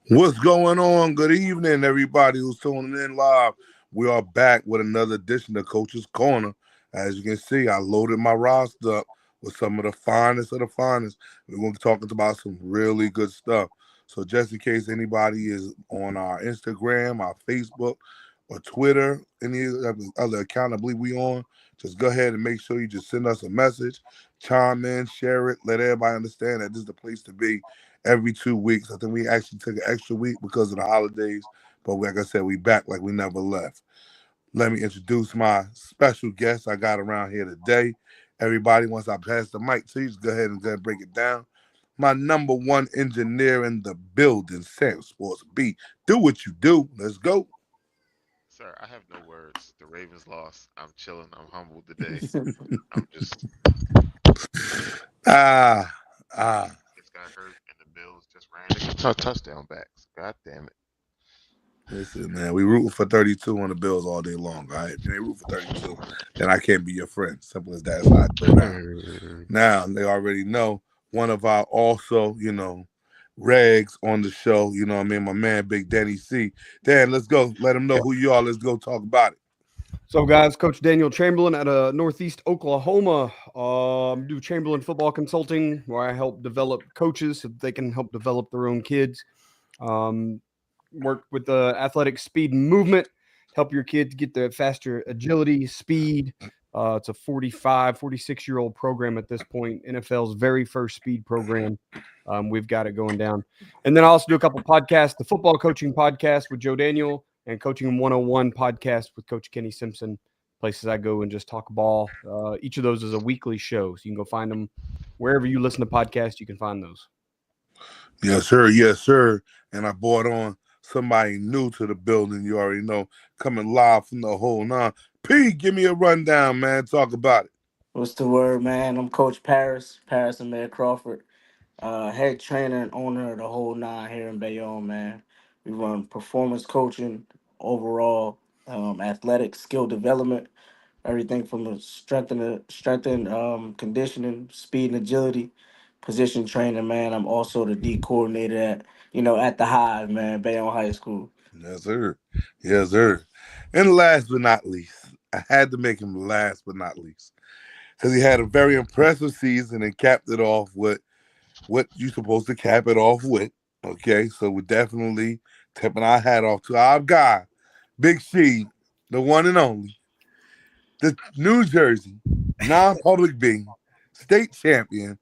What's going on? Good evening, everybody who's tuning in live. We are back with another edition of Coach's Corner. As you can see, I loaded my roster up with some of the finest of the finest. We're going to be talking about some really good stuff. So, just in case anybody is on our Instagram, our Facebook, or Twitter, any other account I believe we on, just go ahead and make sure you just send us a message, chime in, share it, let everybody understand that this is the place to be every 2 weeks. I think we actually took an extra week because of the holidays, but like I said, we back like we never left. Let me introduce my special guest I got around here today. Everybody, once I pass the mic to you, just go ahead and break it down. My number one engineer in the building, Sam Sports B. Do what you do. Let's go. Sir, I have no words. The Ravens lost. I'm chilling. I'm humbled today. I'm just Ah, ah. just got hurt, and the Bills just ran the touchdown backs. God damn it. Listen, man, we rooting for 32 on the Bills all day long. All right, if you ain't root for 32, then I can't be your friend. Simple as that. That's how I go down. Now they already know one of our also, regs on the show. You know what I mean? My man, Big Danny C. Dan, let's go. Let him know who you are. Let's go talk about it. So, guys, Coach Daniel Chamberlain out of Northeast Oklahoma. Do Chamberlain Football Consulting, where I help develop coaches so that they can help develop their own kids. Um, work with the athletic speed and movement, help your kids get the faster agility, speed. It's a 46-year-old program at this point, NFL's very first speed program. We've got it going down. And then I also do a couple podcasts, the Football Coaching Podcast with Joe Daniel and Coaching 101 Podcast with Coach Kenny Simpson, places I go and just talk ball. Each of those is a weekly show, so you can go find them wherever you listen to podcasts, you can find those. Yes, sir. Yes, sir. And I brought on somebody new to the building. You already know, coming live from the whole nine. P, give me a rundown, man. Talk about it. What's the word, man? I'm Coach Paris and Mayor Crawford, head trainer and owner of the whole nine here in Bayonne, man. We run performance coaching, overall athletic skill development, everything from the conditioning, speed and agility, position training, man. I'm also the D coordinator at the Hive, man, Bayonne High School. Yes, sir. Yes, sir. And last but not least, I had to make him last but not least because he had a very impressive season and capped it off with what you're supposed to cap it off with. Okay, so we're definitely tipping our hat off to our guy, Big C, the one and only, the New Jersey non-public B state champion.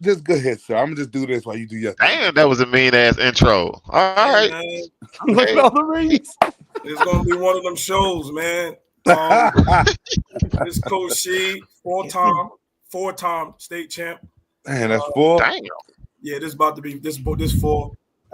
Just go ahead, sir. I'm gonna just do this while you do your thing. Damn, that was a mean ass intro. All Hey right. man, Look at all the rings. it's gonna be one of them shows, man. This Coach C, four-time state champ. Man, that's four. Damn. Yeah, this about to be this four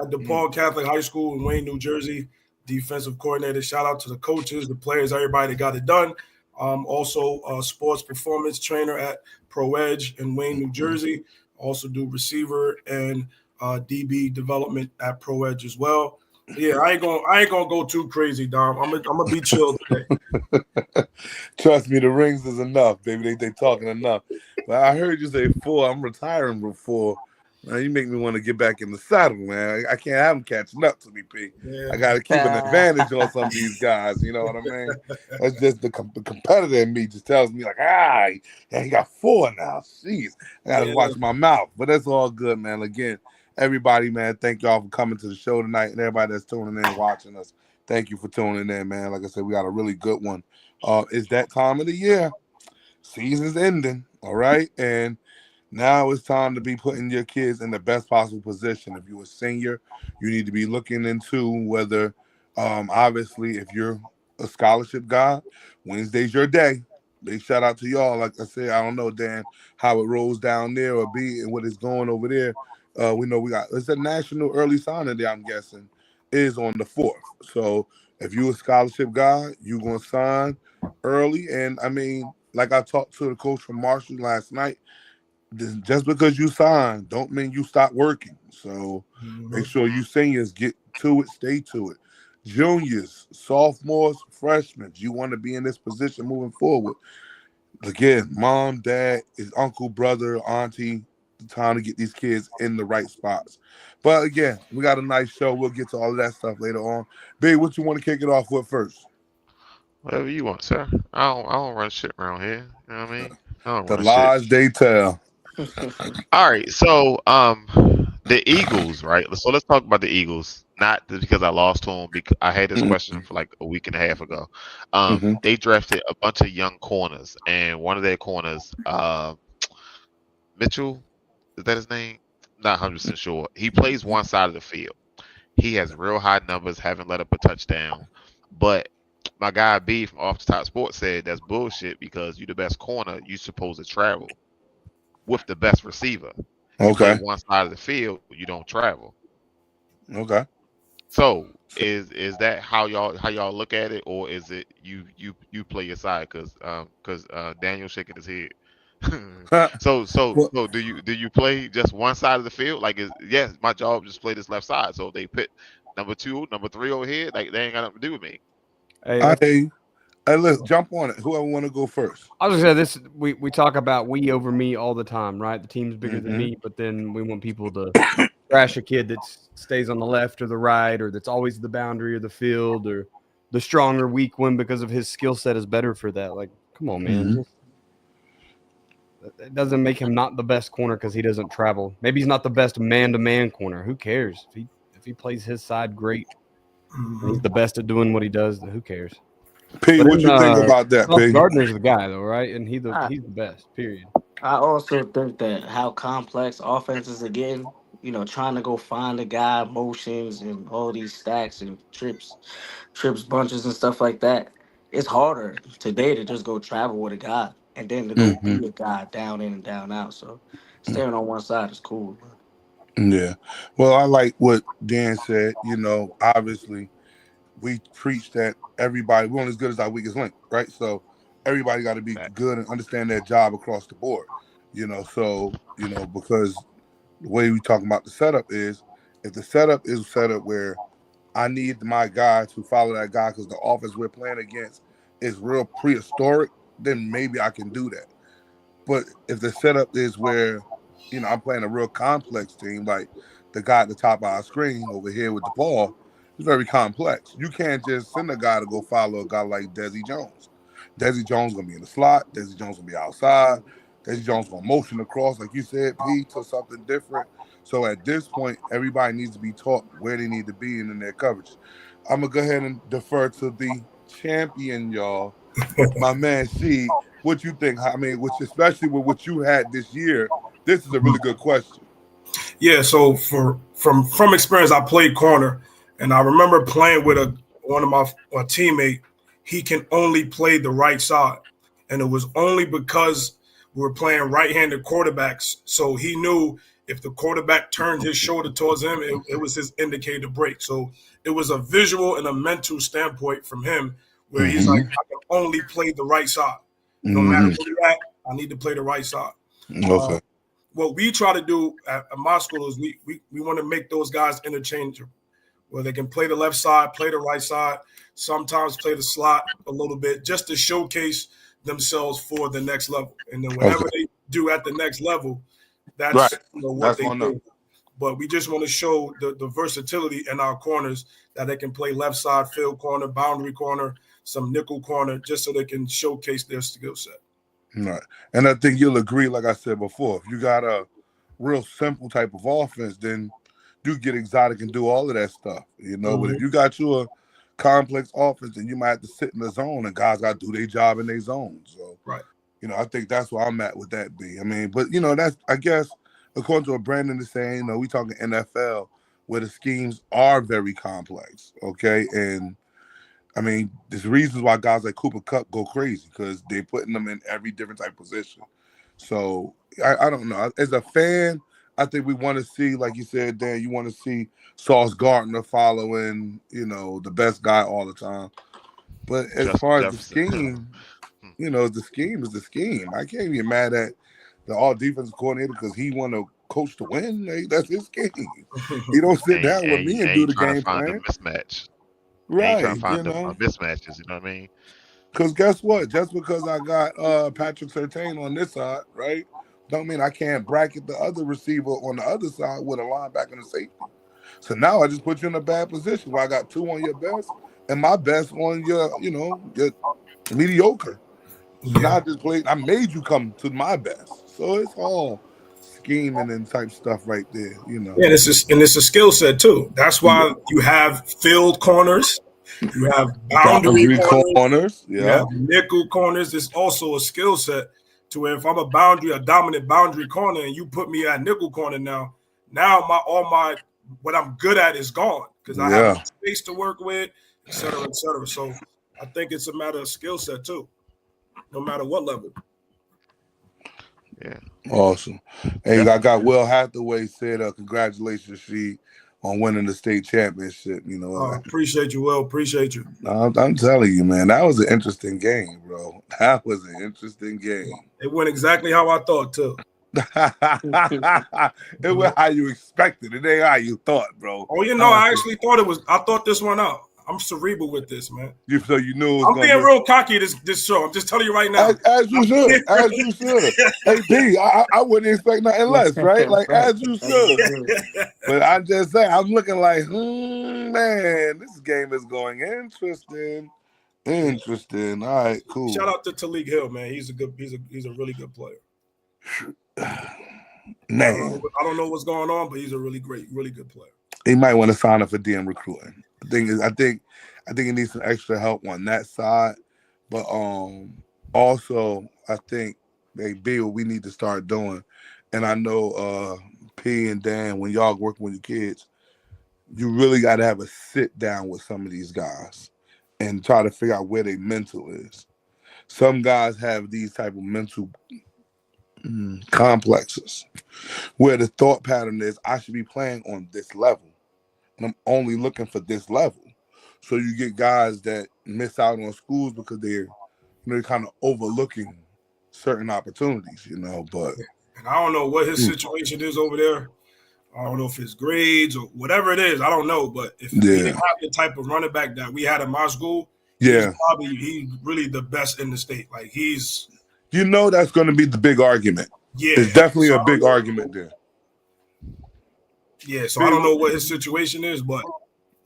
at DePaul Catholic High School in Wayne, New Jersey. Defensive coordinator. Shout out to the coaches, the players, everybody that got it done. Also, sports performance trainer at Pro Edge in Wayne, New Jersey. Also do receiver and DB development at Pro Edge as well. Yeah, I ain't gonna go too crazy, Dom. I'm gonna be chill today. Trust me, the rings is enough, baby. They talking enough. But I heard you say four. I'm retiring before. Man, you make me want to get back in the saddle, man. I can't have them catching up to me, P. Yeah. I got to keep an advantage on some of these guys. You know what I mean? That's just the competitor in me just tells me like, he got four now. Jeez, I got to watch my mouth. But that's all good, man. Again, everybody, man, thank y'all for coming to the show tonight, and everybody that's tuning in, watching us. Thank you for tuning in, man. Like I said, we got a really good one. It's that time of the year. Season's ending, all right? And now it's time to be putting your kids in the best possible position. If you're a senior, you need to be looking into whether, obviously, if you're a scholarship guy, Wednesday's your day. Big shout out to y'all. Like I said, I don't know, Dan, how it rolls down there or be and what is going over there. We know it's a national early signing day, I'm guessing, is on the 4th. So if you're a scholarship guy, you're going to sign early. And I mean, like I talked to the coach from Marshall last night, just because you sign don't mean you stop working. So make sure you seniors get to it, stay to it. Juniors, sophomores, freshmen, you want to be in this position moving forward. Again, mom, dad, his uncle, brother, auntie, the time to get these kids in the right spots. But again, we got a nice show. We'll get to all of that stuff later on. B, what you want to kick it off with first? Whatever you want, sir. I don't run shit around here. You know what I mean? I don't The run lies shit. they tell. All right, so the Eagles, right? So let's talk about the Eagles. Not because I lost to them, because I had this question for like a week and a half ago. Mhm. They drafted a bunch of young corners, and one of their corners, Mitchell, is that his name? Not 100% sure. He plays one side of the field. He has real high numbers, haven't let up a touchdown. But my guy B from Off the Top Sports said that's bullshit because you the best corner, you supposed to travel with the best receiver. You play Okay. one side of the field, you don't travel. Okay. So is that how y'all look at it, or is it you play your side? Because Daniel shaking his head. So Well, do you play just one side of the field? Like, yes, my job is just play this left side. So they put number 2, number 3 over here. Like, they ain't got nothing to do with me. Hey, hey, let's jump on it. Whoever want to go first. I was gonna say this. We talk about we over me all the time, right? The team's bigger than Mhm. me, but then we want people to trash a kid that stays on the left or the right, or that's always the boundary of the field, or the strong or weak one because of his skill set is better for that. Like, come on, man. Mhm. It doesn't make him not the best corner because he doesn't travel. Maybe he's not the best man-to-man corner. Who cares? If he plays his side great, and he's the best at doing what he does, then who cares? P, But what you think about that, Sauce P? Gardner's the guy, though, right? And he's the I, best. Period. I also think that how complex offenses are getting, trying to go find a guy, motions, and all these stacks and trips, bunches, and stuff like that. It's harder today to just go travel with a guy and then to go Hmm. be a guy down in and down out. So staying on one side is cool. Yeah. Well, I like what Dan said. Obviously, we preach that we're only as good as our weakest link, right? So everybody got to be That good and understand their job across the board. Because the way we talking about the setup is, if the setup is set up where I need my guy to follow that guy because the offense we're playing against is real prehistoric, then maybe I can do that. But if the setup is where, I'm playing a real complex team, like the guy at the top of our screen over here with the ball, it's very complex. You can't just send a guy to go follow a guy like Desi Jones. Desi Jones gonna be in the slot. Desi Jones gonna be outside. Desi Jones gonna motion across, like you said, Pete, to something different. So at this point, everybody needs to be taught where they need to be in their coverage. I'm gonna go ahead and defer to the champion, y'all. My man C, what you think? I mean, especially with what you had this year, this is a really good question. Yeah, so from experience, I played corner, and I remember playing with one of my teammate. He can only play the right side, and it was only because we were playing right-handed quarterbacks. So he knew if the quarterback turned his shoulder towards him, it was his indicator to break. So it was a visual and a mental standpoint from him where he's like, I can only play the right side. No matter where you're at, I need to play the right side. Okay. What we try to do at my school is we want to make those guys interchangeable, where they can play the left side, play the right side, sometimes play the slot a little bit, just to showcase themselves for the next level. And then whatever they do at the next level, that's Right. what That's they on them. do. But we just want to show the versatility in our corners, that they can play left side, field corner, boundary corner, some nickel corner, just so they can showcase their skill set. Right. And I think you'll agree, like I said before, if you got a real simple type of offense, then you get exotic and do all of that stuff, But if you got you a complex offense, then you might have to sit in the zone, and guys got to do their job in their zone. So, Right. I think that's where I'm at with that, B. I mean, but, that's, I guess, according to what Brandon is saying, we talking NFL, where the schemes are very complex, okay? And, I mean, there's reasons why guys like Cooper Kupp go crazy, because they're putting them in every different type of position. So I don't know. As a fan, I think we want to see, like you said, Dan, you want to see Sauce Gardner following, the best guy all the time. But as far as the scheme, the scheme is the scheme. I can't be mad at the all defensive coordinator because he want to coach to win. Like, that's his scheme. He don't sit down with me and do the game find plan. a mismatch. Right, Trying to find mismatches. You know what I mean? Because guess what? Just because I got Patrick Surtain on this side, right, don't mean I can't bracket the other receiver on the other side with a linebacker and a safety. So now I just put you in a bad position where I got two on your best and my best on your, your mediocre. So now I made you come to my best. So it's all scheming and type stuff right there, Yeah, it's a skill set too. That's why you have field corners, you have boundary corners, you have nickel corners. It's also a skill set to where if I'm a dominant boundary corner, and you put me at nickel corner now what I'm good at is gone because I have space to work with, et cetera, et cetera. So I think it's a matter of skill set too, no matter what level. Yeah. Awesome. Hey, I got Will Hathaway said, congratulations, she, on winning the state championship. Appreciate you, Will. Appreciate you. I'm telling you, man, that was an interesting game, bro. That was an interesting game. It went exactly how I thought, too. It went how you expected. It ain't how you thought, bro. Oh, I actually thought it was. I thought this one out. I'm cerebral with this, man. So you knew it was I'm being real cocky this show. I'm just telling you right now. As you should. As you should. Hey, D, I wouldn't expect nothing less, right? Like, as you should. But I'm just saying, I'm looking like, man, this game is going interesting. Interesting. All right, cool. Shout out to Talik Hill, man. He's a really good player. Man. I don't know what's going on, but he's a really good player. He might want to sign up for DM recruiting. The thing is, I think he needs some extra help on that side. But also I think maybe what we need to start doing, and I know P and Dan, when y'all working with your kids, you really got to have a sit down with some of these guys and try to figure out where their mental is. Some guys have these type of mental complexes where the thought pattern is, I should be playing on this level. And I'm only looking for this level. So you get guys that miss out on schools because they're kind of overlooking certain opportunities, but and I don't know what his situation is over there. I don't know if it's grades or whatever it is. I don't know. But if he didn't have the type of running back that we had in my school, he's really the best in the state. Like he's that's going to be the big argument. Yeah. It's definitely a big argument there. Yeah, so I don't know what his situation is, but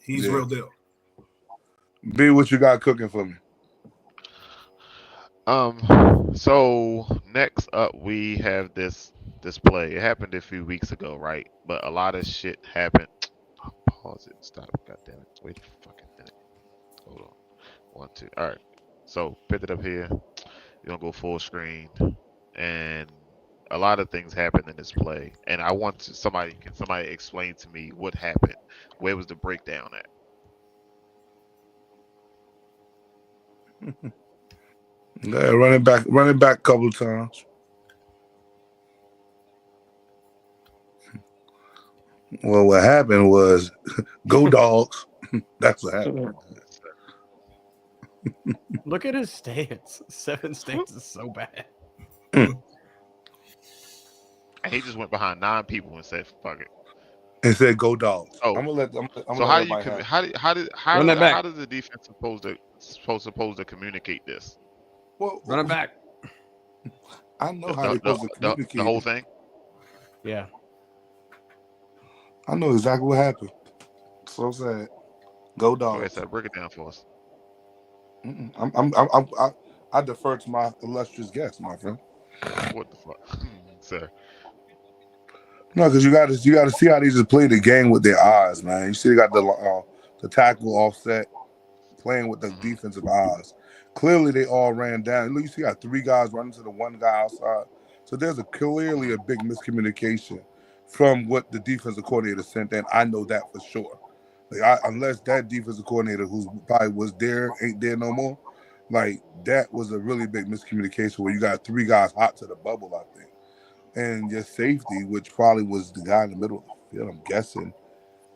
he's real deal. B, what you got cooking for me? So next up we have this play. It happened a few weeks ago, right? But a lot of shit happened. Pause it. Stop. God damn it. Wait a fucking minute. Hold on. 1, 2. All right. So pick it up here. We're gonna go full screen, and a lot of things happened in this play, and I want somebody explain to me what happened? Where was the breakdown at? Yeah, running back a couple of times. Well, what happened was, go Dogs. That's what happened. Look at his stance. 7 stance is so bad. And he just went behind 9 people and said, "Fuck it," and said, "Go Dogs." Oh, I'm gonna let. So how does the defense supposed to communicate this? Well, run it back. I know how they're supposed to communicate the whole thing. Yeah, I know exactly what happened. So sad. Go Dogs. Okay, so break it down for us. I defer to my illustrious guest, my friend. What the fuck, sir? No, because you got to see how they just play the game with their eyes, man. You see, they got the tackle offset, playing with the defensive eyes. Clearly, they all ran down. Look, you see, got 3 guys running to the 1 guy outside. So there's clearly a big miscommunication from what the defensive coordinator sent in. I know that for sure. Like, unless that defensive coordinator, who probably was there, ain't there no more. Like, that was a really big miscommunication where you got 3 guys hot to the bubble, I think. And your safety, which probably was the guy in the middle of the field, I'm guessing.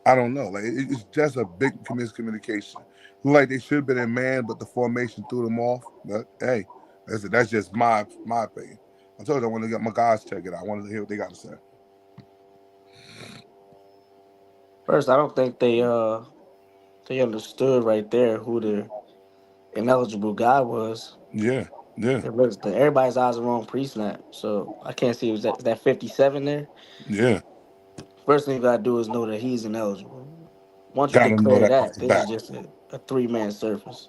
I don't know. Like, it's just a big miscommunication. Like, they should have been in man, but the formation threw them off. But hey, that's just my opinion. I told you I want to get my guys check it out. I wanted to hear what they got to say. First, I don't think they understood right there who the ineligible guy was. Yeah. Yeah, It looks everybody's eyes are on pre-snap, so I can't see is that 57 there. yeah. First thing you gotta do is know that he's ineligible. Once you Gotta know declare that off that, the this is bat. just a three-man surface.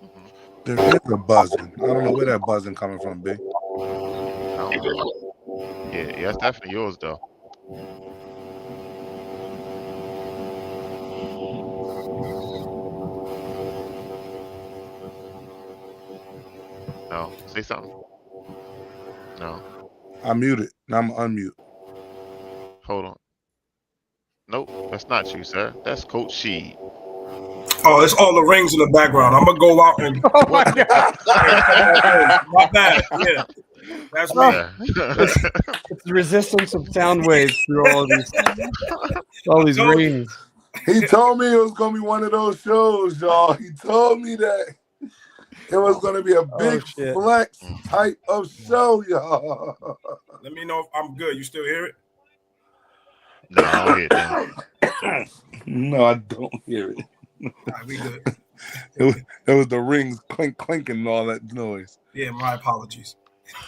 Mhm. There is a buzzing. I don't know where that buzzing coming from, B. I don't know. Yeah, it's definitely yours though. No, say something. No, I muted. Now I'm unmute. hold on. Nope, that's not you, sir. That's Coach Sheed. Oh, it's all the rings in the background. I'm gonna go out and Oh my What the God. my bad. Yeah, that's me. sir? It's the resistance of sound waves through all these told you. rings. He told me it was gonna be one of those shows, y'all. He told me that it was gonna be a big shit. flex type of show, y'all. Let me know if I'm good. You still hear it? No, I don't hear it now. No, I don't hear it. All right, we good. It was the rings clinking and all that noise. Yeah, my apologies.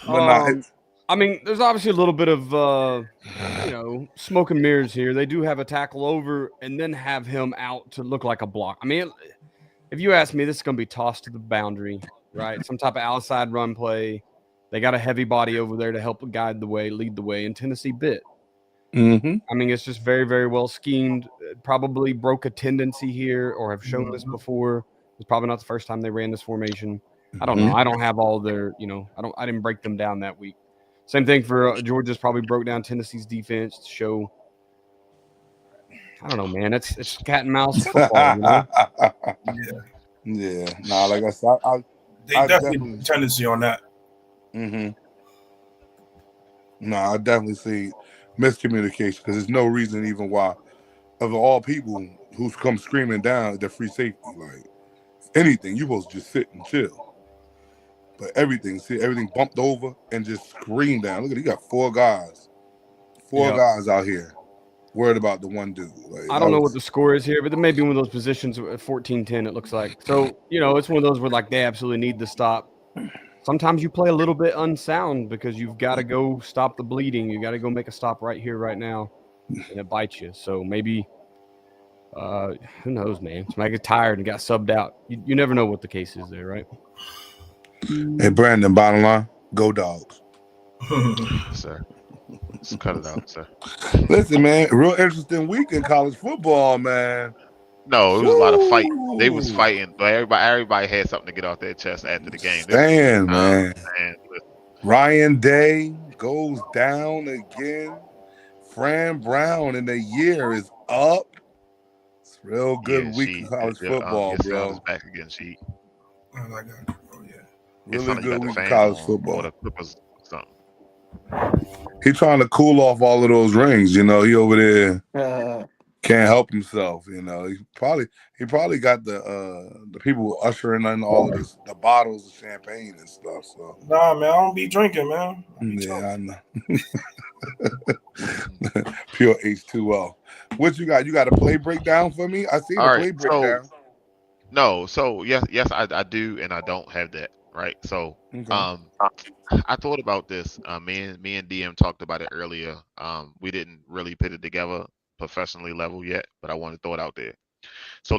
But nah, I mean, there's obviously a little bit of smoke and mirrors here. They do have a tackle over and then have him out to look like a block. I mean, if you ask me, this is going to be tossed to the boundary, right? Some type of outside run play. They got a heavy body over there to help guide the way, lead the way, and Tennessee bit. mm-hmm. I mean, it's just very, very well schemed. Probably broke a tendency here or have shown this before. It's probably not the first time they ran this formation. I don't know. I don't have all their, I didn't break them down that week. Same thing for Georgia's probably broke down Tennessee's defense to show. I don't know, man. It's cat and mouse football, you know? Yeah, Nah, like I said, they I definitely definitely- tendency on that. Nah, I definitely see miscommunication because there's no reason even why, of all people who's come screaming down the free safety, like anything, you supposed to just sit and chill. But everything bumped over and just screamed down. Look at it, you got four guys out here worried about the one dude. Like, I don't know what the score is here, but there may be one of those positions at 14-10, it looks like. So, it's one of those where, like, they absolutely need to stop. Sometimes you play a little bit unsound because you've got to go stop the bleeding. You got to go make a stop right here, right now, and it bites you. So maybe, who knows, man? Somebody get tired and got subbed out. You never know what the case is there, right? Hey, Brandon, bottom line, go Dogs. Sir, just cut it out, sir. Listen, man, real interesting week in college football, man. No, it was a lot of fight. They was fighting, but everybody had something to get off their chest after the game. Man. Man, Ryan Day goes down again. Fran Brown in the year is up. It's a real good week in college football, bro. Back again, Sheed. Oh my God. Oh yeah. Really good week in college football. The Clippers, something. He trying to cool off all of those rings, he over there can't help himself, He probably got the people ushering in all of this, the bottles of champagne and stuff. So Nah, man, I don't be drinking, man. I know. Pure H2O. What you got? You got a play breakdown for me? I see the play breakdown. No, so yes, I do, and I don't have that. Right. So I thought about this. Me and DM talked about it earlier. We didn't really put it together professionally level yet, but I want to throw it out there. So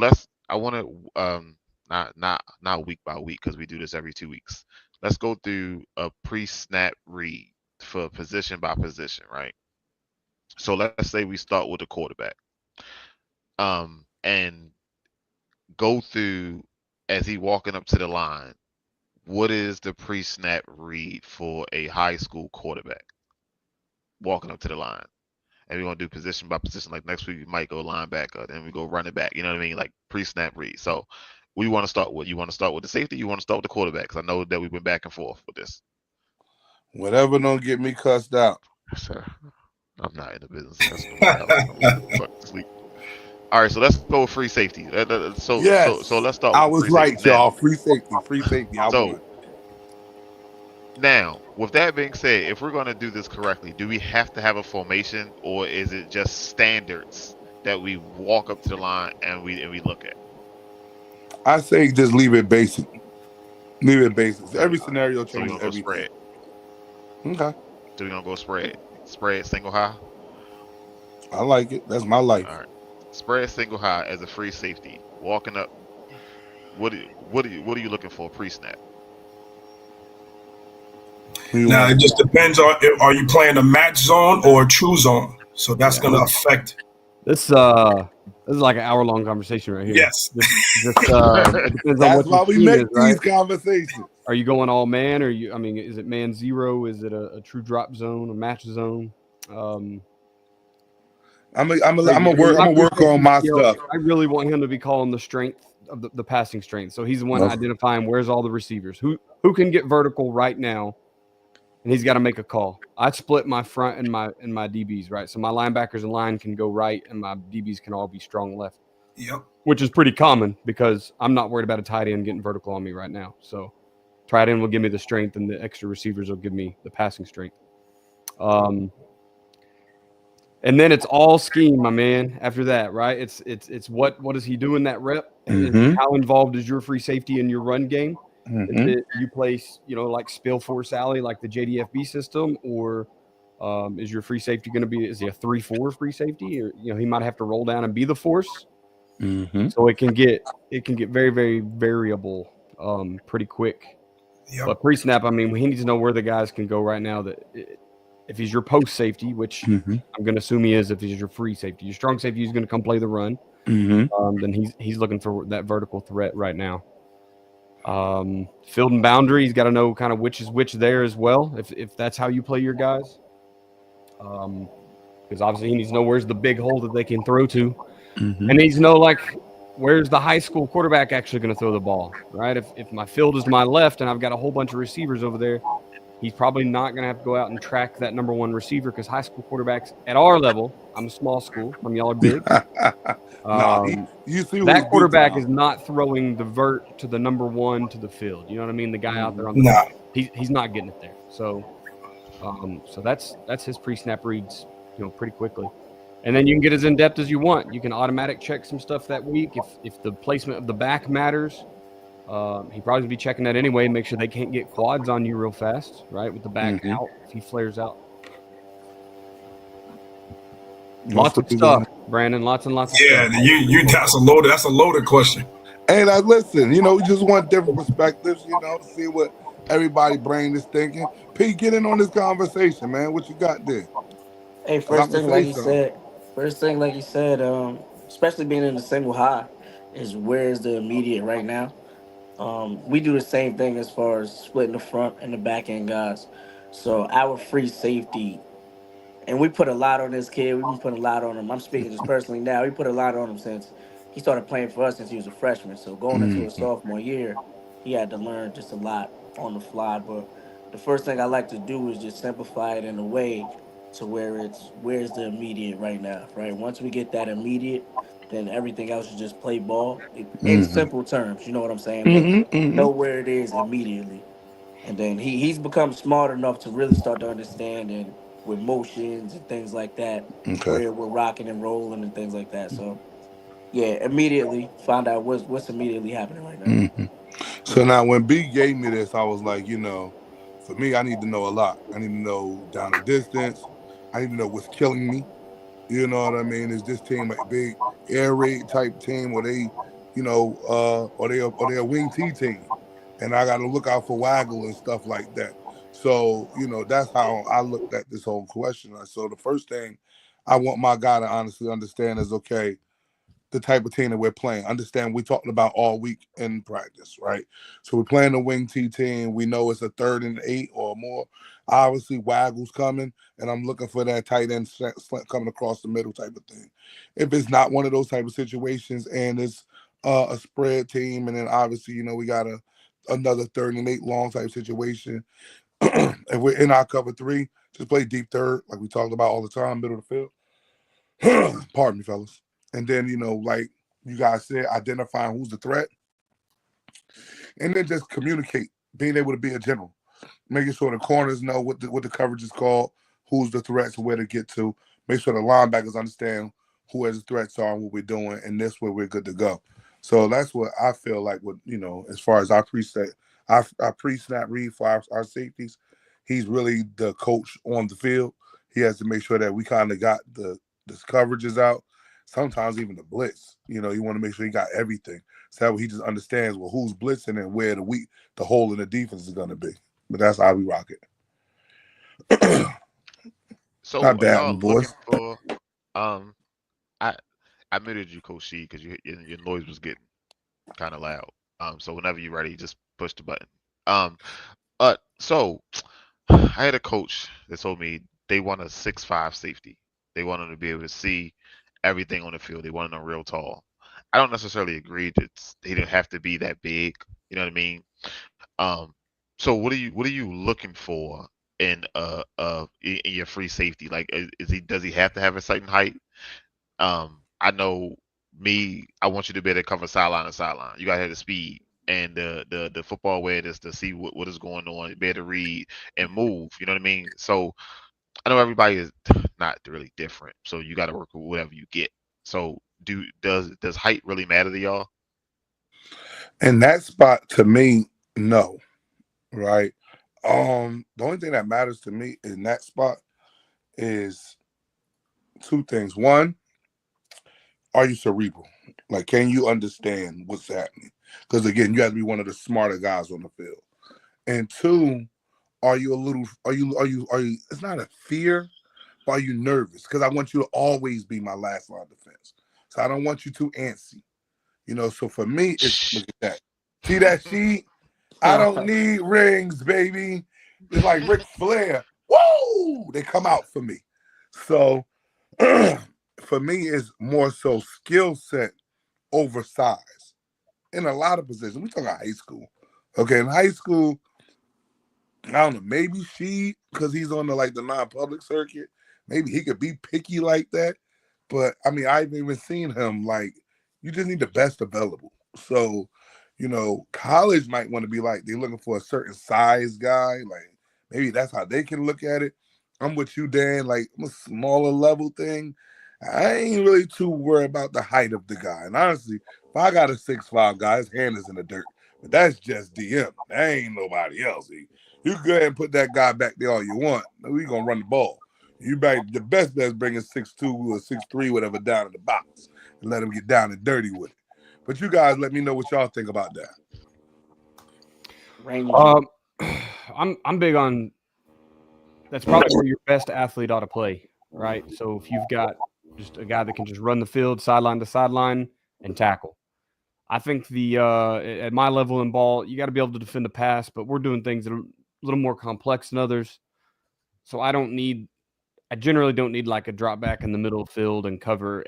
I want to not week by week because we do this every 2 weeks. Let's go through a pre-snap read for position by position, right? So let's say we start with the quarterback, and go through as he walking up to the line. What is the pre-snap read for a high school quarterback walking up to the line? And we're going to do position by position. Like next week, we might go linebacker, then we go running back. You know what I mean? Like pre-snap read. So we want to start with. You want to start with the safety? You want to start with the quarterback? Because I know that we've been back and forth with this. Whatever don't get me cussed out. Sir, I'm not in the business. That's sleep. All right, so let's go with free safety. So let's start. I was right, y'all. Free safety. Now, with that being said, if we're going to do this correctly, do we have to have a formation, or is it just standards that we walk up to the line and we look at? I say just leave it basic. Leave it basics. Every scenario So we're changes gonna go everything. spread. Okay. So we're gonna go spread. Spread single high. I like it. That's my life. All right. Spread single high as a free safety. Walking up. What are you looking for pre-snap? Now it just depends on are you playing a match zone or a true zone. So that's going to affect. This is like an hour-long conversation right here. Yes. It depends on That's what why your we team make is, right? these conversations. Are you going all man, or is it man zero? Is it a true drop zone, a match zone? I'm gonna work on my stuff. I really want him to be calling the strength of the passing strength. So he's the one identifying where's all the receivers, who can get vertical right now, and he's got to make a call. I split my front and my DBs, right? So my linebackers and line can go right, and my DBs can all be strong left. Yep. Which is pretty common because I'm not worried about a tight end getting vertical on me right now. So tight end will give me the strength, and the extra receivers will give me the passing strength. And then it's all scheme, my man. After that, right? It's what does he do in that rep? And how involved is your free safety in your run game? You place, like Spill Force Alley, like the JDFB system, or is your free safety going to be? Is he a 3-4 free safety, or he might have to roll down and be the force? So it can get very, very variable pretty quick. Yep. But pre-snap, I mean, he needs to know where the guys can go right now. That if he's your post safety, which I'm going to assume he is, if he's your free safety, your strong safety, he's going to come play the run. Then he's looking for that vertical threat right now. Field and boundary, he's got to know kind of which is which there as well. If that's how you play your guys, because obviously he needs to know where's the big hole that they can throw to, and he needs to know where's the high school quarterback actually going to throw the ball, right? If my field is to my left and I've got a whole bunch of receivers over there, he's probably not going to have to go out and track that number one receiver, because high school quarterbacks at our level, I'm a small school, some of y'all are big. You see that quarterback is not throwing the vert to the number one to the field. You know what I mean? The guy out there on the field, he's not getting it there. So, so that's his pre-snap reads, pretty quickly. And then you can get as in depth as you want. You can automatic check some stuff that week if the placement of the back matters. He probably be checking that anyway, make sure they can't get quads on you real fast, right? With the back out, if he flares out. Lots of stuff, Brandon. Lots and lots of stuff. You that's a loaded question. And listen, we just want different perspectives, to see what everybody brain is thinking. Pete, get in on this conversation, man. What you got there? Hey, first thing like you said, especially being in the single high, is where's the immediate right now. We do the same thing as far as splitting the front and the back end guys. So our free safety, and we put a lot on this kid. We've been putting a lot on him. I'm speaking just personally now. We put a lot on him since he started playing for us since he was a freshman. So going into his sophomore year, he had to learn just a lot on the fly. But the first thing I like to do is just simplify it in a way to where where's the immediate right now, right? Once we get that immediate, then everything else is just play ball. In simple terms, you know what I'm saying? Know where it is immediately. And then he's become smart enough to really start to understand, and with motions and things like that, where we're rocking and rolling and things like that. So, yeah, immediately find out what's immediately happening right now. So now when B gave me this, I was like, for me, I need to know a lot. I need to know down the distance. I need to know what's killing me. You know what I mean? Is this team a big air raid type team, or they, or they a wing T team? And I got to look out for waggle and stuff like that. So, that's how I looked at this whole question. So the first thing I want my guy to honestly understand is, okay, the type of team that we're playing. Understand we talked about all week in practice, right? So we're playing the wing T team. We know it's a 3rd and 8 or more. Obviously, waggle's coming, and I'm looking for that tight end slant coming across the middle type of thing. If it's not one of those type of situations and it's a spread team, and then obviously, we got another 3rd and 8 long type situation, and we're in our cover 3, just play deep third like we talked about all the time, middle of the field. Pardon me, fellas. And then, like you guys said, identifying who's the threat. And then just communicate, being able to be a general. Making sure the corners know what the coverage is called, who's the threats, where to get to. Make sure the linebackers understand who has the threats are and what we're doing, and this way we're good to go. So that's what I feel like, as far as our our pre-snap read for our safeties. He's really the coach on the field. He has to make sure that we kind of got the coverages out. Sometimes even the blitz. You want to make sure he got everything. So that way he just understands who's blitzing and where the hole in the defense is going to be. But that's how we rock it. So Not are bad, y'all boys. looking for I muted you, Coach C, because your noise was getting kind of loud. So whenever you're ready, just push the button. So I had a coach that told me they want a 6'5" safety. They want him to be able to see everything on the field. They want him real tall. I don't necessarily agree that he didn't have to be that big. You know what I mean? So what are you looking for in your free safety? Like, does he have to have a certain height? I know me. I want you to be able to cover sideline to sideline. You gotta have the speed and the football awareness to see what is going on, be able to read and move. You know what I mean? So I know everybody is not really different. So you got to work with whatever you get. So does height really matter to y'all? In that spot, to me, no. Right. The only thing that matters to me in that spot is two things. One, are you cerebral? Like, can you understand what's happening? Because again, you have to be one of the smarter guys on the field. And two, are you it's not a fear, but are you nervous? Because I want you to always be my last line defense. So I don't want you too antsy. So for me, it's look at that. See that sheet? I don't need rings, baby. It's like Ric Flair. Whoa! They come out for me. So for me, it's more so skill set over size. In a lot of positions. We talking about high school. Okay, in high school, I don't know, maybe because he's on the non-public circuit, maybe he could be picky like that. But I mean, I've even seen him you just need the best available. So, college might want to be they're looking for a certain size guy. Like maybe that's how they can look at it. I'm with you, Dan. Like a smaller level thing. I ain't really too worried about the height of the guy. And honestly, if I got a 6'5" guy, his hand is in the dirt. But that's just DM. That ain't nobody else. You go ahead and put that guy back there all you want. We gonna run the ball. The best bet is bringing 6'2" or 6'3", whatever, down in the box and let him get down and dirty with it. But you guys, let me know what y'all think about that. I'm big on. That's probably where your best athlete ought to play, right? So if you've got just a guy that can just run the field sideline to sideline and tackle, I think at my level in ball, you got to be able to defend the pass, but we're doing things that are a little more complex than others. So I generally don't need like a drop back in the middle of the field and cover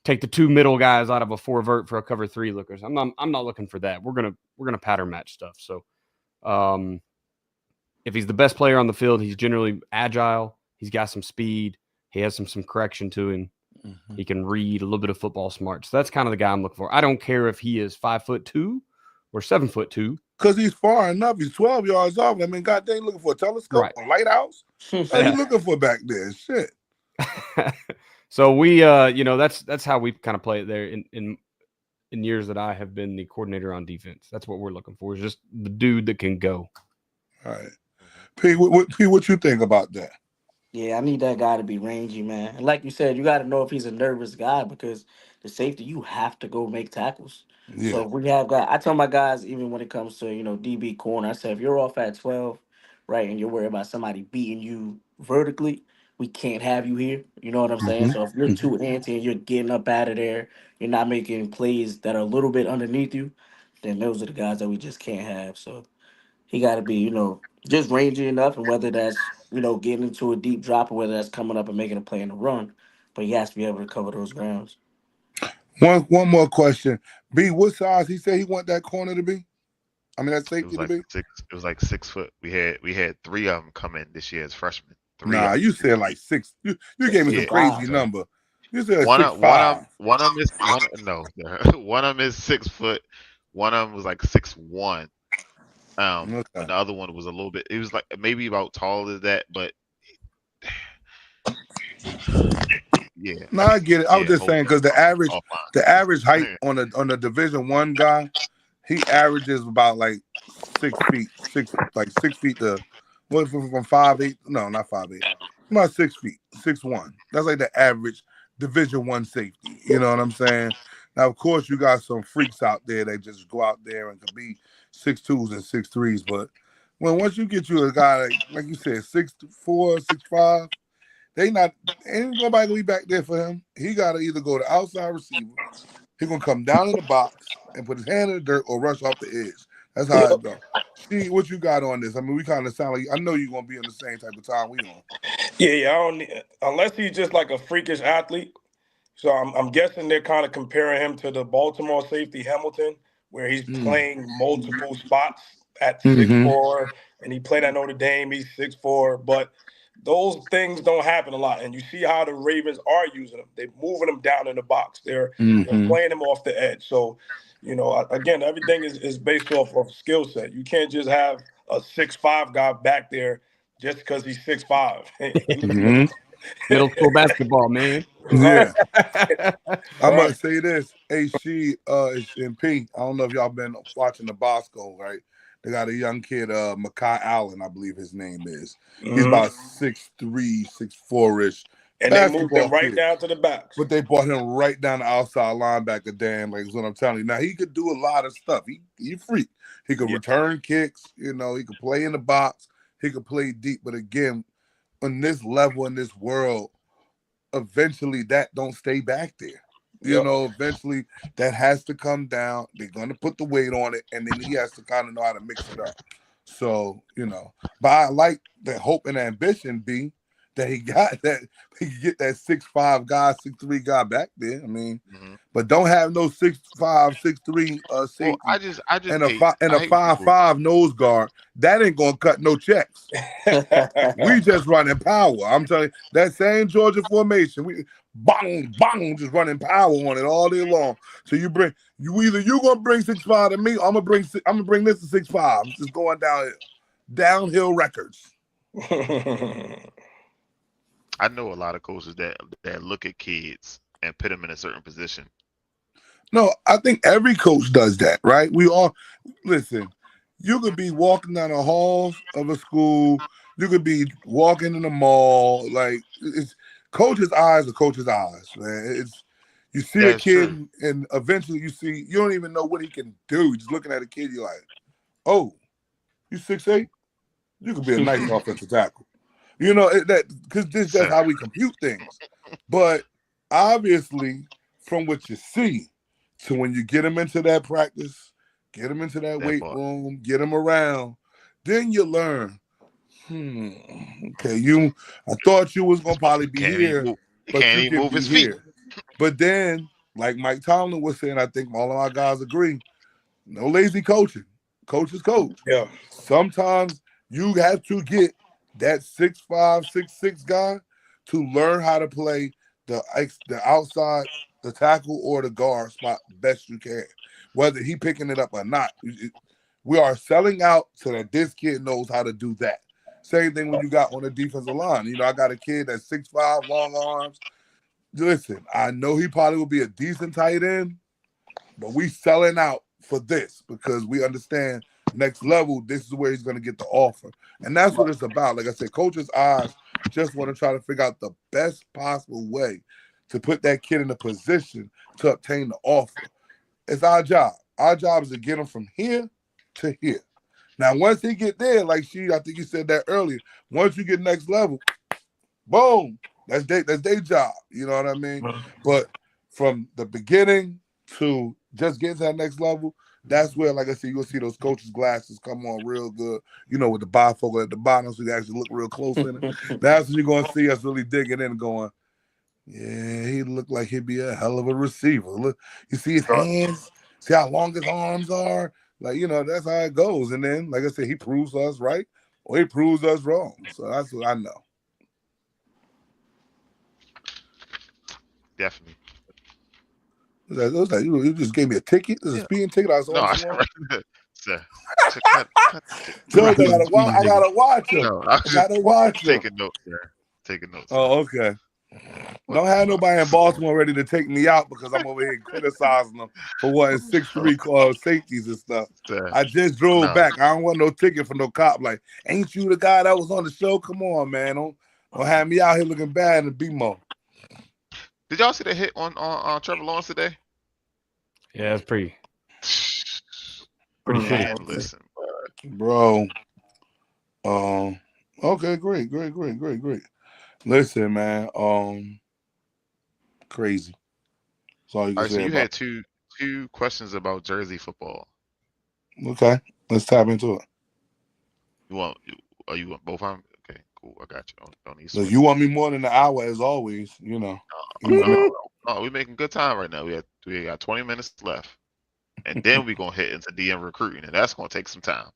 take the two middle guys out of a 4 vert for a cover 3 lookers. I'm not looking for that. We're gonna pattern match stuff. So if he's the best player on the field, he's generally agile. He's got some speed. He has some correction to him. Mm-hmm. He can read a little bit of football smart. So that's kind of the guy I'm looking for. I don't care if he is 5'2" or 7'2". Because he's far enough. He's 12 yards off. I mean, God dang, looking for a telescope, a lighthouse. What are you looking for back there? Shit. So we, that's how we kind of play it there in years that I have been the coordinator on defense. That's what we're looking for, is just the dude that can go. All right. P, what you think about that? Yeah, I need that guy to be rangy, man. And like you said, you got to know if he's a nervous guy, because the safety, you have to go make tackles. Yeah. So if we have guys, I tell my guys, even when it comes to, DB corner, I say, if you're off at 12, right, and you're worried about somebody beating you vertically, we can't have you here. You know what I'm saying? So if you're too antsy and you're getting up out of there, you're not making plays that are a little bit underneath you, then those are the guys that we just can't have. So he got to be, just rangy enough, and whether that's, getting into a deep drop or whether that's coming up and making a play in the run, but he has to be able to cover those grounds. One more question. B, what size he said he want that corner to be? I mean, that safety to be? It was like 6 foot. We had 3 of them come in this year as freshmen. Nah, you said like 6. You gave me some crazy number. You said one 6'5". One of them is 6 foot. One of them was like 6'1". And the other one was a little bit. It was like maybe about taller than that, but yeah. No, I get it. I was just saying, because the average height on a Division I guy he averages about like 6 feet, 6 feet to what from 5'8"? No, not 5'8". About 6 feet, 6'1". That's like the average Division I safety. You know what I'm saying? Now, of course, you got some freaks out there that just go out there and can be 6'2s and 6'3s, but once you get you a guy like you said, 6'4", 6'5", ain't nobody gonna be back there for him. He gotta either go to outside receiver, he gonna come down in the box and put his hand in the dirt or rush off the edge. That's how it goes. See what you got on this. I mean, we kind of sound like I know you're gonna be on the same type of time we on. Yeah. I don't need, unless he's just like a freakish athlete. So I'm guessing they're kind of comparing him to the Baltimore safety Hamilton, where he's playing multiple spots at 6'4", and he played at Notre Dame. He's 6'4", but those things don't happen a lot. And you see how the Ravens are using him. They're moving him down in the box. They're playing him off the edge. So, you know, again, everything is based off of skill set. You can't just have a 6'5" guy back there just because he's 6'5". Middle school basketball, man. Yeah. I'm gonna say this. HG and P. I don't know if y'all been watching the Bosco, right? They got a young kid, Makai Allen, I believe his name is. He's about 6'3", 6'4"-ish. And they moved him right down to the back. But they brought him right down the outside linebacker, Dan, like is what I'm telling you. Now, he could do a lot of stuff. He freak. He could return kicks. You know, he could play in the box. He could play deep. But again, on this level, in this world, eventually that don't stay back there. You know, eventually that has to come down. They're going to put the weight on it, and then he has to kind of know how to mix it up. So, you know, but I like the hope and ambition, B, that he got that he can get that 6'5" guy, 6'3" guy back there. I mean, but don't have no 6'5", 6'3" safety. Well, I just and a 5'5" nose guard. That ain't gonna cut no checks. We just running power. I'm telling you, that same Georgia formation, we bang, bang, just running power on it all day long. So you gonna bring 6'5" to me, or I'm gonna bring this to 6'5". Just going downhill records. I know a lot of coaches that look at kids and put them in a certain position. No, I think every coach does that, right? We all listen. You could be walking down the halls of a school. You could be walking in the mall. Like it's coach's eyes are coach's eyes, man. You see a kid, and eventually you don't even know what he can do. You're just looking at a kid, you're like, oh, you 6'8"? You could be a nice offensive tackle. You know, that because this is just how we compute things. But obviously, from what you see to when you get them into that practice, get them into that weight room, get them around, then you learn. Okay, I thought you was gonna probably be here, but can't even move his feet. But then, like Mike Tomlin was saying, I think all of our guys agree. No lazy coaching. Coach is coach. Yeah. Sometimes you have to get that 6'5", 6'6" guy to learn how to play the outside, the tackle or the guard spot best you can, whether he picking it up or not. We are selling out so that this kid knows how to do that. Same thing when you got on the defensive line. You know, I got a kid that's 6'5", long arms. Listen, I know he probably will be a decent tight end, but we selling out for this because we understand next level, this is where he's going to get the offer. And that's what it's about. Like I said, coach's eyes just want to try to figure out the best possible way to put that kid in a position to obtain the offer. It's our job. Our job is to get him from here to here. Now, once he get there, I think you said that earlier, once you get next level, boom, that's their job. You know what I mean? But from the beginning to just getting to that next level, that's where, like I said, you'll see those coaches' glasses come on real good, you know, with the bifocal at the bottom, so you actually look real close in it. That's when you're going to see us really digging in and going, yeah, he looked like he'd be a hell of a receiver. Look, you see his hands, see how long his arms are? Like, you know, that's how it goes. And then, like I said, he proves us right or he proves us wrong. So that's what I know. Definitely. You just gave me a ticket. This is a speeding ticket. I was Sir, I gotta watch him. No, I gotta watch him. Taking notes, sir. Taking notes. Oh, okay. Don't have nobody in Baltimore ready to take me out because I'm over here criticizing them for what is 6'3" safeties and stuff. I just drove back. I don't want no ticket for no cop. Like, ain't you the guy that was on the show? Come on, man. Don't have me out here looking bad in the BMO. Did y'all see the hit on Trevor Lawrence today? Yeah, it's pretty shitty. Listen, bro. Okay, great. Listen, man. Crazy. That's all you can say. So you had two questions about Jersey football. Okay, let's tap into it. You want both of them? Okay, cool. I got you. Don't need you want me more than an hour, as always. You know. We're making good time right now. We got 20 minutes left, and then we're gonna hit into DM recruiting, and that's gonna take some time.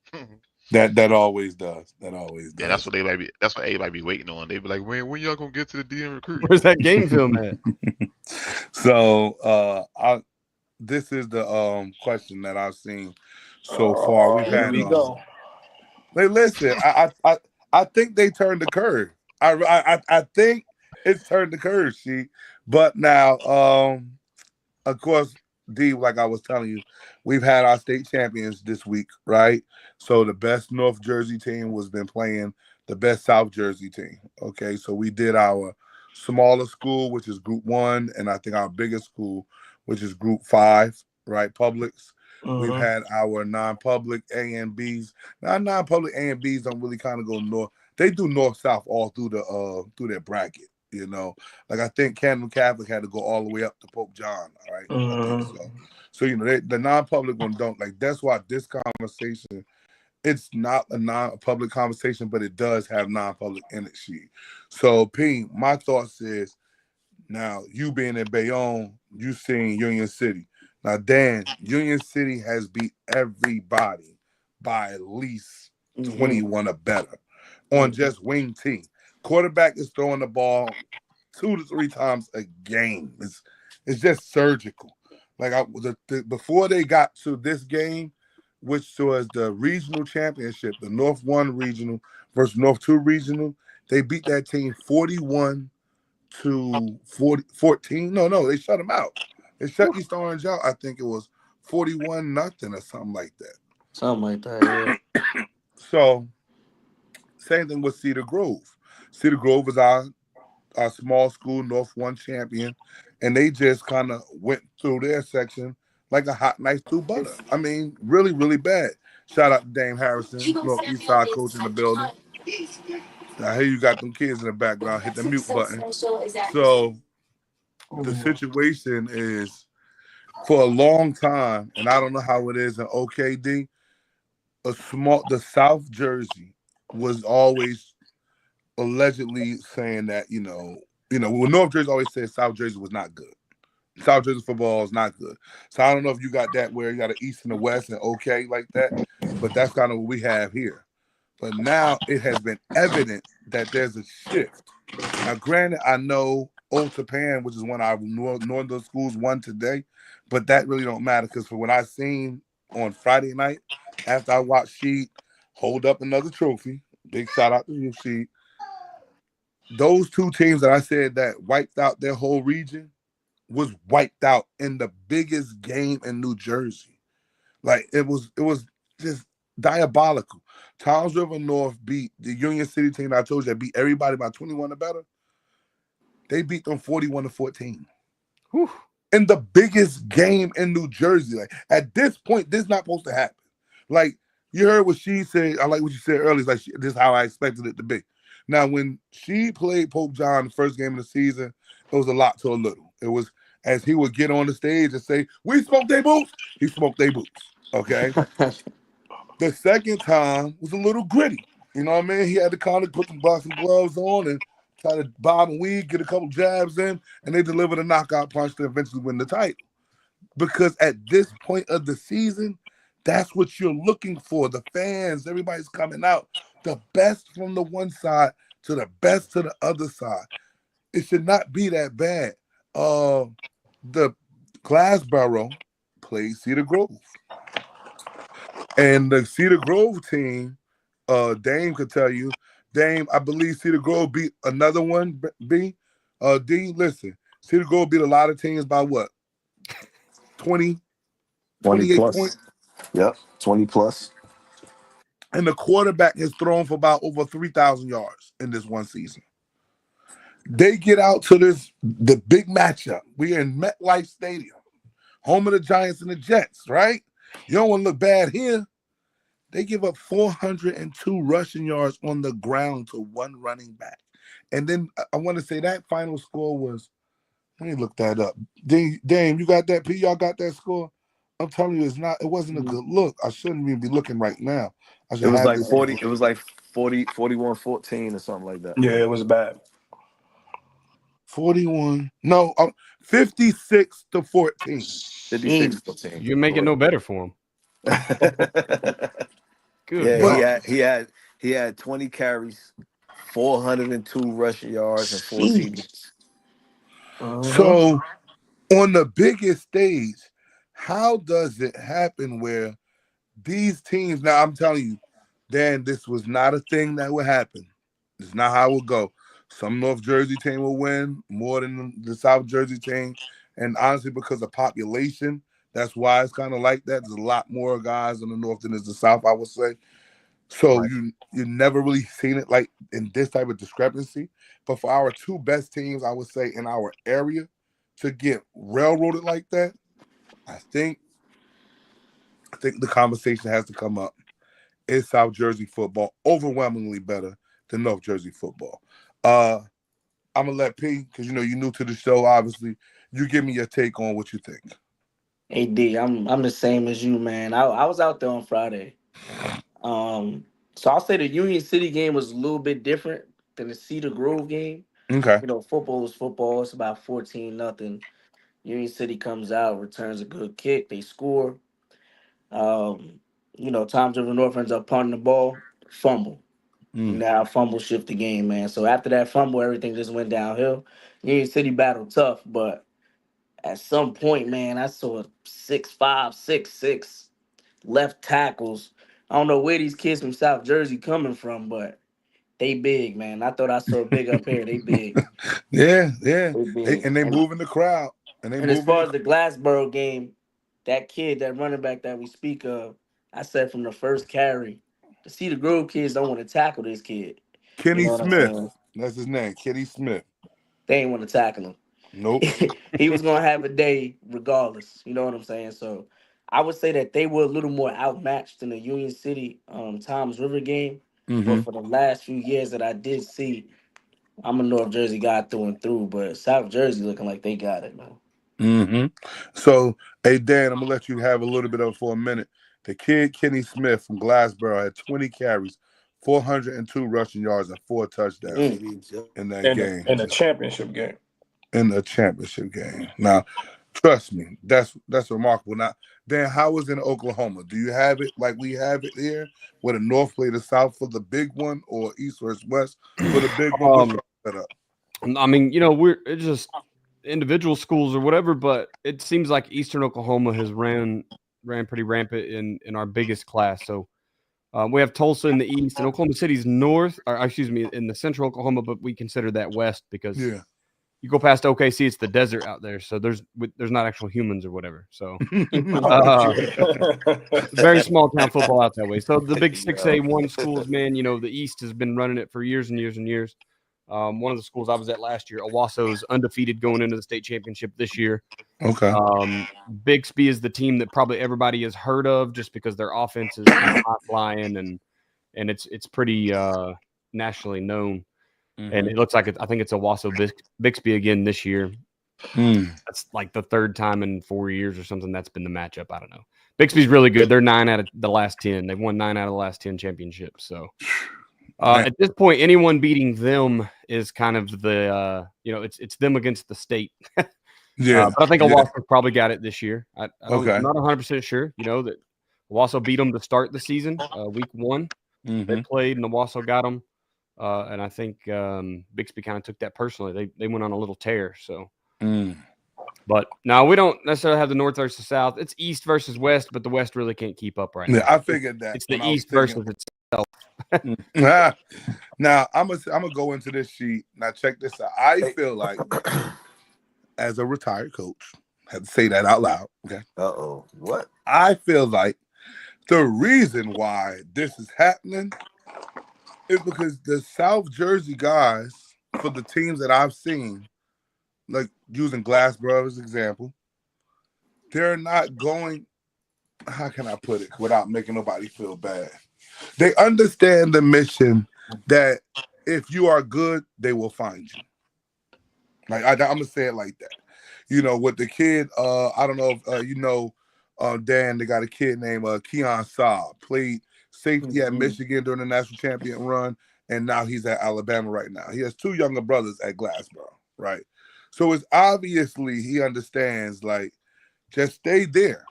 That always does. Yeah, that's what That's what everybody be waiting on. They be like, when y'all gonna get to the DM recruiting? Where's that game film at? So, this is the question that I've seen so far. We've had. Here we go. Hey, listen. I think they turned the curve. I think it's turned the curve, but now, of course, D, like I was telling you, we've had our state champions this week, right? So the best North Jersey team was been playing the best South Jersey team. Okay, so we did our smaller school, which is Group 1, and I think our biggest school, which is Group 5, right? Publix. We've had our non-public A and Bs. Now, non-public A and Bs don't really kind of go north. They do north-south all through their bracket. You know, like I think Camden Catholic had to go all the way up to Pope John. All right, I think so. So you know, the non-public one don't like. That's why this conversation, it's not a non-public conversation, but it does have non-public in it. So P, my thoughts is now you being in Bayonne, you seeing Union City. Now Dan, Union City has beat everybody by at least 21 or better on just wing team. Quarterback is throwing the ball 2 to 3 times a game. It's just surgical. Like before they got to this game, which was the regional championship, the North 1 regional versus North 2 regional, they beat that team 41 to 14. No, they shut them out. They shut East Orange out. I think it was 41-0 or something like that. Something like that, yeah. So, same thing with Cedar Grove. Cedar Grove is our small school North 1 champion, and they just kind of went through their section like a hot knife through butter. I mean, really, really bad. Shout out to Dame Harrison, North East Side coach in the building. I hear you got them kids in the background. Hit the mute button. So the situation is, for a long time, and I don't know how it is in OKD, the South Jersey was always allegedly saying that, well, North Jersey always said South Jersey was not good. South Jersey football is not good. So I don't know if you got that where you got an East and a West and okay like that, but that's kind of what we have here. But now it has been evident that there's a shift. Now, granted, I know Old Japan, which is one of our northern schools, won today, but that really don't matter because for what I seen on Friday night, after I watched Sheet hold up another trophy, big shout out to you, Sheet. Those 2 teams that I said that wiped out their whole region was wiped out in the biggest game in New Jersey. Like it was just diabolical. Towns River North beat the Union City team that I told you that beat everybody by 21 or better. They beat them 41 to 14. Whew. In the biggest game in New Jersey. Like at this point, this is not supposed to happen. Like you heard what she said. I like what you said earlier. It's like this is how I expected it to be. Now, when she played Pope John the first game of the season, it was a lot to a little. It was as he would get on the stage and say, "We smoked their boots." He smoked their boots. Okay. The second time was a little gritty. You know what I mean? He had to kind of put some boxing gloves on and try to bob and weave, get a couple jabs in, and they delivered a knockout punch to eventually win the title. Because at this point of the season, that's what you're looking for. The fans, everybody's coming out. The best from the one side to the best to the other side. It should not be that bad. The Glassboro played Cedar Grove. And the Cedar Grove team, Dame could tell you, I believe Cedar Grove beat another one, B, Dean, listen, Cedar Grove beat a lot of teams by what? 20, 20 28 plus. points. Yep, 20 plus. And the quarterback has thrown for about over 3,000 yards in this one season. They get out to the big matchup. We're in MetLife Stadium, home of the Giants and the Jets, right? You don't want to look bad here. They give up 402 rushing yards on the ground to one running back. And then I want to say that final score was, let me look that up. Dame, you got that? P, y'all got that score? I'm telling you, it wasn't a good look. I shouldn't even be looking right now. I should It was have like this 40, it was like 40, 41-14 or something like that. Yeah, it was bad. 41. No, 56-14. 56-14. You make it no better for him. Good. Yeah, God. he had 20 carries, 402 rushing yards, and 4 Sheesh. TDs. So on the biggest stage, how does it happen where these teams, now I'm telling you, Dan, this was not a thing that would happen. It's not how it would go. Some North Jersey team will win more than the South Jersey team. And honestly, because of population, that's why it's kind of like that. There's a lot more guys in the North than there's the South, I would say. So Right. you never really seen it like in this type of discrepancy. But for our two best teams, I would say in our area, to get railroaded like that, I think the conversation has to come up. Is South Jersey football overwhelmingly better than North Jersey football? I'm gonna let P, because you new to the show, obviously. You give me your take on what you think. AD, I'm the same as you, man. I was out there on Friday. So I'll say the Union City game was a little bit different than the Cedar Grove game. Okay. Football is football. It's about 14-0. Union City comes out, returns a good kick, they score. Times River North ends up punting the ball, fumble. Now fumble shift the game, man. So after that fumble, everything just went downhill. Union City battled tough, but at some point, man, I saw 6'5", 6'6" left tackles. I don't know where these kids from South Jersey coming from, but they big, man. I thought I saw big up here. They big. Yeah. They big. They move in the crowd. And as far as the Glassboro game, that kid, that running back that we speak of, I said from the first carry, the Cedar Grove kids don't want to tackle this kid. Kenny You know what I'm Smith. saying? That's his name, Kenny Smith. They ain't want to tackle him. Nope. He was gonna have a day regardless. You know what I'm saying? So I would say that they were a little more outmatched in the Union City Toms River game. But for the last few years that I did see, I'm a North Jersey guy through and through, but South Jersey looking like they got it, man. So, hey, Dan, I'm going to let you have a little bit of it for a minute. The kid, Kenny Smith from Glassboro, had 20 carries, 402 rushing yards, and 4 touchdowns in that game. In a championship game. In a championship game. Now, trust me, that's remarkable. Now, Dan, how was it in Oklahoma? Do you have it like we have it here, where the North play the South for the big one, or East versus West for the big one? I mean, it's just individual schools or whatever, but it seems like Eastern Oklahoma has ran pretty rampant in our biggest class. So we have Tulsa in the east, and Oklahoma City's north, or excuse me, in the central Oklahoma, but we consider that west because you go past OKC, it's the desert out there, so there's not actual humans or whatever. So very small town football out that way. So the big 6A1 schools, man, the East has been running it for years and years and years. One of the schools I was at last year, Owasso's undefeated going into the state championship this year. Okay. Bixby is the team that probably everybody has heard of just because their offense is hot flying and it's pretty nationally known. And it looks like I think it's Owasso Bixby again this year. That's like the third time in 4 years or something that's been the matchup. I don't know. Bixby's really good. They're 9 out of the last 10. They've won 9 out of the last 10 championships. So at this point, anyone beating them is kind of the it's them against the state. But I think Owasso probably got it this year. I'm not 100% sure. That Owasso beat them to start the season, week 1. They played and Owasso got them. And I think Bixby kind of took that personally. They went on a little tear. So, but no, we don't necessarily have the North versus South. It's East versus West, but the West really can't keep up right now. I figured that. It's the East versus the Now I'm gonna go into this sheet. Now check this out. I feel like as a retired coach, I have to say that out loud. Okay. What? I feel like the reason why this is happening is because the South Jersey guys, for the teams that I've seen, like using Glassboro as an example, they're not going. How can I put it without making nobody feel bad? They understand the mission that if you are good, they will find you. Like I'm gonna say it like that. You know, with the kid, I don't know if you know, Dan. They got a kid named Keon Saab. Played safety at Michigan during the national champion run, and now he's at Alabama right now. He has two younger brothers at Glassboro, right? So it's obviously he understands. Like, just stay there.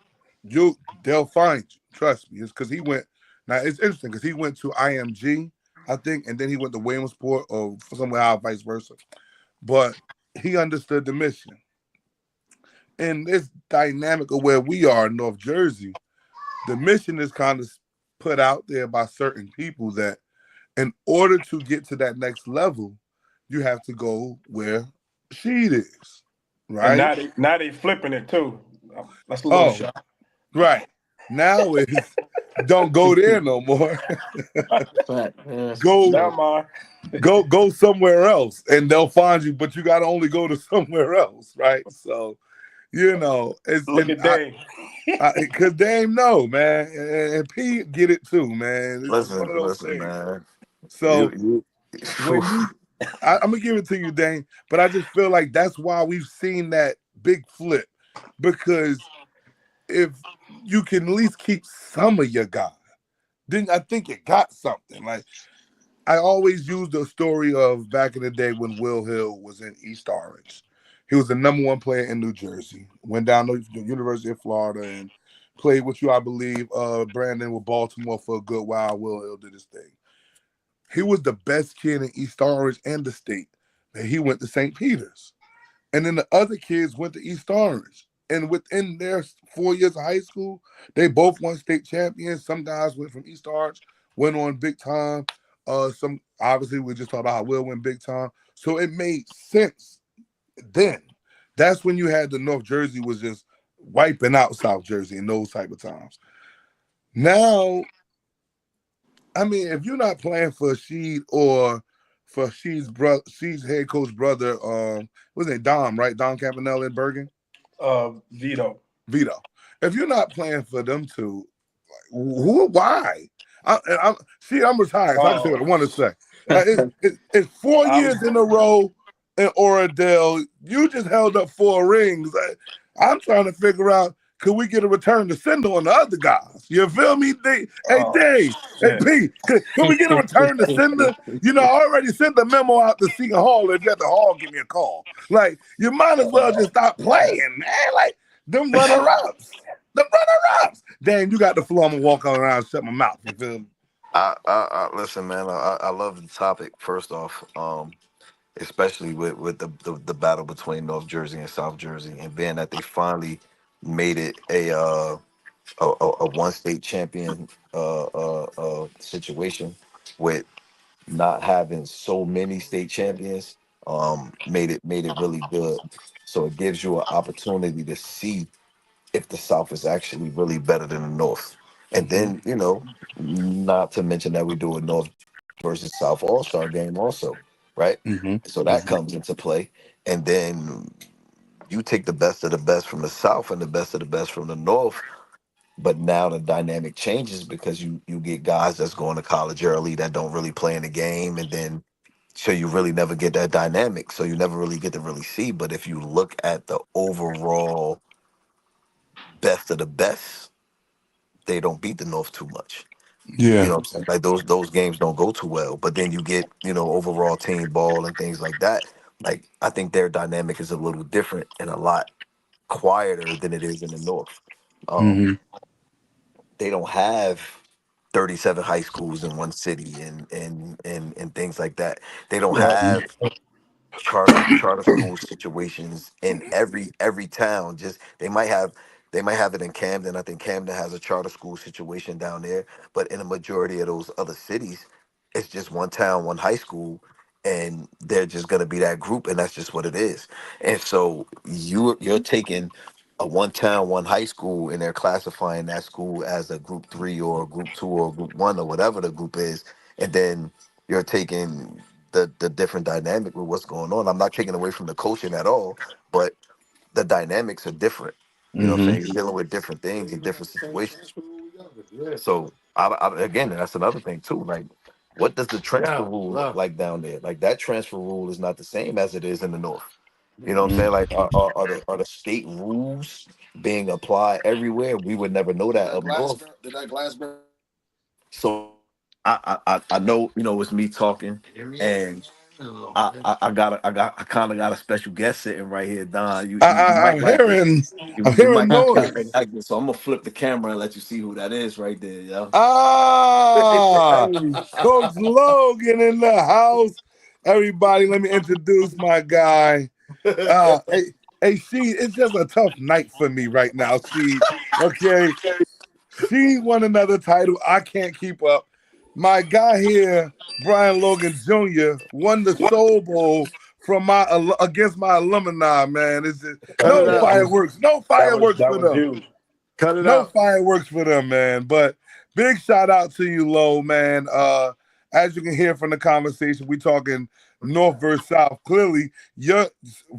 They'll find you. Trust me. It's because he went. Now it's interesting because he went to IMG, I think, and then he went to Williamsport or somewhere out, vice versa. But he understood the mission. In this dynamic of where we are in North Jersey, the mission is kind of put out there by certain people that in order to get to that next level, you have to go where Sheed is, right? And now they flipping it too. That's a little shot. Right. Now it's don't go there no more. Go somewhere else and they'll find you, but you gotta only go to somewhere else, right? So, you know, look at Dame. Because Dame know, man, and P get it too, man. It's listen, man. So I'm gonna give it to you, Dame, but I just feel like that's why we've seen that big flip, because if you can at least keep some of your guys, then I think it got something. Like, I always use the story of back in the day when Will Hill was in East Orange. He was the #1 player in New Jersey, went down to the University of Florida and played with you, I believe, Brandon, with Baltimore for a good while. Will Hill did his thing. He was the best kid in East Orange and the state. And he went to St. Peter's. And then the other kids went to East Orange. And within their 4 years of high school, they both won state champions. Some guys went from East Orange, went on big time. Some obviously we just talked about how Will went big time. So it made sense then. That's when you had the North Jersey was just wiping out South Jersey in those type of times. Now, I mean, if you're not playing for Sheed or for Sheed's head coach brother, what's his name? Dom, right? Dom Campanella in Bergen? Vito. If you're not playing for them two, why? I'm retired, so I can say what I want to say. It's 4 years in a row in Oradell. You just held up 4 rings. I'm trying to figure out, could we get a return to sender on the other guys? You feel me? Hey, Dave, hey, P, can we get a return to sender? You know, I already sent the memo out to Seton Hall. If you at the Hall, give me a call. Like, you might as well just stop playing, man. Like, them runner-ups. The runner-ups. Damn, you got the floor. I'm going to walk around and shut my mouth. You feel me? Listen, man, I love the topic, first off, especially with the battle between North Jersey and South Jersey, and being that they finally made it a one state champion situation with not having so many state champions, made it really good. So it gives you an opportunity to see if the South is actually really better than the North. And then, you know, not to mention that we do a North versus South All-Star game also, right? So that comes into play. And then you take the best of the best from the South and the best of the best from the North. But now the dynamic changes because you get guys that's going to college early that don't really play in the game. And then so you really never get that dynamic. So you never really get to really see. But if you look at the overall best of the best, they don't beat the North too much. Yeah. You know what I'm saying? Like those games don't go too well. But then you get, you know, overall team ball and things like that. Like, I think their dynamic is a little different and a lot quieter than it is in the North. They don't have 37 high schools in one city and things like that. They don't have charter school situations in every town. Just they might have They might have it in Camden. I think Camden has a charter school situation down there. But in a majority of those other cities, it's just one town, one high school, and they're just gonna be that group, and that's just what it is. And so you're taking a one town, one high school, and they're classifying that school as a group 3 or a group 2 or a group 1 or whatever the group is, and then you're taking the different dynamic with what's going on. I'm not taking away from the coaching at all, but the dynamics are different. You know what I'm saying? You're dealing with different things in different situations. So again, that's another thing too. Like, what does the transfer rule look like down there? Like, that transfer rule is not the same as it is in the north. You know what I'm saying? Like, are the state rules being applied everywhere? We would never know that up north. Did that Glassberg? So I know, it's me talking, and I kind of got a special guest sitting right here, Don. You might I'm like it. hearing, I'm You hearing might noise. like it. So I'm gonna flip the camera and let you see who that is right there, yo. Ah, Coach Logan in the house. Everybody, let me introduce my guy. She, it's just a tough night for me right now. She, okay, she won another title. I can't keep up. My guy here, Brian Logan Jr., won the Soul Bowl from against my alumni. Man, it's just no fireworks, no fireworks That for was them. huge. No fireworks for them, man. But big shout out to you, Lo, man. As you can hear from the conversation, we talking North versus South. Clearly, you're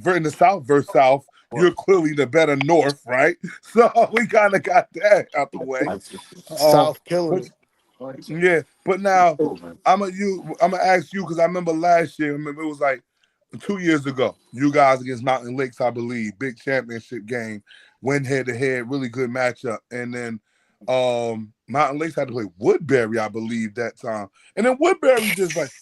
in the South versus South. You're clearly the better North, right? So we kind of got that out the way. South killing it. Yeah, but now I'm gonna ask you because I remember last year. I remember it was like 2 years ago. You guys against Mountain Lakes, I believe, big championship game, went head to head, really good matchup, and then Mountain Lakes had to play Woodbury, I believe, that time, and then Woodbury just like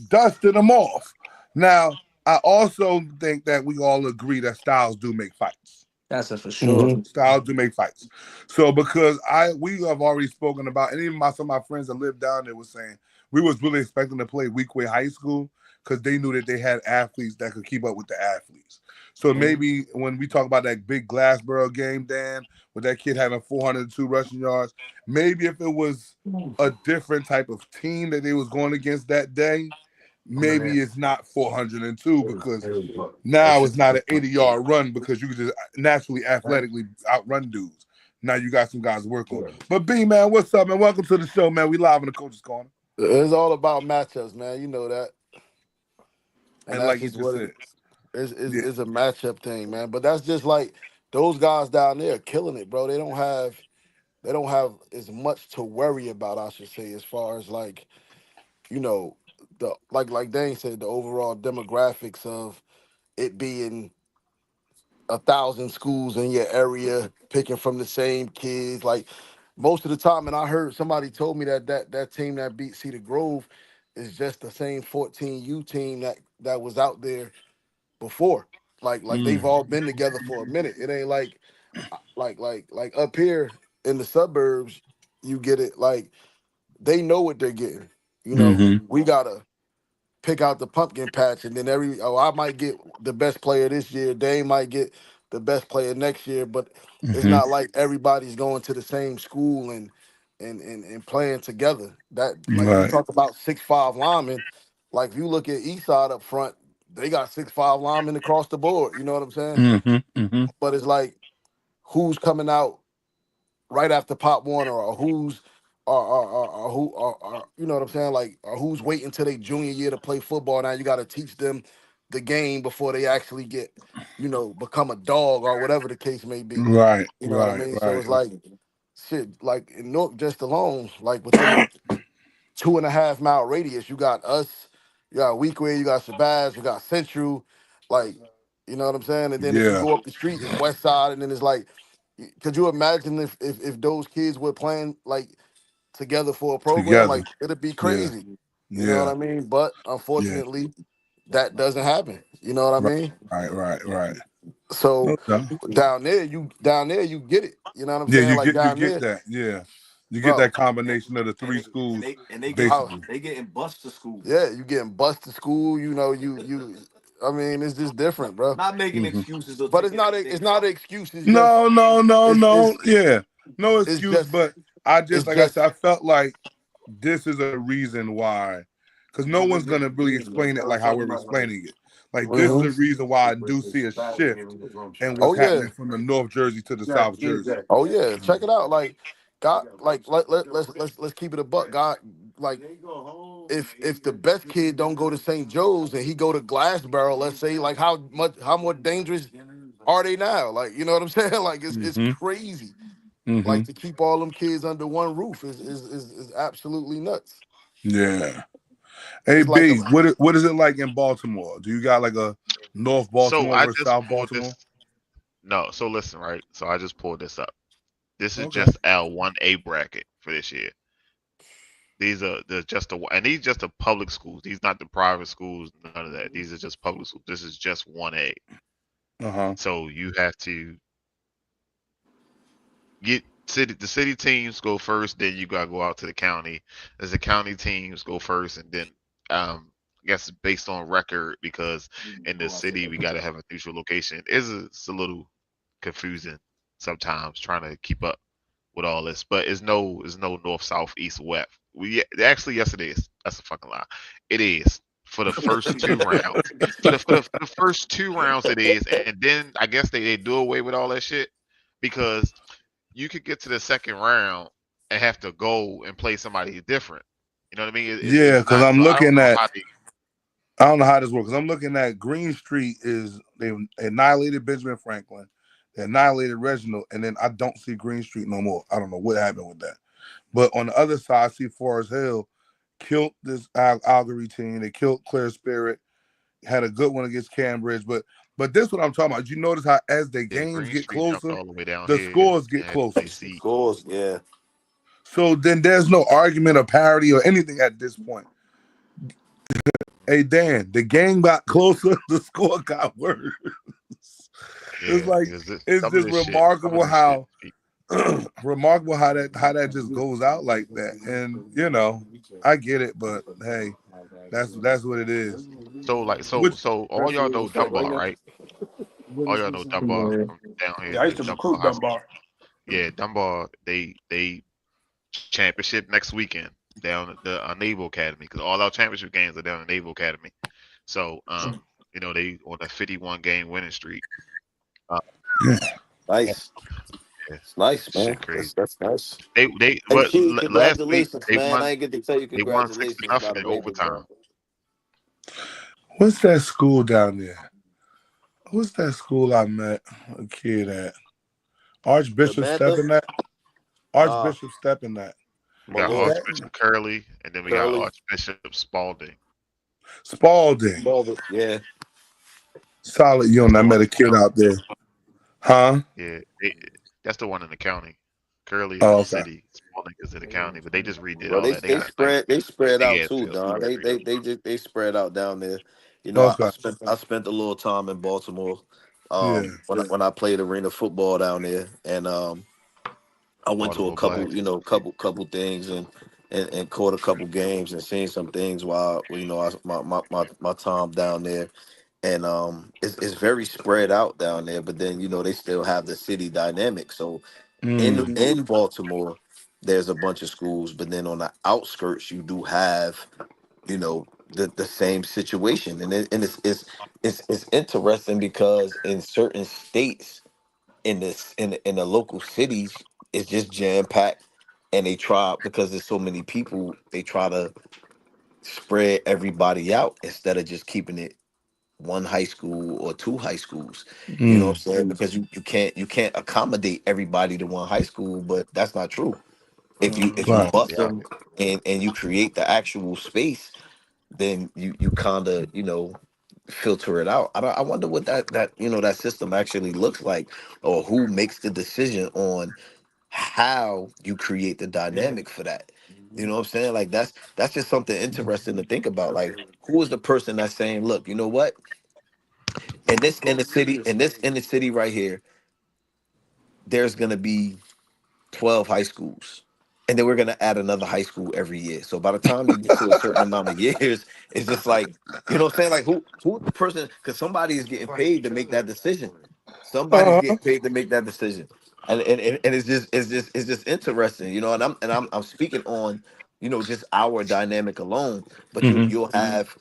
dusted them off. Now I also think that we all agree that styles do make fights. That's it for sure. Styles do make fights. So because we have already spoken about, and even some of my friends that live down there was saying we was really expecting to play Weequahic High School because they knew that they had athletes that could keep up with the athletes. So maybe when we talk about that big Glassboro game, Dan, with that kid having 402 rushing yards, maybe if it was a different type of team that they was going against that day, maybe it's not 402 because now it's not an 80-yard run because you can just naturally athletically outrun dudes. Now you got some guys to work on. But B, man, what's up, man? Welcome to the show, man. We live in the Coach's Corner. It's all about matchups, man. You know that. And that's like you just just what said, it's a matchup thing, man. But that's just like those guys down there killing it, bro. They don't have as much to worry about, I should say, as far as like, the like Dane said, the overall demographics of it being 1,000 schools in your area picking from the same kids. Like most of the time, and I heard somebody told me that team that beat Cedar Grove is just the same 14U team that was out there before. Like they've all been together for a minute. It ain't like up here in the suburbs, you get it like they know what they're getting. We gotta pick out the pumpkin patch, and then I might get the best player this year. They might get the best player next year, but it's not like everybody's going to the same school and playing together. That like you right. talk about 6'5" linemen. Like if you look at Eastside up front, they got 6'5" linemen across the board. You know what I'm saying? But it's like who's coming out right after Pop Warner, or who's or who are you know what I'm saying? Like, or who's waiting till their junior year to play football. Now you got to teach them the game before they actually get, become a dog or whatever the case may be. Right, You know what I mean? So it's like shit, like in North just alone, like within a 2.5 mile radius, you got us, you got Weequahic, you got Shabazz, you got Central, like, you know what I'm saying? And then if you yeah, go up the street, it's West Side, and then it's like, could you imagine if those kids were playing like together for a program? together. Like it'd be Yeah, crazy. You know what yeah, I mean? But yeah. unfortunately, that doesn't happen. You know what I mean? Right. So Okay. down there, you get it. You know what I'm Yeah, saying? you Like get down there, that. Yeah, you get bro. that combination of the three schools, And they basically. getting bus to school. Yeah, you getting bused to school. You know, you I mean, it's just different, bro. Not making Mhm. excuses, or But it's taking not. anything It's not from an it. excuse. It's just. No, no, no, It's. no. Yeah, no It's excuse. just. But I just, It's like I just. said, I felt like this is a reason why, because no one's gonna really explain it like how we're explaining it. Like this is a Mhm. reason why I do see a shift in Oh what's yeah. happening from the North Jersey to the South Jersey. Oh yeah. Check it out. Like, God. Like, let's keep it a buck. God. Like, if the best kid don't go to St. Joe's and he go to Glassboro, let's say, like how more dangerous are they now? Like, you know what I'm saying? Like, it's Mm-hmm. crazy. Mm-hmm. Like to keep all them kids under one roof is absolutely nuts. Yeah. Hey It's like a B, what is it like in Baltimore? Do you got like a North So Baltimore I versus just South pulled this. Baltimore? No, so listen, right? So I just pulled this up. This is Okay. just our 1A bracket for this year. These are and these just the public schools. These not the private schools, none of that. These are just public schools. This is just 1A. Uh-huh. So you have to get the city teams go first, then you gotta go out to the county. As the county teams go first, and then I guess based on record, because in the city we gotta have a neutral location. It's a little confusing sometimes trying to keep up with all this, but it's no north, south, east, west. We actually yesterday is that's a fucking lie. It is for the first two rounds. For the first two rounds it is, and then I guess they do away with all that shit because you could get to the second round and have to go and play somebody different. You know what I mean? Yeah, It's because not I'm so I don't looking know at how they I don't know how this works. Because I'm looking at Green Street is they annihilated Benjamin Franklin, they annihilated Reginald, and then I don't see Green Street no more. I don't know what happened with that. But on the other side, I see Forest Hill killed this Algery team. They killed Clear Spirit. Had a good one against Cambridge, but this what I'm talking about. You notice how as the yeah, games Green get Street jumped closer, all the way down the here scores and get had to play closer. C. Scores, yeah. So then there's no argument or parity or anything at this point. Hey Dan, the game got closer, the score got worse. It's Yeah, like because it's some of just this shit, some of remarkable this shit. how remarkable how that just goes out like that. And I get it, but hey, that's what it is. Which So all y'all know Dunbar, right? All y'all know Dunbar Yeah, from down here, I the used to Dunbar recruit High School. Dunbar. Yeah, Dunbar. They championship next weekend down at the Naval Academy because all our championship games are down at Naval Academy. So they on a 51 game winning streak. Uh, Nice. yeah, It's nice, man. shit crazy. That's nice. They Hey, but Key, last week congratulations, they man. won I ain't get to tell you they won six to congratulations nothing about a in baby, overtime. bro. what's that school down there? What's that school I met a kid at? Archbishop Samantha, Stepping that? uh, Archbishop Stepping that. We got Is Malort, that Archbishop Curley and then we got Curly, Archbishop Spalding. Spalding? Baldy. Yeah. Solid That's unit. I the one met in a the kid county. out there. Huh? Yeah, that's the one in the county. Curley is in Oh, the okay. city. Spalding is in the county, but they just redid Well, all they that. They they got a nice, spread they nice spread big out ass too, field for Don. every. They spread out down there. Okay. I spent a little time in Baltimore. Yeah. When I played arena football down there, and I went to a Baltimore Black. couple, couple things and caught a couple games and seen some things while my time down there. And it's very spread out down there, but then they still have the city dynamic. So Mm. in Baltimore, there's a bunch of schools, but then on the outskirts, you do have the same situation, and it's interesting because in certain states in the local cities, it's just jam packed, and they try because there's so many people, they try to spread everybody out instead of just keeping it one high school or two high schools. You know what Mm. I'm saying? Because you can't accommodate everybody to one high school, but that's not true. If you Right. bust Yeah, them and you create the actual space, then you kind of filter it out. I wonder what that system actually looks like, or who makes the decision on how you create the dynamic for that. You know what I'm saying? Like that's just something interesting to think about. Like, who is the person that's saying, look, you know what? In the city right here, there's gonna be 12 high schools. and then we're gonna add another high school every year. So by the time you get to a certain amount of years, it's just like, you know what I'm saying? Like who the person, because somebody is getting paid to make that decision. Somebody's Uh-huh. getting paid to make that decision. And it's just interesting, you know, and I'm speaking on, you know, just our dynamic alone, but you'll have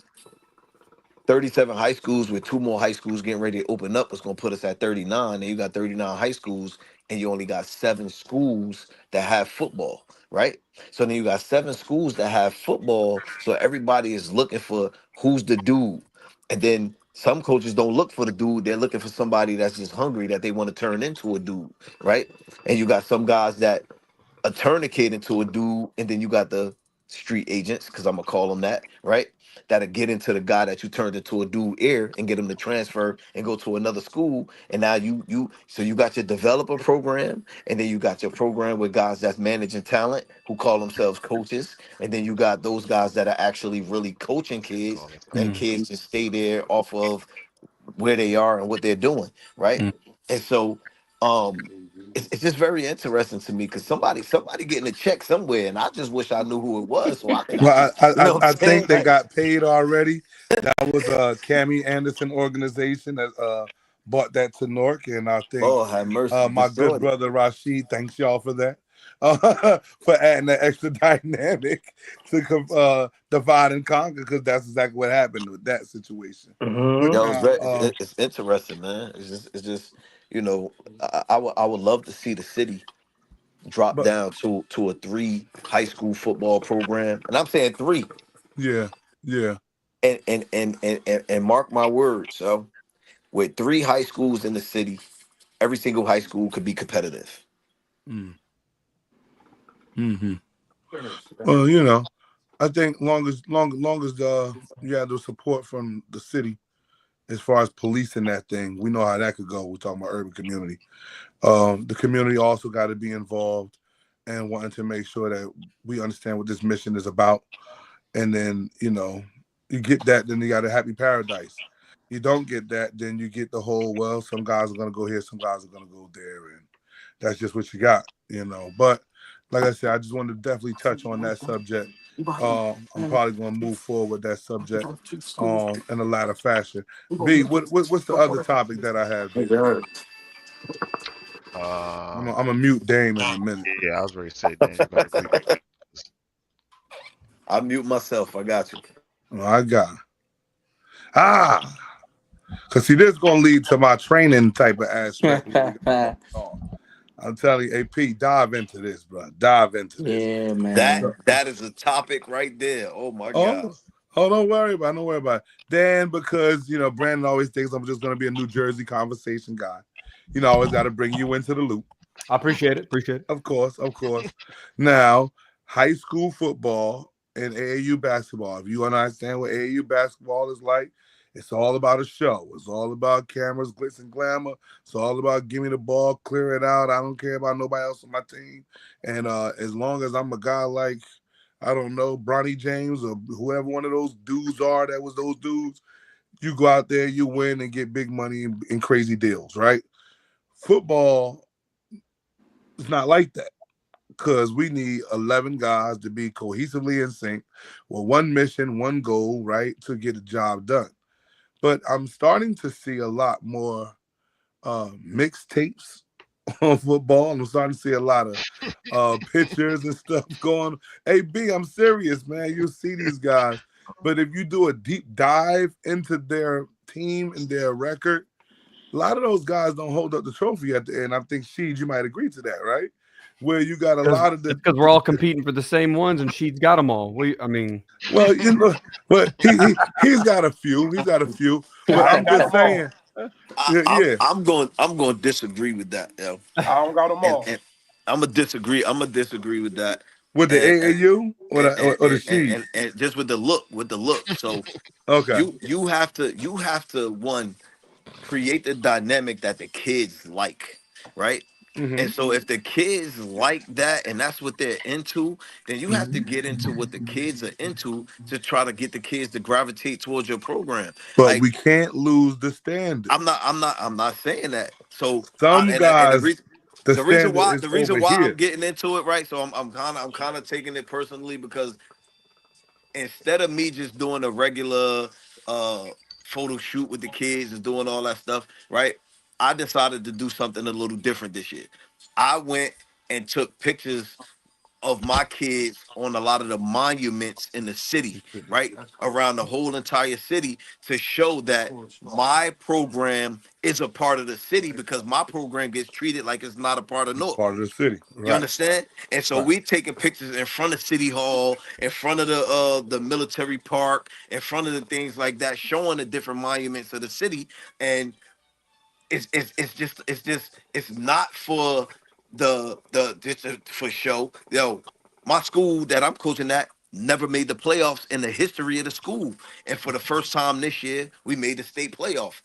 37 high schools with two more high schools getting ready to open up. It's going to put us at 39. And you got 39 high schools, and you only got 7 schools that have football, right? So then you got 7 schools that have football. So everybody is looking for who's the dude. And then some coaches don't look for the dude. They're looking for somebody that's just hungry that they want to turn into a dude, right? And you got some guys that a tourniquet into a dude, and then you got the street agents, because I'm gonna call them that, right? That'll get into the guy that you turned into a dude ear and get him to transfer and go to another school. And now you got your developer program, and then you got your program with guys that's managing talent who call themselves coaches, and then you got those guys that are actually really coaching kids, and kids just stay there off of where they are and what they're doing, right? And so it's just very interesting to me because somebody getting a check somewhere, and I just wish I knew who it was so I can Well, actually, you know what I I'm saying? think they got paid already. That was a Cammy Anderson organization that bought that to Newark, and I think Oh, have mercy, my good distorted. brother Rashid, thanks y'all for that, for adding that extra dynamic to divide and conquer, because that's exactly what happened with that situation. But Yo, it's now, very, it's interesting, man. It's just, you know, I would love to see the city drop but down to a 3 high school football program, and I'm saying 3, yeah, yeah. and mark my words, so with 3 high schools in the city, every single high school could be competitive. Mm-hmm. Well, you know, I think long as you have the support from the city as far as policing that thing, we know how that could go. We're talking about urban community. The community also got to be involved and wanting to make sure that we understand what this mission is about. And then, you know, you get that, then you got a happy paradise. You don't get that, then you get the whole, well, some guys are going to go here, some guys are going to go there. And that's just what you got, you know. But like I said, I just wanted to definitely touch on that subject. I'm probably going to move forward with that subject in a latter fashion. B, what's the other topic that I have, B? I'm Uh, a mute Dame in a minute. yeah, I was ready to say, damn, you about to go. I mute myself. I got you. Oh, I got because see, this is gonna lead to my training type of aspect. What we got going on. I'm telling you, AP, dive into this, bro. Dive into this. Yeah, That man. that is a topic right there. Oh my God. Oh, don't worry about it. Don't worry about it. Dan, because you know, Brandon always thinks I'm just gonna be a New Jersey conversation guy. You know, I always got to bring you into the loop. I appreciate it. Appreciate it. Of course, of course. Now, high school football and AAU basketball. If you understand what AAU basketball is like, it's all about a show. It's all about cameras, glitz and glamour. It's all about give me the ball, clear it out. I don't care about nobody else on my team. And as long as I'm a guy like, I don't know, Bronny James or whoever one of those dudes are that was those dudes, you go out there, you win and get big money and crazy deals, right? Football is not like that, because we need 11 guys to be cohesively in sync with one mission, one goal, right, to get the job done. But I'm starting to see a lot more mixtapes on football. I'm starting to see a lot of pictures and stuff going. Hey, B, I'm serious, man. You see these guys. But if you do a deep dive into their team and their record, a lot of those guys don't hold up the trophy at the end. I think, Sheed, you might agree to that, right? Where you got a lot of the, because we're all competing for the same ones, and Sheed's got them all. I mean, well, you know, but he's got a few. He's got a few. But I'm just saying, yeah. I'm going to disagree with that, yo. I don't got them all. And I'm gonna disagree with that. With the And AAU or the Sheed? and just with the look. So Okay. you have to one, create the dynamic that the kids like, right? Mm-hmm. And so if the kids like that and that's what they're into, then you have to get into what the kids are into to try to get the kids to gravitate towards your program. But Like, we can't lose the standard. I'm not saying that. So Some and the guys, reason The the reason standard why is over I'm here. getting into it, right? So I'm kind of taking it personally because instead of me just doing a regular uh photo shoot with the kids and doing all that stuff, right? I decided to do something a little different this year. I went and took pictures of my kids on a lot of the monuments in the city, right? Around the whole entire city to show that my program is a part of the city because my program gets treated like it's not a part of North. Part of the city. You Right. understand? And so Right. we taking pictures in front of City Hall, in front of the military park, in front of the things like that, showing the different monuments of the city. And it's not for the just for show. Yo, my school that I'm coaching at never made the playoffs in the history of the school, and for the first time this year, we made the state playoff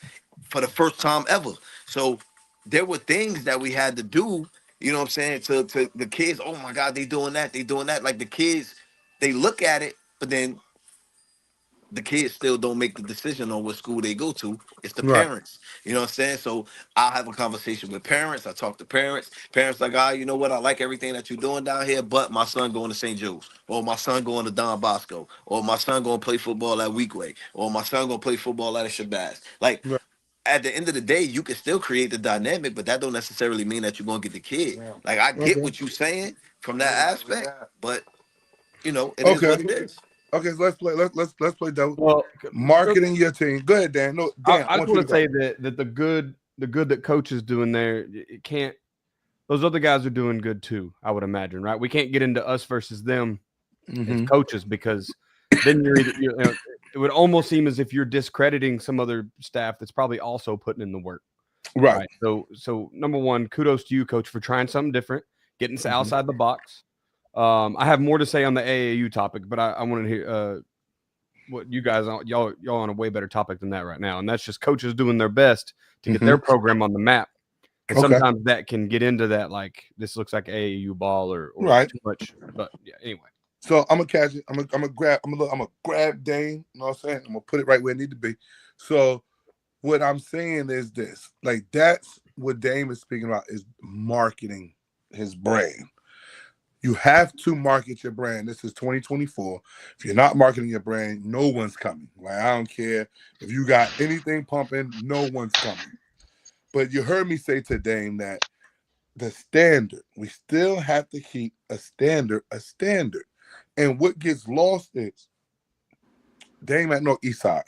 for the first time ever. So there were things that we had to do. You know what I'm saying to the kids? Oh my God, they doing that, they doing that. Like the kids, they look at it, but then the kids still don't make the decision on what school they go to. It's the Right. parents. You know what I'm saying? So I'll have a conversation with parents. I talk to parents. Parents like, you know what? I like everything that you're doing down here, but my son going to St. Joe's, or my son going to Don Bosco, or my son going to play football at Weekway, or my son going to play football at a Shabazz. Like Right. at the end of the day, you can still create the dynamic, but that don't necessarily mean that you're going to get the kid. Like I get Okay. what you're saying from that aspect, but you know, it is Okay. what it is. Okay, so let's play. Let's play double. Well, Marketing your team. Go ahead, Dan. No, Dan. I want just you want to to go. say that the good that coach is doing there, it can't. Those other guys are doing good too. I would imagine, right? We can't get into us versus them as coaches because then it would almost seem as if you're discrediting some other staff that's probably also putting in the work. Right. So number one, kudos to you, coach, for trying something different, getting outside the box. I have more to say on the AAU topic, but I want to hear what you guys y'all on a way better topic than that right now, and that's just coaches doing their best to get their program on the map. And sometimes that can get into that, like this looks like AAU ball or Right. too much. But yeah, anyway. So I'm gonna catch it. I'm gonna grab Dane. You know what I'm saying? I'm gonna put it right where it need to be. So what I'm saying is this: like that's what Dame is speaking about is marketing his brand. You have to market your brand. This is 2024. If you're not marketing your brand, no one's coming. Like I don't care if you got anything pumping, no one's coming. But you heard me say to Dame that the standard, we still have to keep a standard. And what gets lost is Dame at Northeast Side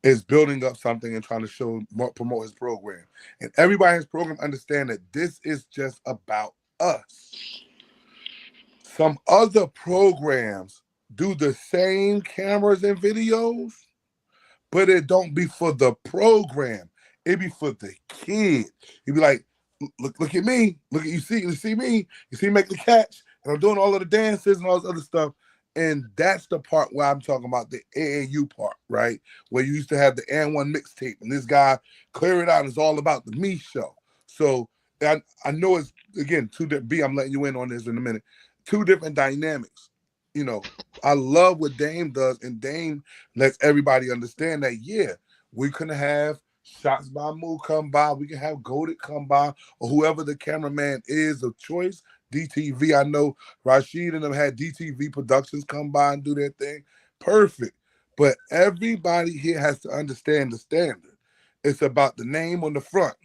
is building up something and trying to promote his program. And everybody in his program understand that this is just about us. Some other programs do the same cameras and videos, but it don't be for the program. It be for the kid. You be like, look at me. Look at you see me. You see me make the catch. And I'm doing all of the dances and all this other stuff. And that's the part where I'm talking about the AAU part, right? Where you used to have the N1 mixtape and this guy clear it out. It's all about the me show. So I know it's, again, I'm letting you in on this in a minute. Two different dynamics. You know, I love what Dame does, and Dame lets everybody understand that, yeah, we can have Shots by Moo come by, we can have Goated come by, or whoever the cameraman is of choice. DTV, I know Rashid and them had DTV Productions come by and do their thing. Perfect. But everybody here has to understand the standard. It's about the name on the front,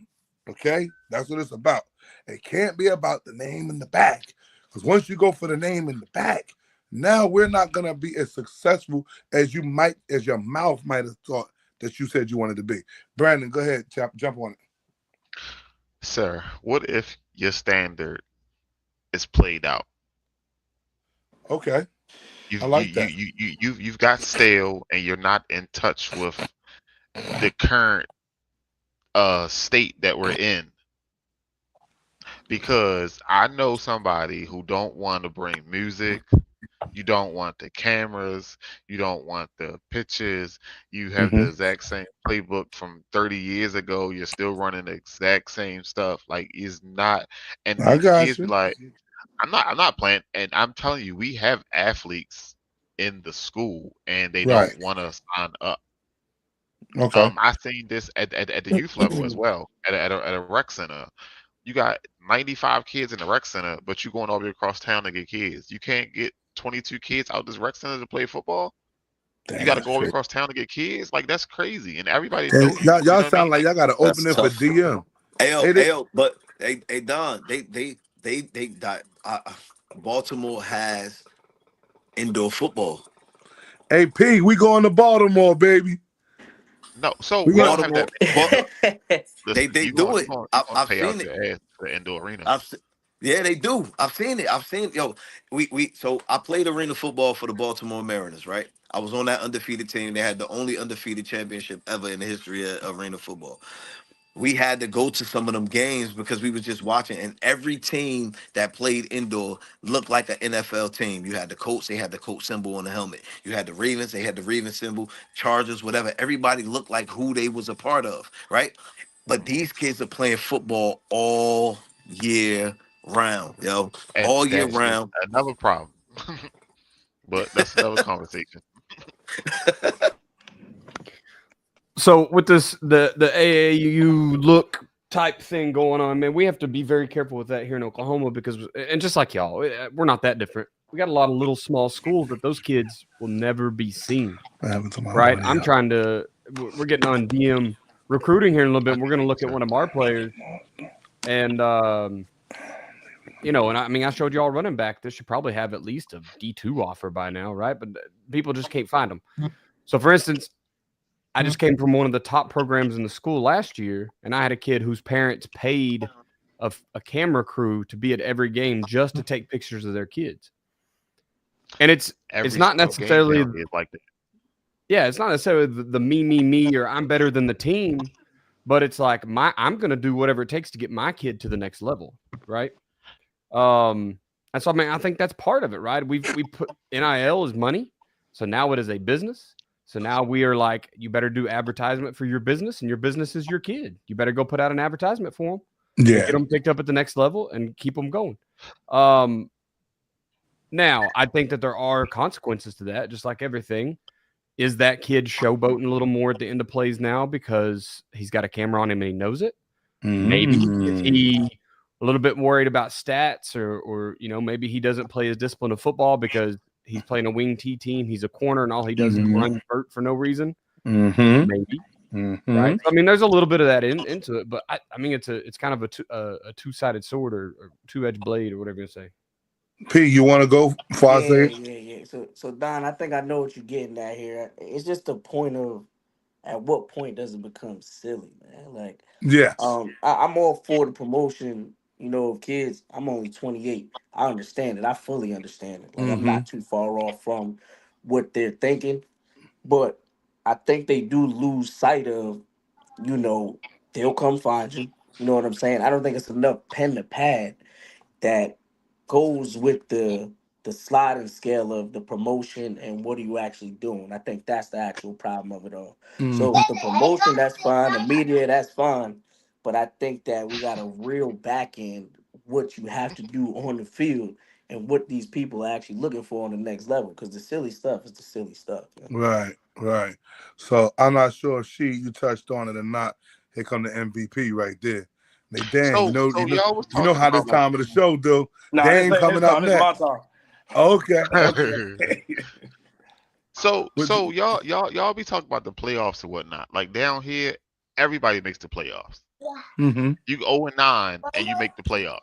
okay? That's what it's about. It can't be about the name in the back. Because once you go for the name in the back, now we're not going to be as successful as your mouth might have thought that you said you wanted to be. Brandon, go ahead, jump on it. Sir, what if your standard is played out? Okay. You've, I like that. You've got stale and you're not in touch with the current state that we're in. Because I know somebody who don't want to bring music. You don't want the cameras. You don't want the pictures. You have the exact same playbook from 30 years ago. You're still running the exact same stuff. Like it's not. And I these got kids you. be like, I'm not playing. And I'm telling you, we have athletes in the school, and they Right. don't want to sign up. Okay. I seen this at the youth level as well, at a rec center. you got 95 kids in the rec center, but you going all the way across town to get kids. You can't get 22 kids out this rec center to play football. Damn, You got to go all the way shit. across town to get kids. Like that's crazy, and everybody And knows. y'all sound like y'all got to That's open it for tough. DM. But hey, Don, Baltimore has indoor football. Hey, P, we going to Baltimore, baby. No, so We we got- don't have that. They do it. I've pay out seen your ass for the indoor arena. Yeah, they do. I've seen it. Yo, so I played arena football for the Baltimore Mariners, right? I was on that undefeated team. They had the only undefeated championship ever in the history of arena football. We had to go to some of them games because we was just watching, and every team that played indoor looked like an NFL team. You had the Colts, they had the Colts symbol on the helmet. You had the Ravens, they had the Ravens symbol, Chargers, whatever. Everybody looked like who they was a part of, right? But these kids are playing football all year round, yo. And All year that's round. another problem. But that's another conversation. So with this, the AAU look type thing going on, man, we have to be very careful with that here in Oklahoma because, and just like y'all, we're not that different. We got a lot of little small schools that those kids will never be seen. Right? I'm trying to. We're getting on DM recruiting here in a little bit. We're going to look at one of our players, and you know, and I mean, I showed y'all running back. This should probably have at least a D2 offer by now, right? But people just can't find them. So, for instance, I just came from one of the top programs in the school last year, and I had a kid whose parents paid a camera crew to be at every game just to take pictures of their kids. And it's not necessarily like that. Yeah, it's not necessarily the me or I'm better than the team, but it's like I'm going to do whatever it takes to get my kid to the next level, right? And so I mean, I think that's part of it, right? We put NIL as money, so now it is a business. So now we are like, you better do advertisement for your business, and your business is your kid. You better go put out an advertisement for them. Yeah, get them picked up at the next level and keep them going. Now, I think that there are consequences to that, just like everything. Is that kid showboating a little more at the end of plays now because he's got a camera on him and he knows it? Maybe is he a little bit worried about stats, or you know, maybe he doesn't play his discipline of football because he's playing a wing T team. He's a corner, and all he does is run vert for no reason. Maybe, right? I mean, there's a little bit of that into it, but I mean, it's kind of a two-sided sword or two-edged blade or whatever you say. P, you want to go before I say it? Yeah. So Don, I think I know what you're getting at here. It's just the point of at what point does it become silly, man? Like, yes, I'm all for the promotion, you know, of kids. I'm only 28. I understand it. I fully understand it. Like, I'm not too far off from what they're thinking, but I think they do lose sight of, you know, they'll come find you. You know what I'm saying? I don't think it's enough pen to pad that goes with the sliding scale of the promotion and what are you actually doing. I think that's the actual problem of it all. So the promotion, that's fine. The media, that's fine. But I think that we got to reel back in what you have to do on the field and what these people are actually looking for on the next level. Because the silly stuff is the silly stuff. You know? Right. So I'm not sure if you touched on it or not. Here come the MVP right there. They you know how this time of the show do. Nah, Dan coming up next. My time. Okay. So y'all be talking about the playoffs and whatnot. Like down here, everybody makes the playoffs. You go 0-9 and you make the playoffs.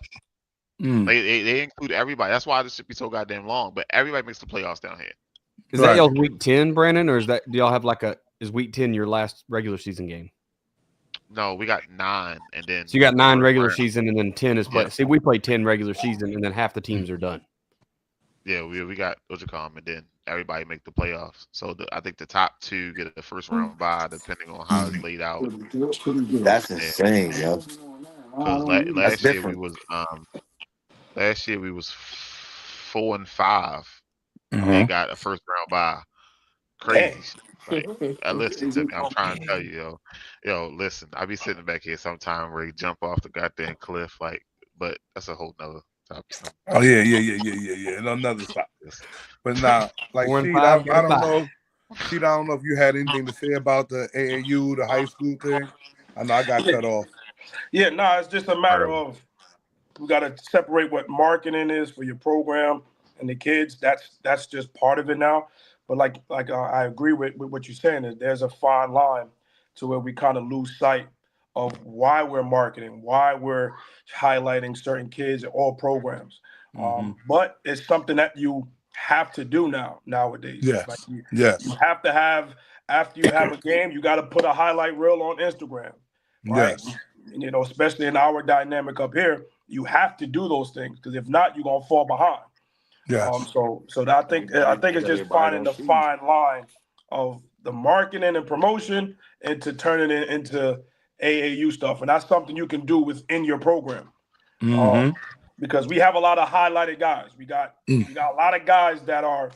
They include everybody. That's why this should be so goddamn long. But everybody makes the playoffs down here. Is that y'all's week 10, Brandon, or do y'all have is week 10 your last regular season game? No, we got 9, and then so you got 9 regular season, and then 10 is play. Yeah. See, we play 10 regular season, and then half the teams are done. Yeah, we got Ojacom, and then everybody make the playoffs. So I think the top 2 get the first round bye, depending on how it's laid out. That's insane, yo. Because last year we was 4-5. And got a first round bye. Crazy. Like, listen to me. I'm trying to tell you, yo, listen. I be sitting back here sometime where you jump off the goddamn cliff, but that's a whole nother topic. Oh yeah. Another topic. But nah, like I don't know. I don't know if you had anything to say about the AAU, the high school thing. I know I got cut off. Yeah, no, it's just a matter of separate what marketing is for your program and the kids. That's just part of it now. But I agree with what you're saying. Is there's a fine line to where we kind of lose sight of why we're marketing, why we're highlighting certain kids in all programs. But it's something that you have to do nowadays. Yes. Like you Yes. have to have, after you have a game, you got to put a highlight reel on Instagram, right? Yes. You know, especially in our dynamic up here, you have to do those things because if not, you're gonna fall behind. Yes. So I think it's just finding the fine line of the marketing and promotion into turning it into AAU stuff, and that's something you can do within your program. Because we have a lot of highlighted guys. We got a lot of guys that are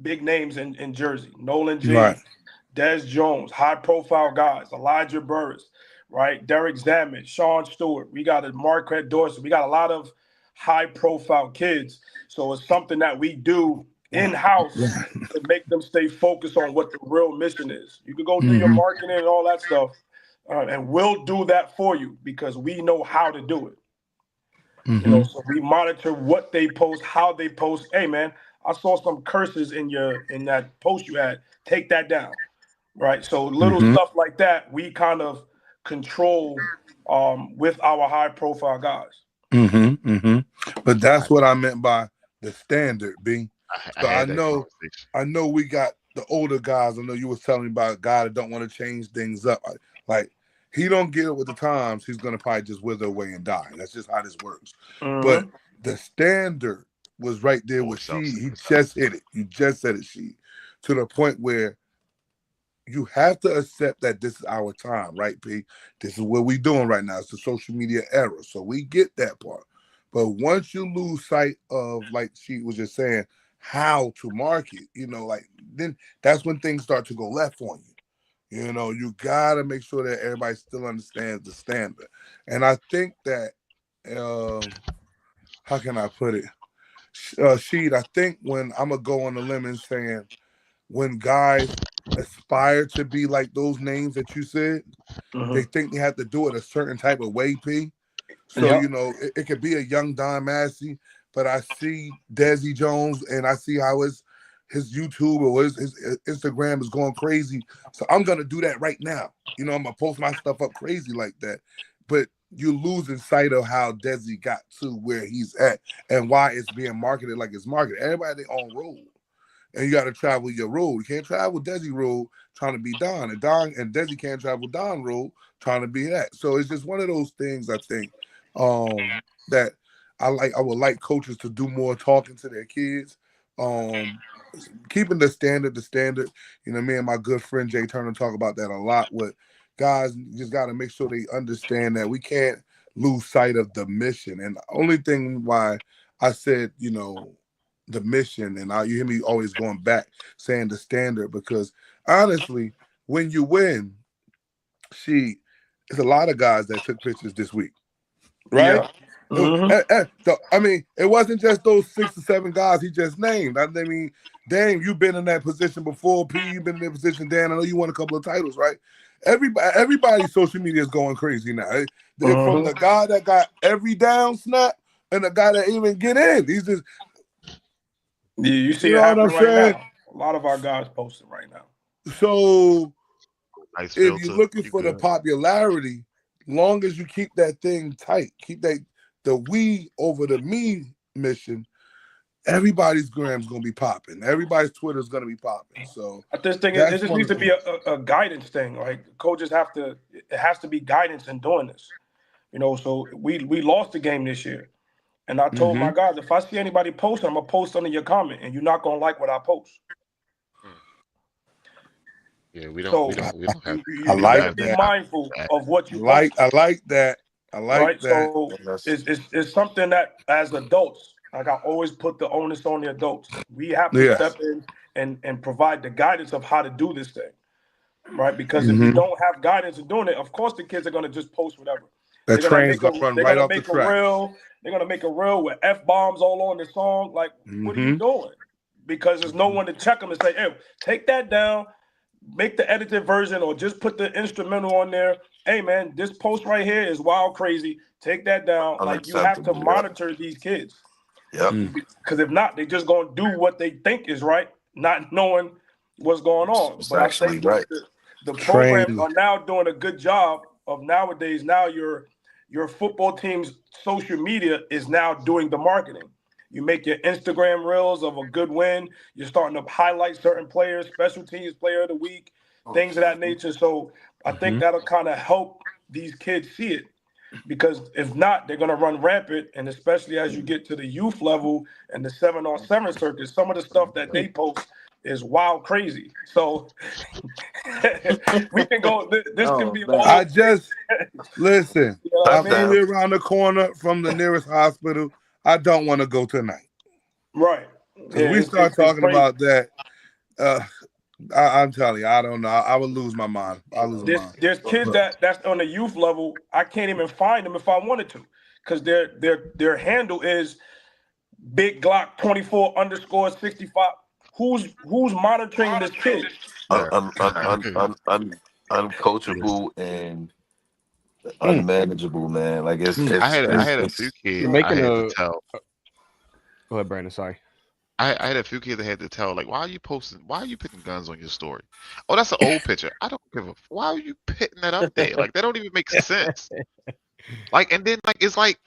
big names in Jersey. Nolan James, Right. Des Jones, high profile guys. Elijah Burris, right? Derek Zammit, Sean Stewart. We got a Marquette Dorsey. We got a lot of high profile kids. So it's something that we do in-house to make them stay focused on what the real mission is. You can go do your marketing and all that stuff, and we'll do that for you because we know how to do it. You know, so we monitor what they post, how they post. Hey, man, I saw some curses in that post you had. Take that down, right? So little stuff like that, we kind of control with our high-profile guys. But that's what I meant by the standard, B. I So had that conversation. I know we got the older guys. I know you was telling me about a guy that don't want to change things up. Like he don't get it with the times. He's gonna probably just wither away and die. That's just how this works. But the standard was right there with She. He just hit it. You just said it, She. To the point where you have to accept that this is our time, right, P? This is what we're doing right now. It's the social media era. So we get that part. But once you lose sight of, like She was just saying, how to market, you know, like then that's when things start to go left on you. You know, you gotta make sure that everybody still understands the standard. And I think that how can I put it? Sheed, I think when I'm gonna go on the limb and saying when guys aspire to be like those names that you said, they think they have to do it a certain type of way, P. So, you know, it could be a young Don Massey, but I see Desi Jones and I see how his YouTube or his Instagram is going crazy. So I'm going to do that right now. You know, I'm going to post my stuff up crazy like that. But you're losing sight of how Desi got to where he's at and why it's being marketed like it's marketed. Everybody their own road. And you got to travel your road. You can't travel Desi road trying to be Don. And Desi can't travel Don road trying to be that. So it's just one of those things, I think, that I would like coaches to do more talking to their kids. Keeping the standard. You know, me and my good friend Jay Turner talk about that a lot. With guys, just got to make sure they understand that we can't lose sight of the mission. And the only thing why I said, you know, the mission, and you hear me always going back saying the standard, because honestly, when you win, it's a lot of guys that took pictures this week, right? I mean, it wasn't just those 6 or 7 guys he just named. I mean, Dame, you've been in that position before. P, you've been in that position. Dan, I know you won a couple of titles, right? Everybody's social media is going crazy now. From the guy that got every down snap and the guy that didn't even get in. He's just you see it happening right now. A lot of our guys posting right now. So Nice if filter. you're looking for the popularity, long as you keep that thing tight, keep the we over the me mission, everybody's gram's gonna be popping. Everybody's Twitter's gonna be popping. So I just think it just needs to be a guidance thing. Like coaches it has to be guidance in doing this. You know, so we lost the game this year. And I told my guys, if I see anybody post, I'm gonna post under your comment, and you're not gonna like what I post. Yeah, we don't have. I like be that. mindful of what you like. I like that. I like that. So it's something that as adults, like I always put the onus on the adults. We have to step in and provide the guidance of how to do this thing, right? Because if you don't have guidance in doing it, of course the kids are gonna just post whatever. The train's gonna run right off the track. They're gonna make a reel with F-bombs all on the song. Like, what are you doing? Because there's no one to check them and say, "Hey, take that down. make the edited version or just put the instrumental on there. Hey man, this post right here is wild crazy. Take that down. Like you have to Unacceptable. monitor these kids. Yep. Because if not, they just gonna do what they think is right, not knowing what's going on. It's But I actually think right. the programs Train. are now doing a good job of nowadays. Now your football team's social media is now doing the marketing. You make your Instagram reels of a good win. You're starting to highlight certain players, special teams player of the week, things of that nature. So I think that'll kind of help these kids see it. Because if not, they're going to run rampant. And especially as you get to the youth level and the 7-on-7 circuit, some of the stuff that they post is wild crazy. So we can go, this can be a whole, I just listen. you know what I I'm mean? only around the corner from the nearest hospital. I don't want to go tonight. Right. Because we start talking about that. I'm telling you, I don't know. I would lose my mind. I lose my mind. There's kids that's on the youth level. I can't even find them if I wanted to, because their handle is Big Glock 24_65. Who's monitoring this kid? Uncoachable and unmanageable, man. Like it's I had a few kids. You're making I had a. to tell. Go ahead, Brandon. Sorry. I had a few kids that had to tell, like, why are you posting? Why are you putting guns on your story? Oh, that's an old picture. I don't give a. Why are you putting that up there? Like, that don't even make sense. Like, and then like it's like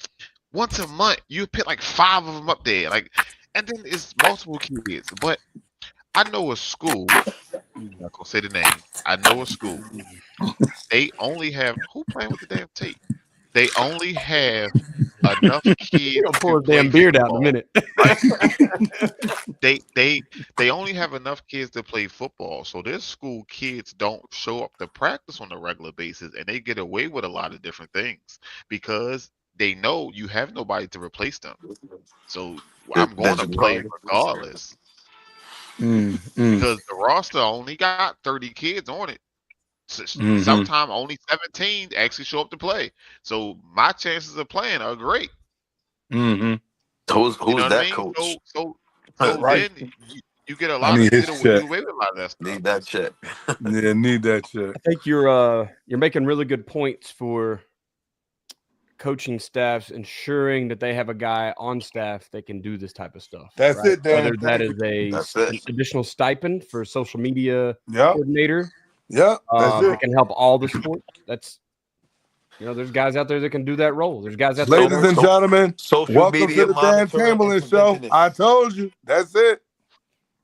once a month you put like 5 of them up there, like, and then it's multiple kids. But I know a school. I'm not gonna say the name. I know a school. They only have who playing with the damn tape. They only have enough kids. You're gonna pull his to play damn beard out in a football. minute. They only have enough kids to play football, so their school kids don't show up to practice on a regular basis, and they get away with a lot of different things because they know you have nobody to replace them. So I'm going to play regardless because the roster only got 30 kids on it. Sometimes only 17 actually show up to play. So my chances of playing are great. Who's You know what that I mean? coach? So Right. then you get a lot need of his get check. away with a lot of that stuff. Need that check. Yeah, need that shit. I think you're making really good points for coaching staffs ensuring that they have a guy on staff that can do this type of stuff. That's right? it, Dan. Whether that is That's it. an additional stipend for social media Yeah, coordinator yeah. That's that it. can help all the sports. That's there's guys out there that can do that role. There's guys out there. Ladies and gentlemen, Social welcome media to the Dan monitoring Chamberlain Show. interventionists. I told you. That's it.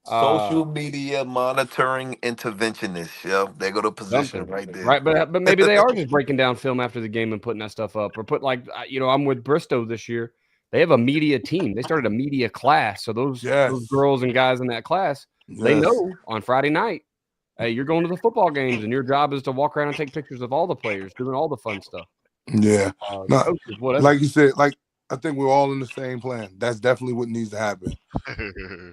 Social media monitoring interventionist. Yeah, they go to position Something. right there. Right, but maybe they are just breaking down film after the game and putting that stuff up, or put I'm with Bristow this year. They have a media team. They started a media class, so those girls and guys in that class, they know on Friday night, hey, you're going to the football games, and your job is to walk around and take pictures of all the players, doing all the fun stuff. Yeah. No, coaches, whatever. like you said, I think we're all in the same plan. That's definitely what needs to happen.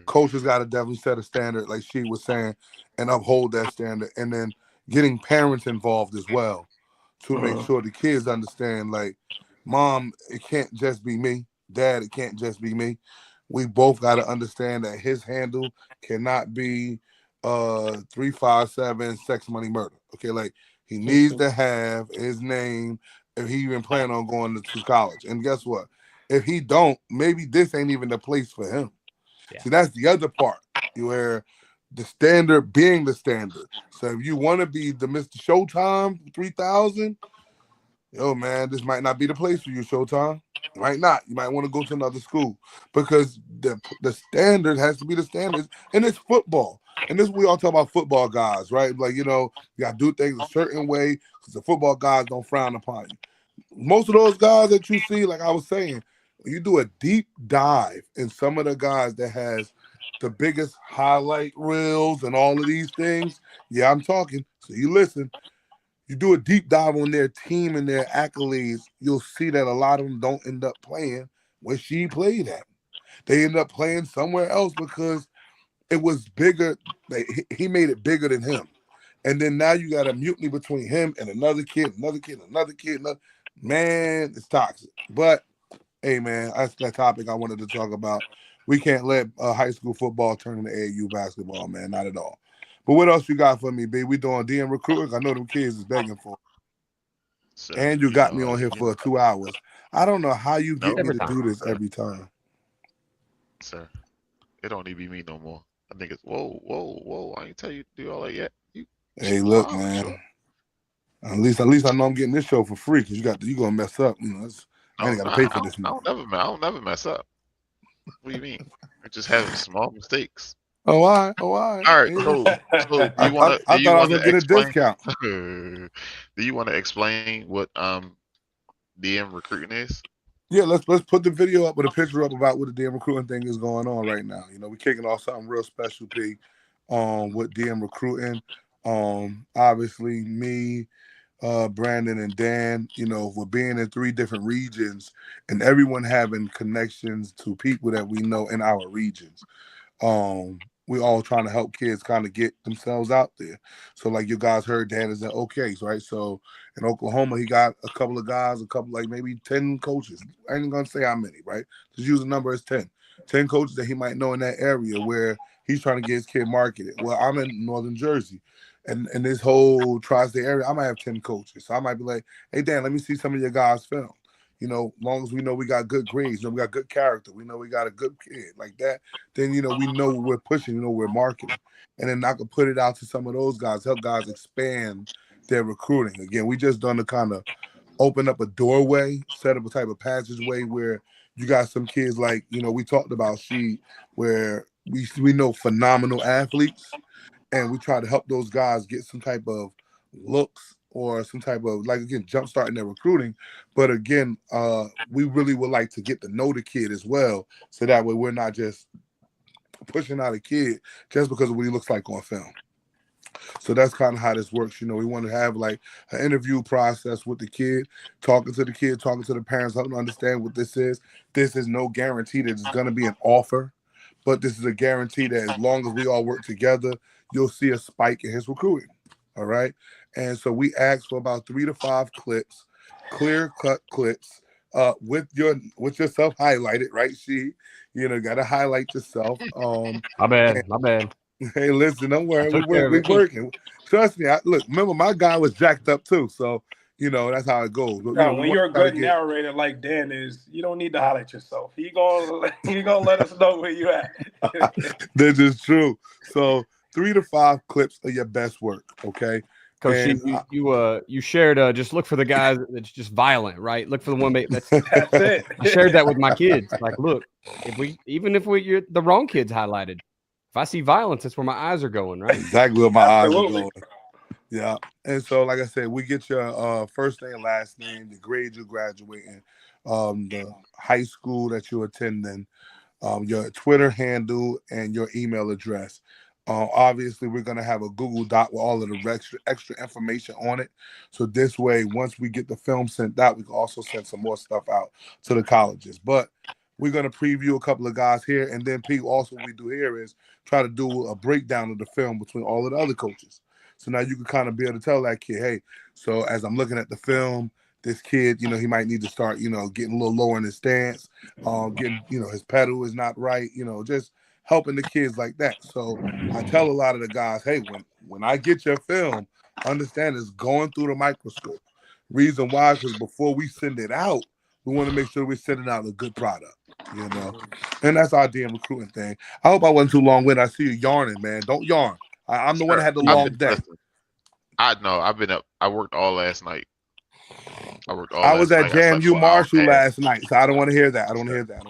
Coaches got to definitely set a standard, like she was saying, and uphold that standard. And then getting parents involved as well to make sure the kids understand, like, Mom, it can't just be me. Dad, it can't just be me. We both got to understand that his handle cannot be 357 sex, money, murder. Okay, like he needs to have his name if he even plan on going to college. And guess what? If he don't, maybe this ain't even the place for him. Yeah. See, that's the other part where the standard being the standard. So if you want to be the Mr. Showtime 3000, yo, man, this might not be the place for you, Showtime. It might not. You might want to go to another school because the standard has to be the standard. And it's football. And this we all talk about football guys, right? Like, you got to do things a certain way because the football guys don't frown upon you. Most of those guys that you see, like I was saying, when you do a deep dive in some of the guys that has the biggest highlight reels and all of these things, yeah, I'm talking. So you listen. You do a deep dive on their team and their accolades, you'll see that a lot of them don't end up playing where she played at. They end up playing somewhere else because it was bigger. He made it bigger than him. And then now you got a mutiny between him and another kid. Man, it's toxic. But, hey, man, that's that topic I wanted to talk about. We can't let high school football turn into AAU basketball, man, not at all. But what else you got for me, B? We doing DM recruiting? I know them kids is begging for it. So, And you got me on here for 2 hours. I don't know how you get Nope. me to Every do this every time. sir, it don't even be me no more. I think it's whoa. I ain't tell you to do all that yet. Hey, look, Wow, man. sure. At least I know I'm getting this show for free because you gonna mess up. You know, I ain't No, gotta pay for this. I don't never mess up. What do you mean? I just have small mistakes. Oh, all right. All right, Yeah. so do I you want thought I was to gonna get a explain? discount. Do you want to explain what DM recruiting is? Yeah, let's put the video up with a picture up about what the DM recruiting thing is going on right now. You know, we're kicking off something real special, P, with DM recruiting. Obviously me, Brandon and Dan, you know, we're being in 3 different regions and everyone having connections to people that we know in our regions. We all trying to help kids kind of get themselves out there. So like you guys heard, Dan is in OKs, right? So in Oklahoma, he got a couple of guys, like maybe 10 coaches. I ain't gonna say how many, right? Just use the number as 10. 10 coaches that he might know in that area where he's trying to get his kid marketed. Well, I'm in Northern Jersey. And in this whole tri-state area, I might have 10 coaches. So I might be like, hey, Dan, let me see some of your guys' film. You know, as long as we know we got good grades, we got good character, we know we got a good kid like that, then, you know, we know we're pushing, we're marketing. And then I could put it out to some of those guys, help guys expand their recruiting. Again, we just done to kind of open up a doorway, set up a type of passageway where you got some kids like, we talked about where we know phenomenal athletes and we try to help those guys get some type of looks or some type of, like, again, jumpstarting their recruiting. But again, we really would like to get to know the kid as well, so that way we're not just pushing out a kid just because of what he looks like on film. So that's kind of how this works. We want to have like an interview process with the kid, talking to the parents, helping them understand what this is. This is no guarantee that it's going to be an offer, but this is a guarantee that as long as we all work together, you'll see a spike in his recruiting. All right. And so we asked for about 3 to 5 clips, clear cut clips, with yourself highlighted, right? Got to highlight yourself. My bad. Hey, listen, don't worry. took care of We it. working. Trust me. Remember, my guy was jacked up too. So, that's how it goes. But, No, we when you're a good narrator like Dan is, you don't need to highlight yourself. He gonna let us know where you at. This is true. So 3 to 5 clips of your best work, okay? Coach, you shared just look for the guys that's just violent, right? Look for the one that's it. I shared that with my kids. Like, look, if you're the wrong kids highlighted. If I see violence, that's where my eyes are going, right? Exactly where my eyes are going. Yeah. And so, like I said, we get your first name, last name, the grade you're graduating, the high school that you're attending, your Twitter handle, and your email address. Obviously, we're going to have a Google Doc with all of the extra information on it. So this way, once we get the film sent out, we can also send some more stuff out to the colleges. But we're going to preview a couple of guys here. And then, Pete, also what we do here is try to do a breakdown of the film between all of the other coaches. So now you can kind of be able to tell that kid, hey, so as I'm looking at the film, this kid, he might need to start, getting a little lower in his stance, getting, his pedal is not right, just helping the kids like that. So I tell a lot of the guys, hey, when I get your film, understand it's going through the microscope. Reason why, because before we send it out, we want to make sure we're sending out a good product, And that's our DM recruiting thing. I hope I wasn't too long-winded. I see you yarning, man. Don't yarn. I'm the one that had the long day. I know. I've been up. I worked all last night. I was at JMU Marshall last night, so I don't want to hear that. I don't hear that.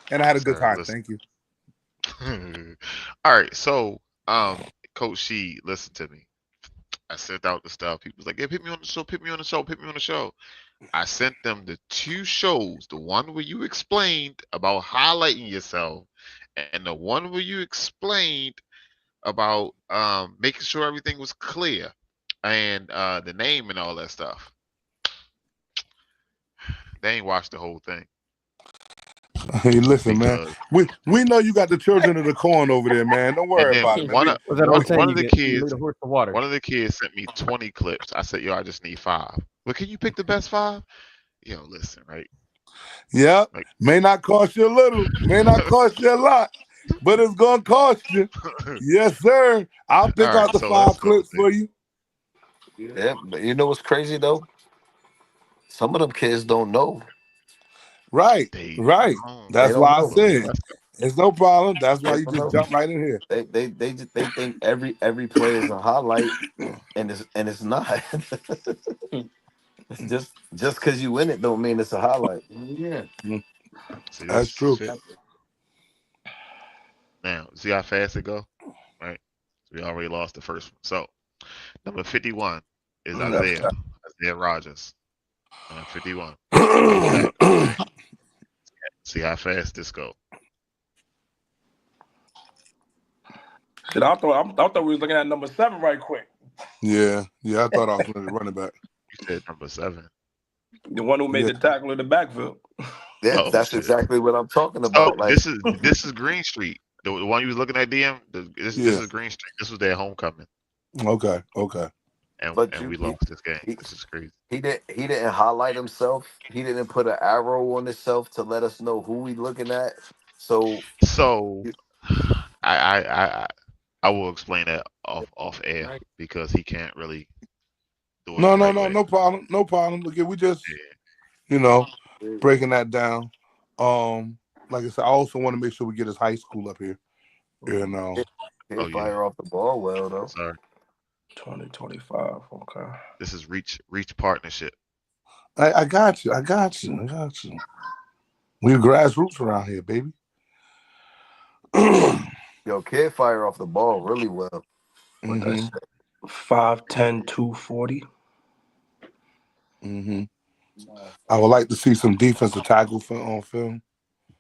And I had a good time. Listen. Thank you. All right. So, Coach She, listen to me. I sent out the stuff. People was like, "Yeah, put me on the show." I sent them the 2 shows, the one where you explained about highlighting yourself, and the one where you explained about making sure everything was clear and the name and all that stuff. They ain't watched the whole thing. Hey, listen, man. We know you got the children of the corn over there, man. Don't worry about it. One of the kids sent me 20 clips. I said, "Yo, I just need 5." But can you pick the best 5? Yo, listen, right? Yeah, may not cost you a little, may not cost you a lot. but it's gonna cost you. Yes, sir. I'll pick All right, out the so 5 let's go. clips for you. Yeah, but you know what's crazy though? Some of them kids don't know. Right, They right. don't. They That's don't why I know. said it's no problem. That's why They you don't just know. jump right in here. They think every play is a highlight, and it's not. Just because you win it don't mean it's a highlight. Yeah. See, That's this true. fit now. See how fast it go? Right. So we already lost the first one. So number 51 is Isaiah Rogers. 51. See how fast this go. Shit, I thought we was looking at number 7 right quick. Yeah, I thought I was going to running back. You said number 7. The one who made the tackle in the backfield. Yeah, Oh, that's shit. exactly what I'm talking So about. Like this is Green Street. The one you was looking at, DM. This is Green Street. This was their homecoming, Okay. and But we lost this game. he, This is crazy. he didn't highlight himself. He didn't put an arrow on himself to let us know who we looking at. So So I will explain that off air because he can't really do it. No way. no problem. Look, we just Yeah. breaking that down. Like I said, I also want to make sure we get his high school up here. he fire off the ball well though. Sorry. 2025. Okay. This is Reach Partnership. I got you. We grassroots around here, baby. Yo, kid fire off the ball really well. 5'10", 240. I would like to see some defensive tackle on film.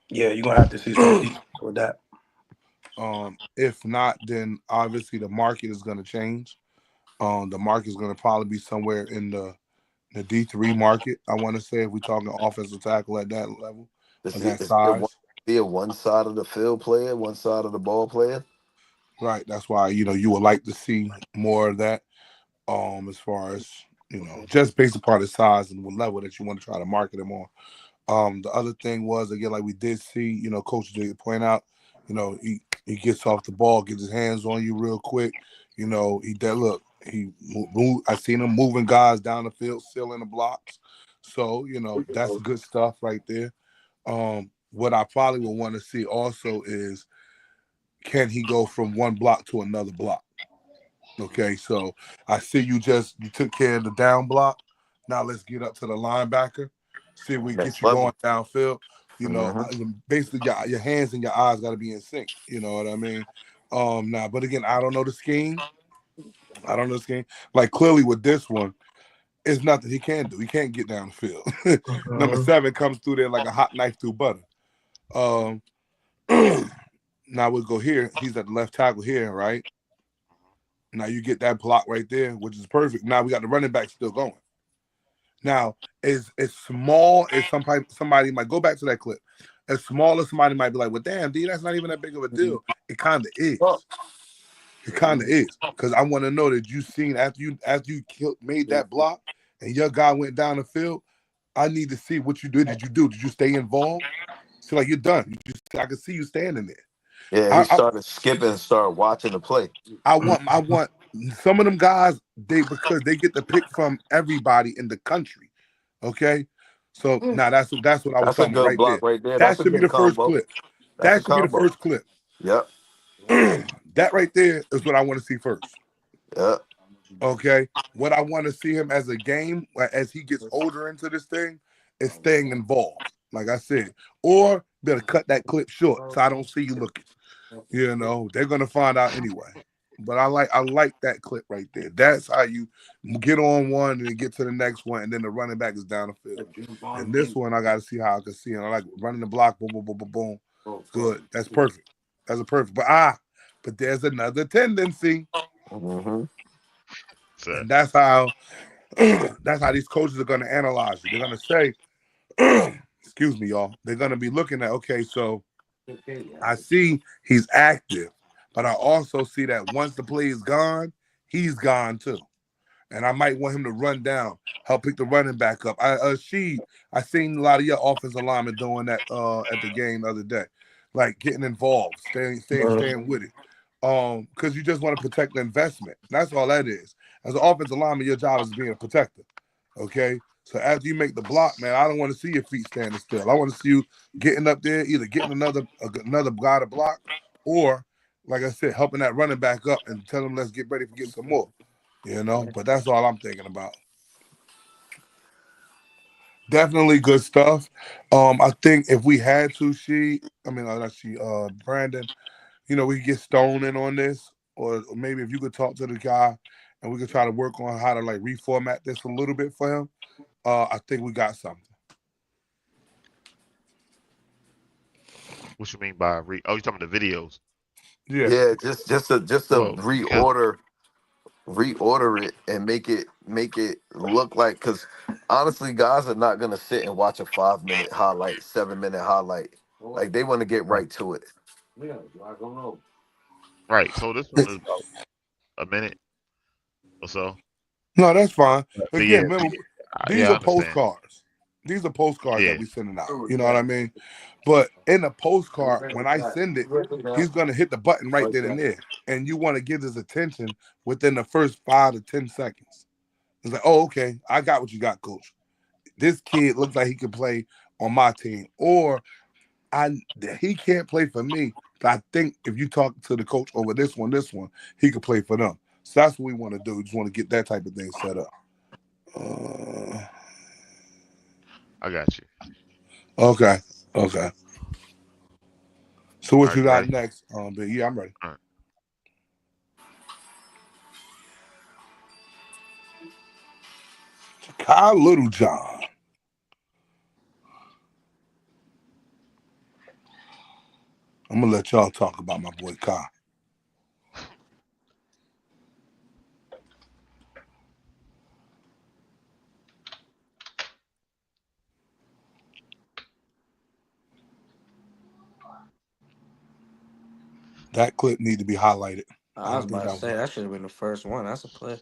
Yeah, you're gonna have to see some defense with that. If not, then obviously the market is going to change. The market is going to probably be somewhere in the D3 market. I want to say if we're talking offensive tackle at that level, that size. Be a one side of the field player, one side of the ball player. Right. That's why you would like to see more of that. As far as just based upon the size and the level that you want to try to market him on. The other thing was again, like we did see, Coach did point out, he gets off the ball, gets his hands on you real quick. He did look. I seen him moving guys down the field, sealing the blocks. So that's good stuff right there. What I probably would want to see also is, can he go from one block to another block? Okay, so I see you took care of the down block. Now let's get up to the linebacker. See if we get you going downfield. Basically your hands and your eyes got to be in sync. You know what I mean? Now, but again, I don't know the scheme. Like clearly with this one, it's nothing he can do. He can't get down the field. Number 7 comes through there like a hot knife through butter. Now we'll go here. He's at the left tackle here, right? Now you get that block right there, which is perfect. Now we got the running back still going. Now, as small as somebody might go back to that clip. As small as somebody might be like, well, damn, D, that's not even that big of a deal. It kind of is. It kind of is. Because I want to know that you seen after you made that block and your guy went down the field, I need to see what you did. Did you do? Did you stay involved? So like you're done. I can see you standing there. Yeah, he started skipping and started watching the play. I want some of them guys, because they get the pick from everybody in the country. Okay? So now that's what I was talking about right there. That should be the first clip. That should be the first clip. Yep. That right there is what I want to see first. Yep. Okay. What I want to see him as a game, as he gets older into this thing, is staying involved. Like I said. Or better cut that clip short so I don't see you looking. They're gonna find out anyway. But I like that clip right there. That's how you get on one and then get to the next one, and then the running back is down the field. And this one I gotta see how I can see him. I like running the block, boom, boom, boom, boom, boom. Good. That's perfect. That's a perfect. But there's another tendency. Mm-hmm. And that's how these coaches are gonna analyze you. They're gonna say, excuse me, y'all. They're gonna be looking at, okay, so I see he's active, but I also see that once the play is gone, he's gone too. And I might want him to run down, help pick the running back up. I seen a lot of your offensive linemen doing that at the game the other day. like getting involved, staying with it. Because you just want to protect the investment. That's all that is. As an offensive lineman, your job is being a protector. Okay. So after you make the block, man, I don't want to see your feet standing still. I want to see you getting up there, either getting another guy to block, or like I said, helping that running back up and tell him let's get ready for getting some more. You know, but that's all I'm thinking about. Definitely good stuff. I think if we had to, Brandon, you know, we could get Stone in on this, or maybe if you could talk to the guy and we could try to work on how to like reformat this a little bit for him. I think we got something. What you mean by Oh, you talking about the videos? Yeah, just to Well, because reorder it and make it look like, because honestly, guys are not gonna sit and watch a 5-minute highlight, 7-minute highlight. Like, they want to get right to it. right. So this one is about a minute or so. No, that's fine. But yeah, Again, remember, these yeah, I are understand. postcards. These are postcards Yeah. that we sending out. You know what I mean? But in a postcard, when I send it, he's gonna hit the button right then and there, and you want to get his attention within the first 5 to 10 seconds. It's like, oh, okay, I got what you got, coach. This kid looks like he can play on my team, or he can't play for me. But I think if you talk to the coach over this one, he could play for them. So that's what we want to do. We just want to get that type of thing set up. I got you. Okay. So what you got ready? next? But yeah, I'm ready. All right. Kyle Littlejohn. I'm gonna let y'all talk about my boy Kyle. That clip need to be highlighted. I was about to say that should have been the first one. That's a play.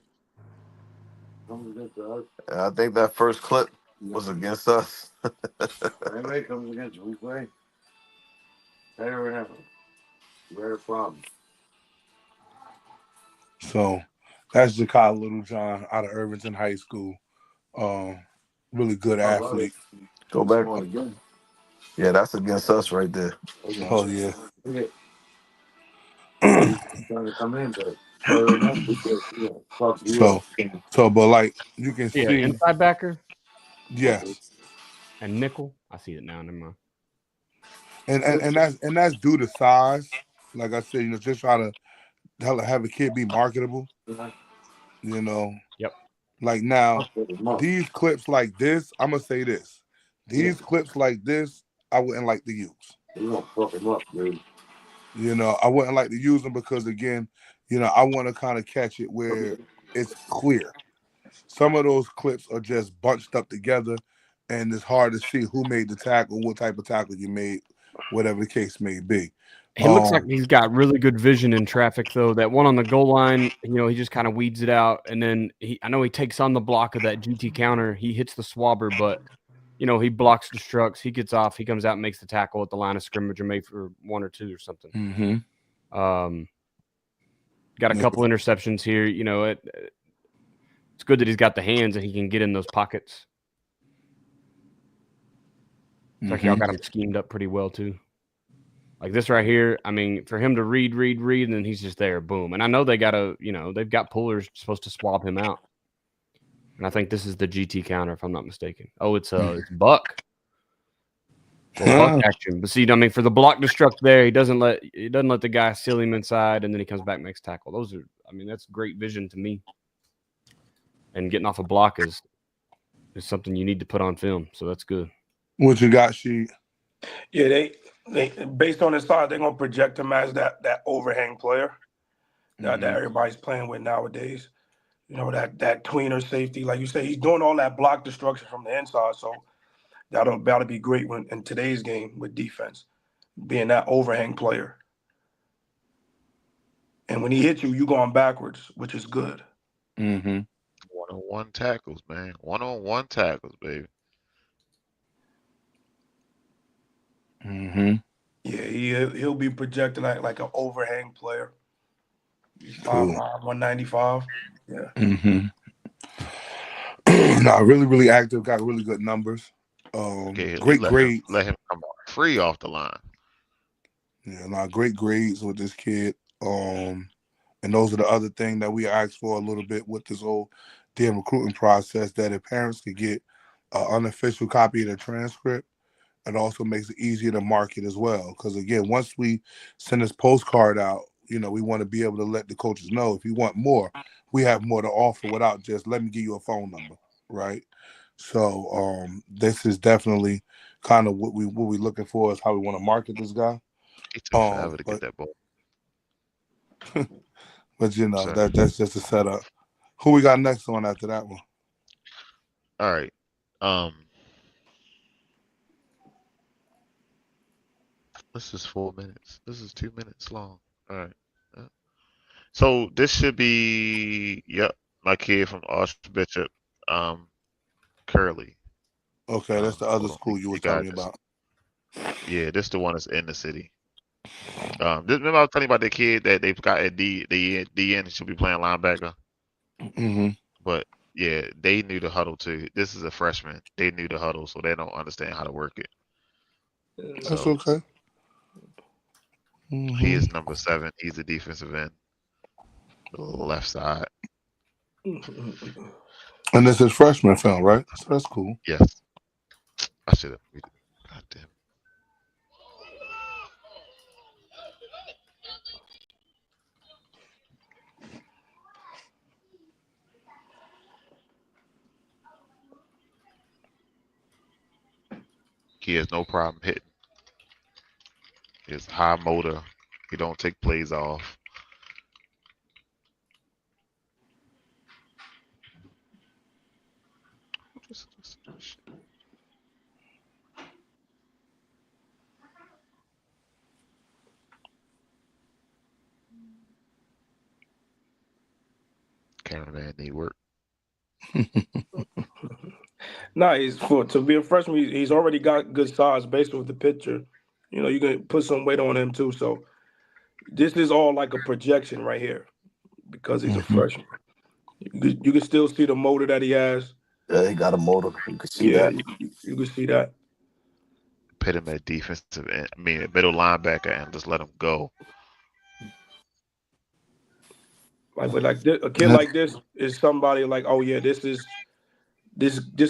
I think that first clip was against us. Comes against you. We play. Better than ever. Rare problem. So that's Kyle Littlejohn out of Irvington High School. Really good athlete. Go back. Yeah, that's against us right there. Oh yeah. Trying to come in, but so, but like you can see, inside backer. Yes. And nickel. I see it now. Never mind. And that's due to size. Like I said, you know, just try to have a kid be marketable. You know. Yep. Like now, these clips like this, I'm gonna say this. These clips like this, I wouldn't like to use. You gonna fuck him up, dude. You know, I wouldn't like to use them because again, you know, I want to kind of catch it where it's clear. Some of those clips are just bunched up together, and it's hard to see who made the tackle, what type of tackle you made, whatever the case may be. He looks like he's got really good vision in traffic, though. That one on the goal line, you know, he just kind of weeds it out, and then I know he takes on the block of that GT counter. He hits the swabber, but you know, he blocks destructs. He gets off. He comes out and makes the tackle at the line of scrimmage, or maybe for 1 or 2 or something. Mm-hmm. Got a couple interceptions here. You know, it's good that he's got the hands and he can get in those pockets. It's like y'all got him schemed up pretty well too. Like this right here, I mean, for him to read, and then he's just there, boom. And I know they got they've got pullers supposed to swab him out. And I think this is the GT counter, if I'm not mistaken. Oh, it's Buck. Buck action. But see, I mean, for the block destruct there, he doesn't let the guy seal him inside, and then he comes back, makes tackle. That's great vision to me. And getting off a block is something you need to put on film. So that's good. What you got, Sheed? Yeah, they based on his size, they're gonna project him as that overhang player that everybody's playing with nowadays. You know, that tweener safety, like you say, he's doing all that block destruction from the inside. So that'll be great in today's game with defense, being that overhang player. And when he hits you, going backwards, which is good. Mm-hmm. One-on-one tackles, man. One-on-one tackles, baby. Mm-hmm. Yeah, he he'll be projected like an overhang player. He's Cool. 5'9", 195. Yeah. Mm-hmm. No, really active. Got really good numbers. Okay, Great grades. let him come on free off the line. Yeah, great grades with this kid. And those are the other thing that we asked for a little bit with this whole damn recruiting process, that if parents could get an unofficial copy of the transcript, it also makes it easier to market as well. Because again, once we send this postcard out, we want to be able to let the coaches know if you want more, we have more to offer without just let me give you a phone number, right? So this is definitely kind of what we're looking for, is how we want to market this guy. It took forever to get that ball. But that's just a setup. Who we got next on after that one? All right. This is 4 minutes. This is 2 minutes long. All right. So this should be my kid from Archbishop, Curley. Okay, that's the other school you were telling me about. Yeah, this is the one that's in the city. Remember I was telling you about the kid that they've got at DN should be playing linebacker. Mm-hmm. But yeah, they knew the huddle too. This is a freshman. They knew the huddle, so they don't understand how to work it. That's okay. Mm-hmm. He is number 7. He's the defensive end, the left side. And this is freshman film, right? So that's cool. Yes. I should have. God damn. He has no problem hitting. He's high motor. He don't take plays off. Cameraman need work. No, to be a freshman, he's already got good size based with the picture. You can put some weight on him too. So this is all like a projection right here because he's a freshman. You can still see the motor that he has. Yeah, he got a motor. You can see that. You can see that. Put him at defensive end. I mean, middle linebacker, and just let him go. But a kid like this is somebody like, oh yeah, this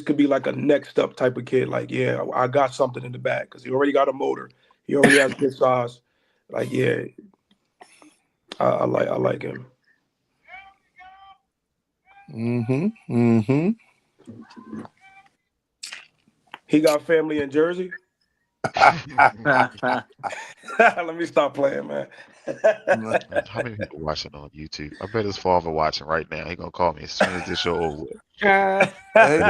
could be like a next up type of kid. Like, yeah, I got something in the bag because he already got a motor. He already has good size. Like, yeah, I like him. Mm-hmm. He got family in Jersey. Let me stop playing, man. How many people watching on YouTube? I bet his father watching right now. He gonna call me as soon as this show over with. Hey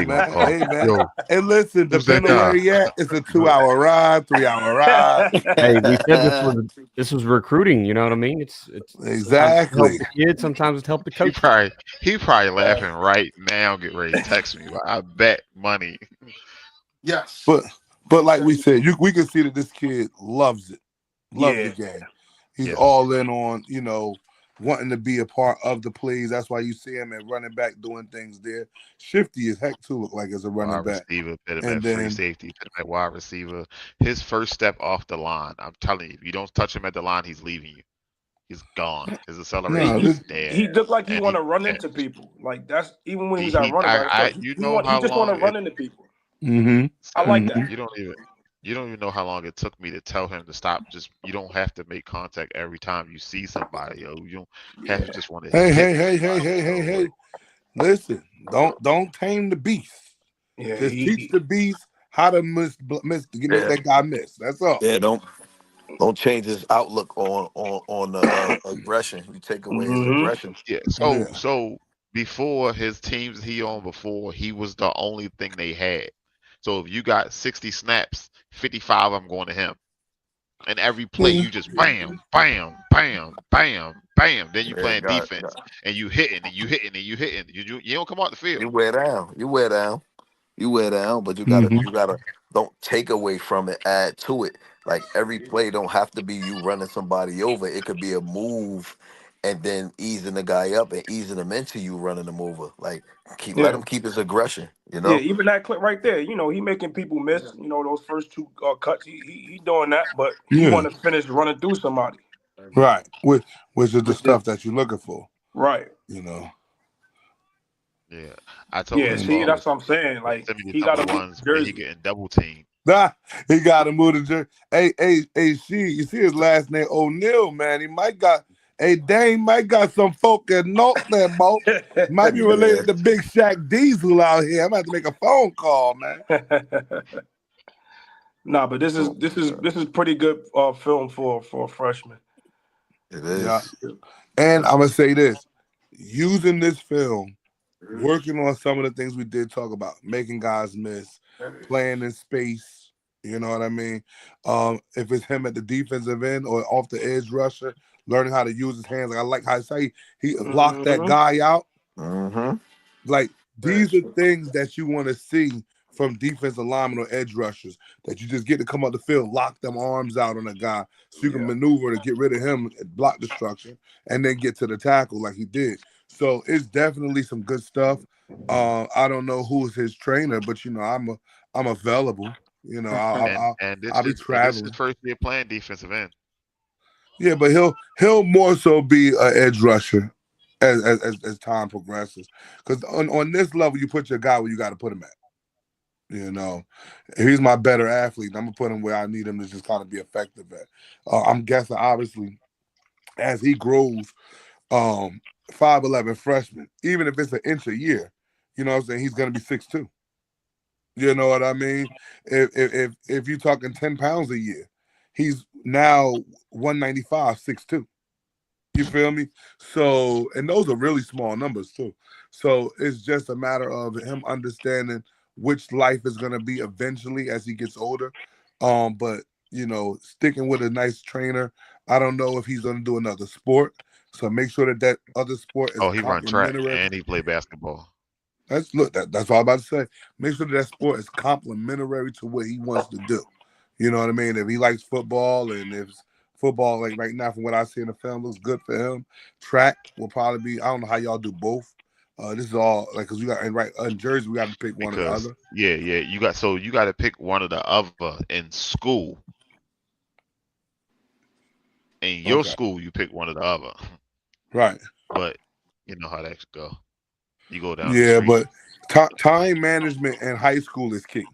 man. Yo, hey, listen, depending on where he at, it's a 2-hour ride, 3-hour ride. Hey, we said this was recruiting. You know what I mean? It's exactly. Sometimes it's help the kids, sometimes it's help the coach. He probably laughing right now. Get ready to text me. I bet money. Yes, but like we said, we can see that this kid loves it, the game. He's all in on wanting to be a part of the plays. That's why you see him at running back doing things there. Shifty as heck too, look like as a running back. Receiver, put him at free safety, put him at wide receiver. His first step off the line, I'm telling you, if you don't touch him at the line, he's leaving you. He's gone. His acceleration is dead. He looked like he want to run into people. Like that's even when he was at running back. He just want to run into people. Mm-hmm. I like that. You don't even know how long it took me to tell him to stop. You don't have to make contact every time you see somebody. Yo, you don't have to just want to. Hey! Listen, don't tame the beast. Yeah, just teach the beast how to make that guy miss. That's all. Yeah, don't change his outlook on aggression. You take away his aggression. Yeah. So before his teams he on before, he was the only thing they had. So if you got 60 snaps, 55 of them going to him. And every play you just bam, bam, bam, bam, bam. Then you playing defense and you hitting and you hitting and you hitting. You don't come out the field. You wear down, but you gotta don't take away from it, add to it. Like every play don't have to be you running somebody over. It could be a move and then easing the guy up and easing him into you running him over. Like let Yeah. him keep his aggression, you Yeah, know? even that clip right there, he making people miss. Those first two cuts, he doing that, but he Yeah, want to finish running through somebody. right. Which is the stuff that you're looking for, Right. you know. Yeah, I told Yeah. him See, that's what I'm saying. to Like send me he some got of to the move ones where he Jersey. getting double teamed. Nah, he got to move to Jersey. You see his last name O'Neal, man. He might got Dane might got some folk in North there, Mo. Might be Yeah. related to Big Shaq Diesel out here. I'm gonna have to make a phone call, man. Nah, but this is Oh this my is God. this is pretty good film for a freshman. It Yeah. is. And I'm gonna say this: using this film, working on some of the things we did talk about, making guys miss, playing in space. You know what I mean? If it's him at the defensive end or off the edge rusher, learning how to use his hands. Like I like how I say he locked that Mm-hmm. guy out. Mm-hmm. Like these are things that you want to see from defensive linemen or edge rushers, that you just get to come up the field, lock them arms out on a guy so you can Yeah. maneuver to get rid of him, block destruction, and then get to the tackle like he did. So it's definitely some good stuff. I don't know who is his trainer, but I'm available. You know, And I'll be this is traveling. first year playing defensive end. Yeah, but he'll more so be an edge rusher as time progresses. Because on this level, you put your guy where you got to put him at. You know, if he's my better athlete, I'm gonna put him where I need him to just kind of be effective at. I'm guessing, obviously, as he grows, 5'11" freshman, even if it's an inch a year, you know what I'm saying, he's gonna be 6'2". You know what I mean? If you're talking 10 pounds a year, he's now 195, 6'2". You feel me? So, and those are really small numbers too. So it's just a matter of him understanding which life is going to be eventually as he gets older. But sticking with a nice trainer. I don't know if he's going to do another sport. So make sure that other sport is Oh, he run track complementary. and he play basketball. That's what I'm about to say. Make sure that sport is complementary to what he wants to do. You know what I mean? If he likes football, and if football, like right now, from what I see in the film, looks good for him. Track will probably be. I don't know how y'all do both. This is all like because we got in Jersey, we got to pick one or the Because other. you got to pick one or the other in school. In your Okay, school, you pick one or the other. right. But you know how that go. You go down the Yeah, street. but time management in high school is key.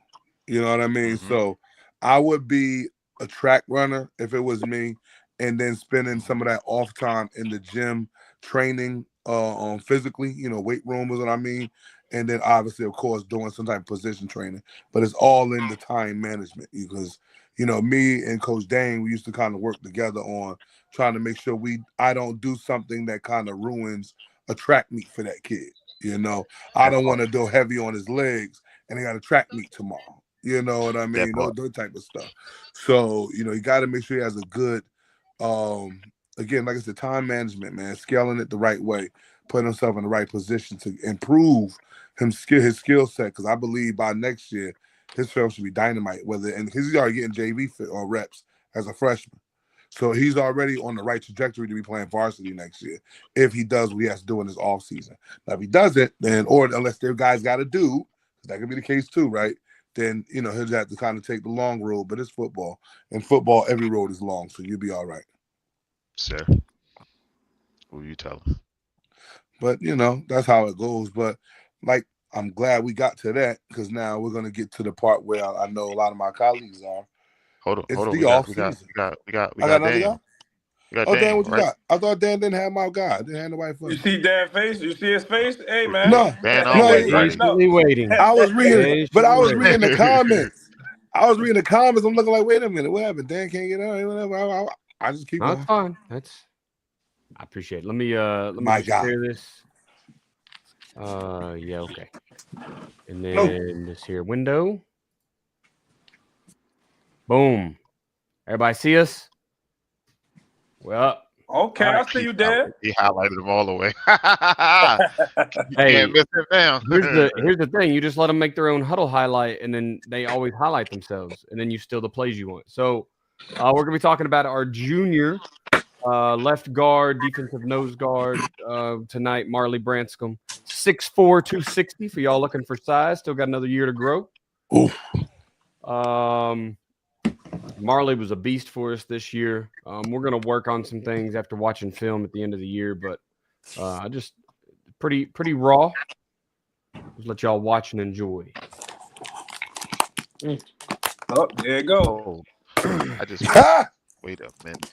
You know what I mean? Mm-hmm. So I would be a track runner if it was me, and then spending some of that off time in the gym training on physically, weight room is what I mean. And then obviously, of course, doing some type of position training. But it's all in the time management because, me and Coach Dane, we used to kind of work together on trying to make sure I don't do something that kind of ruins a track meet for that kid. I That don't part. want to go heavy on his legs and they got a track meet tomorrow. You know what I That mean? part. Those type of stuff. So, you got to make sure he has a good, again, like I said, time management, man, scaling it the right way, putting himself in the right position to improve his skill set. Because I believe by next year, his film should be dynamite. And he's already getting JV fit or reps as a freshman. So he's already on the right trajectory to be playing varsity next year if he does what he has to do in his off season. Now, if he doesn't, then or unless their guys got to do, that could be the case too, right? Then he'll have to kind of take the long road. But it's football, and football every road is long, so you'll be all right. Sir, who you telling? But that's how it goes. But like, I'm glad we got to that because now we're gonna get to the part where I know a lot of my colleagues are. Hold It's on. the We got off we got season. we got we got we I got got another guy. Daniel. We got Oh, Dan, Daniel, what you right? got? I thought Dan didn't have my guy. Didn't have nobody for You me. see Dan's face? You see his face? Hey man. No, Dan no. always ready. Patiently waiting. I was reading, but I was Patiently reading the comments. I'm looking like, wait a minute, what happened? Dan can't get out. Whatever. I just keep No, it's going. fine. I appreciate it. Let me My just guy. share this. Yeah, okay. And then this here window. Boom. Everybody see us? Well, Okay, All I right. see you there. He highlighted them all the way. You Hey, can't miss him now. here's the thing. You just let them make their own huddle highlight, and then they always highlight themselves, and then you steal the plays you want. So we're gonna be talking about our junior left guard, defensive nose guard tonight. Marley Branscombe, 6'4", 260 for y'all looking for size. Still got another year to grow. Ooh. Marley was a beast for us this year. We're going to work on some things after watching film at the end of the year, but I just pretty raw. Just let y'all watch and enjoy. Oh, there you go. Oh, I just wait a minute.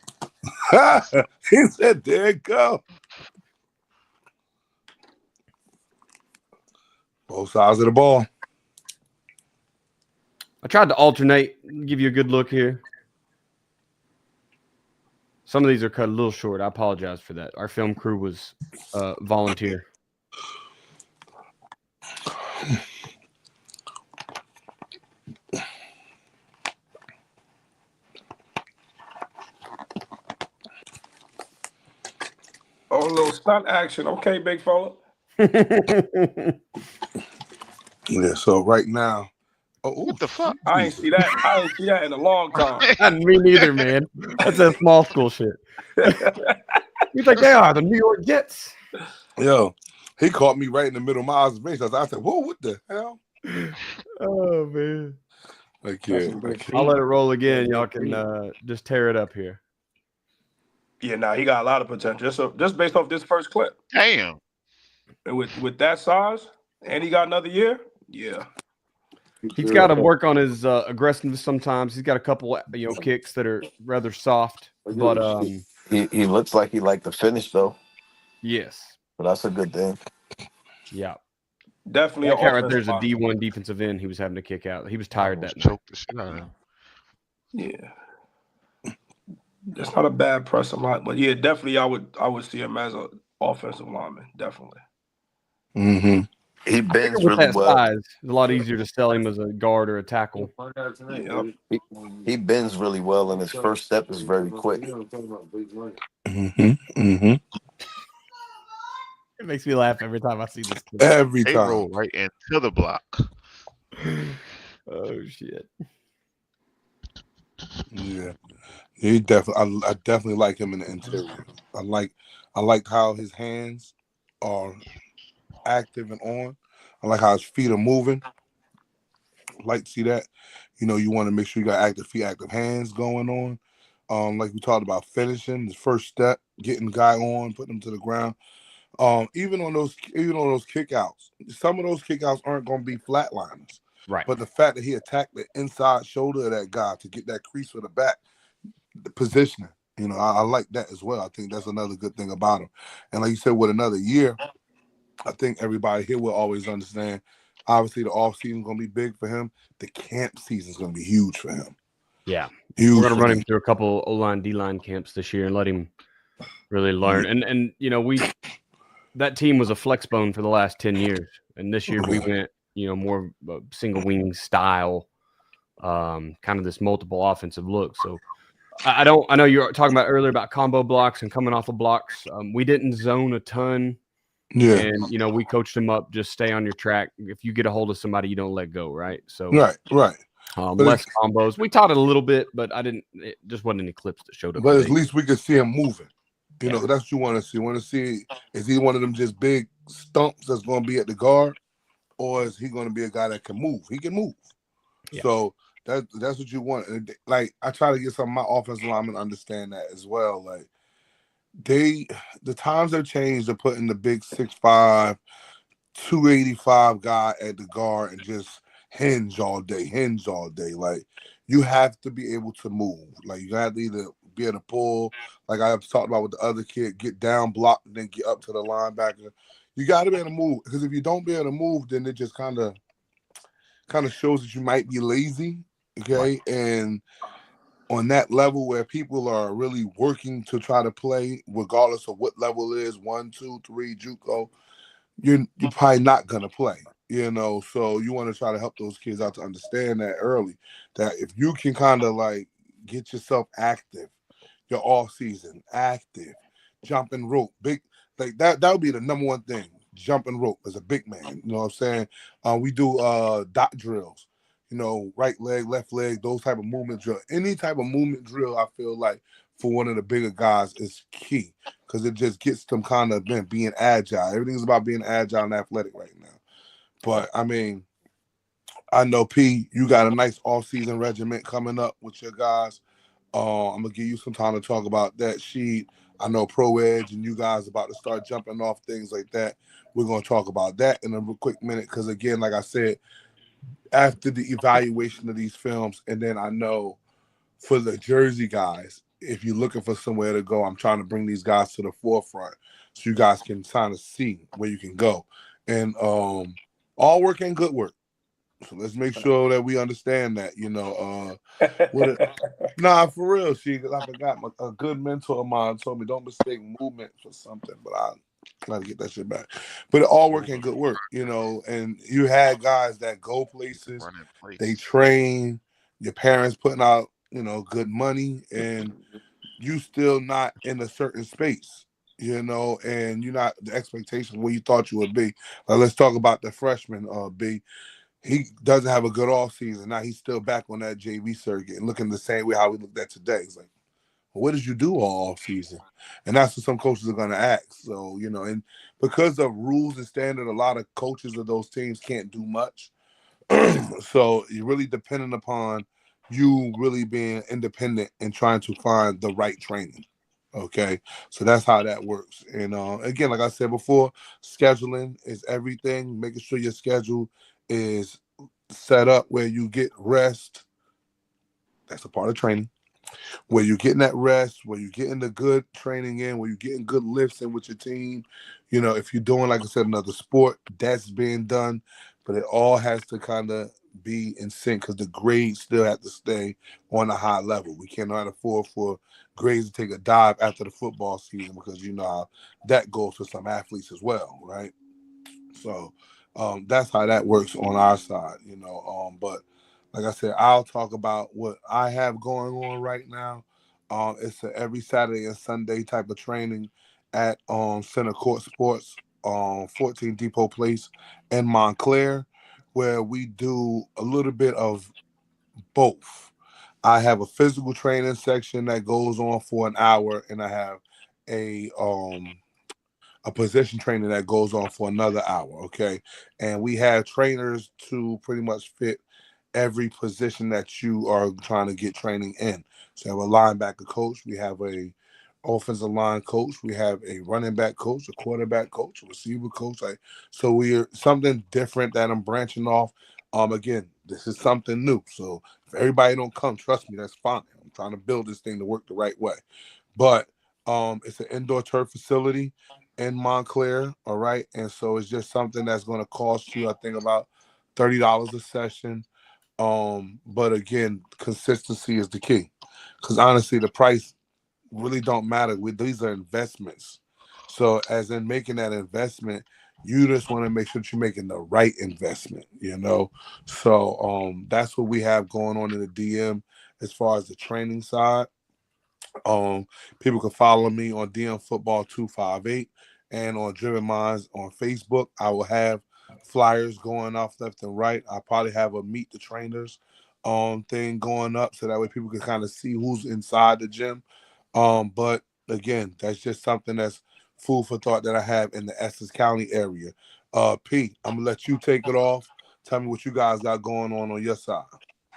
He said, "There you go." Both sides of the ball. I tried to alternate, give you a good look here. Some of these are cut a little short. I apologize for that. Our film crew was volunteer. Oh, a little stunt action. Okay, big fella. Yeah. So right now, What the fuck? I ain't see that. I ain't see that in a long time. Me neither, man. That's a small school shit. You think they are the New York Jets? yo, he caught me right in the middle of my observation. I said, "Whoa, what the hell?" Oh man. I can't. I'll let it roll again. Y'all can just tear it up here. Yeah, nah, he got a lot of potential. Just based off this first clip. Damn. And with that size, and he got another year. Yeah. He's got to work on his aggressiveness sometimes. He's got a couple, kicks that are rather soft, but He looks like he liked the finish though, yes, but that's a good thing. yeah. Definitely. That cat right there's a D1 defensive end. He was having to kick out. He was tired that night. Choked the shit out of him. Yeah. That's not a bad pressing line, but yeah, definitely I would see him as an offensive lineman, definitely. Mm-hmm. He bends With really that well. size, it's a lot easier to sell him as a guard or a tackle. Yep. He bends really well, and his first step is very quick. Mm-hmm. Mm-hmm. It makes me laugh every time I see this kid. Every They time. roll right into the block. Oh shit. Yeah. He definitely. I definitely like him in the interior. I like how his hands are active and on. I like how his feet are moving. I like to see that. You want to make sure you got active feet, active hands going on. Like we talked about finishing, the first step, getting the guy on, putting him to the ground. Even on those kickouts, some of those kickouts aren't going to be flatliners. Right. But the fact that he attacked the inside shoulder of that guy to get that crease for the back, the positioning, I like that as well. I think that's another good thing about him. And like you said, with another year, I think everybody here will always understand. Obviously, the off season is going to be big for him. The camp season is going to be huge for him. Yeah. Huge. We're going to run him through a couple O-line, D-line camps this year and let him really learn. And that team was a flex bone for the last 10 years. And this year we went, more single wing style, kind of this multiple offensive look. So I know you were talking about earlier about combo blocks and coming off of blocks. We didn't zone a ton. Yeah. And, we coached him up, just stay on your track. If you get a hold of somebody, you don't let go, right? So Right. Less combos. We taught it a little bit, but it just wasn't any clips that showed up. But today. at least we could see him moving. That's what you want to see. You want to see, is he one of them just big stumps that's going to be at the guard, or is he going to be a guy that can move? He can move. Yeah. So that's what you want. And like, I try to get some of my offensive linemen to understand that as well. Like, the times have changed to putting the big 6'5", 285 guy at the guard and just hinge all day. Like, you have to be able to move. Like, you have to either be able to pull, like I was talking about with the other kid, get down, block, and then get up to the linebacker. You got to be able to move, because if you don't be able to move, then it just kind of shows that you might be lazy, okay? Right. And on that level where people are really working to try to play, regardless of what level it is, 1, 2, 3, JUCO, you're probably not gonna play, So you want to try to help those kids out to understand that early, that if you can kind of like get yourself active, your off season, active, jumping rope, big like that. That would be the number one thing. Jumping rope as a big man. You know what I'm saying? We do dot drills. You know, right leg, left leg, those type of movement drill. Any type of movement drill, I feel like for one of the bigger guys is key because it just gets them kind of being agile. Everything's about being agile and athletic right now. But I mean, I know P, you got a nice off-season regiment coming up with your guys. I'm gonna give you some time to talk about that sheet. I know Pro Edge and you guys about to start jumping off things like that. We're gonna talk about that in a quick minute because again, like I said, after the evaluation of these films, and then I know for the Jersey guys, if you're looking for somewhere to go, I'm trying to bring these guys to the forefront so you guys can kind of see where you can go. And all work and good work. So let's make sure that we understand that, you know. Nah, for real, I forgot a good mentor of mine told me don't mistake movement for something, but I gotta get that shit back. But all work and good work, you know. And you had guys that go places, they train, your parents putting out, you know, good money, and you still not in a certain space, you know, and you're not the expectation where you thought you would be. Let's talk about the freshman, B. He doesn't have a good off season. Now he's still back on that JV circuit and looking the same way how we looked at today. It's like, well, what did you do all off season? And that's what some coaches are going to ask. So, you know, and because of rules and standard, a lot of coaches of those teams can't do much. So you're really dependent upon you really being independent and trying to find the right training. Okay, so that's how that works. And again, like I said before, scheduling is everything. Making sure your schedule is set up where you get rest. That's a part of training. Where you're getting that rest, where you're getting the good training in, where you're getting good lifts in with your team. You know, if you're doing, like I said, another sport, that's being done. But it all has to kind of be in sync because the grades still have to stay on a high level. We cannot afford for grades to take a dive after the football season because you know how that goes for some athletes as well, right? So that's how that works on our side, you know. But like I said, I'll talk about what I have going on right now. It's a every Saturday and Sunday type of training at Center Court Sports, 14 Depot Place in Montclair, where we do a little bit of both. I have a physical training section that goes on for an hour, and I have a position training that goes on for another hour. Okay, and we have trainers to pretty much fit every position that you are trying to get training in. So we have a linebacker coach, we have a offensive line coach, we have a running back coach, a quarterback coach, a receiver coach. Like, so we're something different that I'm branching off. Again, this is something new. So if everybody don't come, trust me, that's fine. I'm trying to build this thing to work the right way. But it's an indoor turf facility in Montclair, all right? And so it's just something that's going to cost you, I think, about $30 a session. But again, consistency is the key. Because honestly, the price really don't matter. These are investments. So as in making that investment, you just want to make sure that you're making the right investment, you know. So that's what we have going on in the DM as far as the training side. People can follow me on DM Football 258 and on Driven Minds on Facebook. I will have flyers going off left and right. I'll probably have a meet the trainers thing going up so that way people can kind of see who's inside the gym. But again, that's just something that's food for thought that I have in the Essex County area. Pete, I'm gonna let you take it off. Tell me what you guys got going on your side.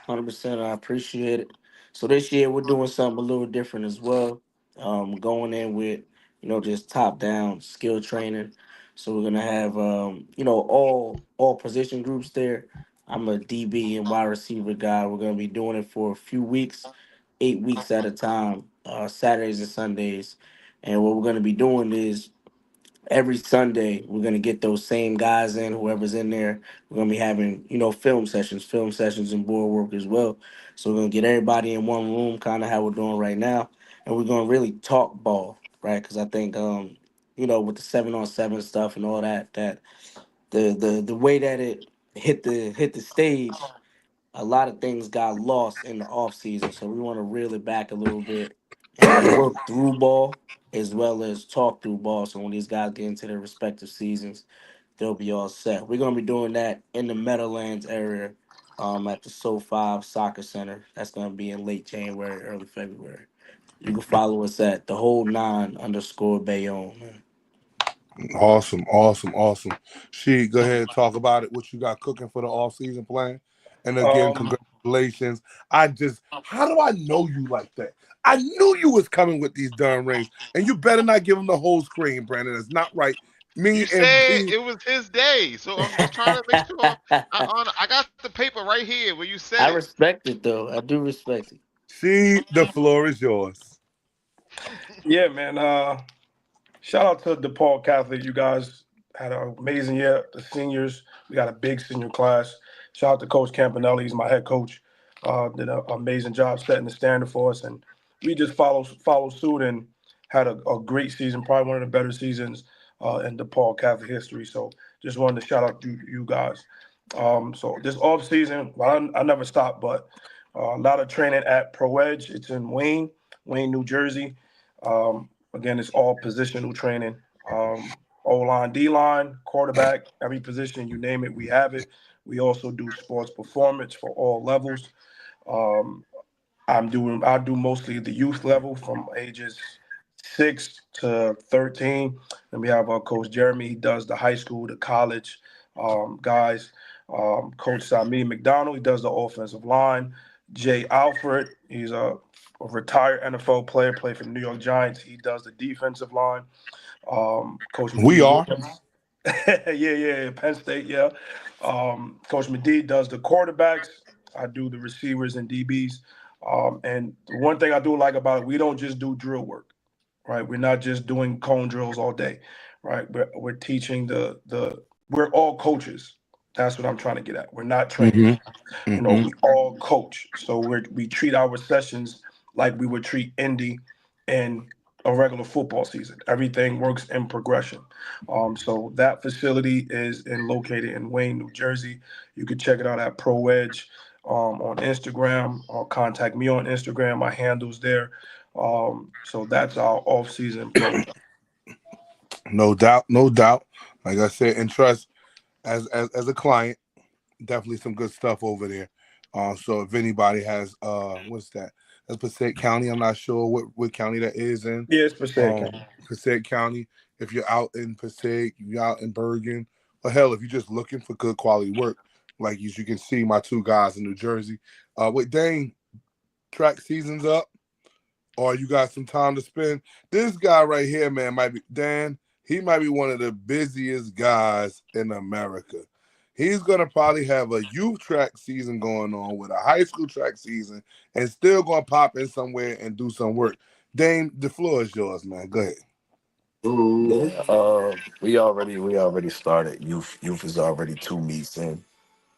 100%. I appreciate it. So this year we're doing something a little different as well. Going in with just top down skill training. So we're gonna have all position groups there. I'm a DB and wide receiver guy. We're gonna be doing it for a few weeks, 8 weeks at a time, Saturdays and Sundays. And what we're gonna be doing is every Sunday we're gonna get those same guys in, whoever's in there. We're gonna be having, film sessions and board work as well. So we're gonna get everybody in one room, kind of how we're doing right now, and we're gonna really talk ball, right? Because I think, with the 7-on-7 stuff and all that, that the way that it hit the stage, a lot of things got lost in the off season. So we want to reel it back a little bit and work through ball as well as talk through ball. So when these guys get into their respective seasons, they'll be all set. We're gonna be doing that in the Meadowlands area, at the SoFi Soccer Center. That's gonna be in late January, early February. You can follow us at the whole 9_Bayonne, man. Awesome. She, go ahead and talk about it. What you got cooking for the off-season plan? And again, Um, congratulations. How do I know you like that? I knew you was coming with these darn rings, and you better not give them the whole screen, Brandon. That's not right. Me You and said P, it was his day, so I'm just trying to make sure I got the paper right here where you said I it. respect it though. I do respect it. the floor is yours. yeah, man. Shout out to DePaul Catholic. You guys had an amazing year. The seniors, we got a big senior class. Shout out to Coach Campanelli. He's my head coach. Did an amazing job setting the standard for us, and we just follow suit and had a great season. Probably one of the better seasons in DePaul Catholic history. So just wanted to shout out you guys. So this off season, well, I never stopped, but a lot of training at Pro Edge. It's in Wayne, New Jersey. Again, it's all positional training. O-line, D-line, quarterback, every position, you name it, we have it. We also do sports performance for all levels. Um, I do mostly the youth level from ages 6 to 13. And we have Coach Jeremy. He does the high school, the college guys. Coach Sami McDonald, he does the offensive line. Jay Alfred, he's a retired NFL player, played for the New York Giants. He does the defensive line. Coach We McGee are. Williams. yeah, Penn State, yeah. Coach McGee does the quarterbacks. I do the receivers and DBs. And the one thing I do like about it, we don't just do drill work, right? We're not just doing cone drills all day, right? We're teaching we're all coaches. That's what I'm trying to get at. We're not trainers. We all coach. So we treat our sessions like we would treat Indy in a regular football season. Everything works in progression. So that facility is located in Wayne, New Jersey. You can check it out at Pro Edge on Instagram, or contact me on Instagram. My handle's there. So that's our off-season program. No doubt. Like I said, and trust as a client, definitely some good stuff over there. So if anybody has what's that? That's Passaic County. I'm not sure what county that is in. Yeah, it's Passaic. Passaic County. If you're out in Passaic, you're out in Bergen, or hell, if you're just looking for good quality work, like you can see my two guys in New Jersey. With Dane, track season's up, or you got some time to spend. This guy right here, man, might be Dan. He might be one of the busiest guys in America. He's going to probably have a youth track season going on with a high school track season and still going to pop in somewhere and do some work. Dame, the floor is yours, man. Go ahead. Yeah, we already started. Youth is already 2 meets in.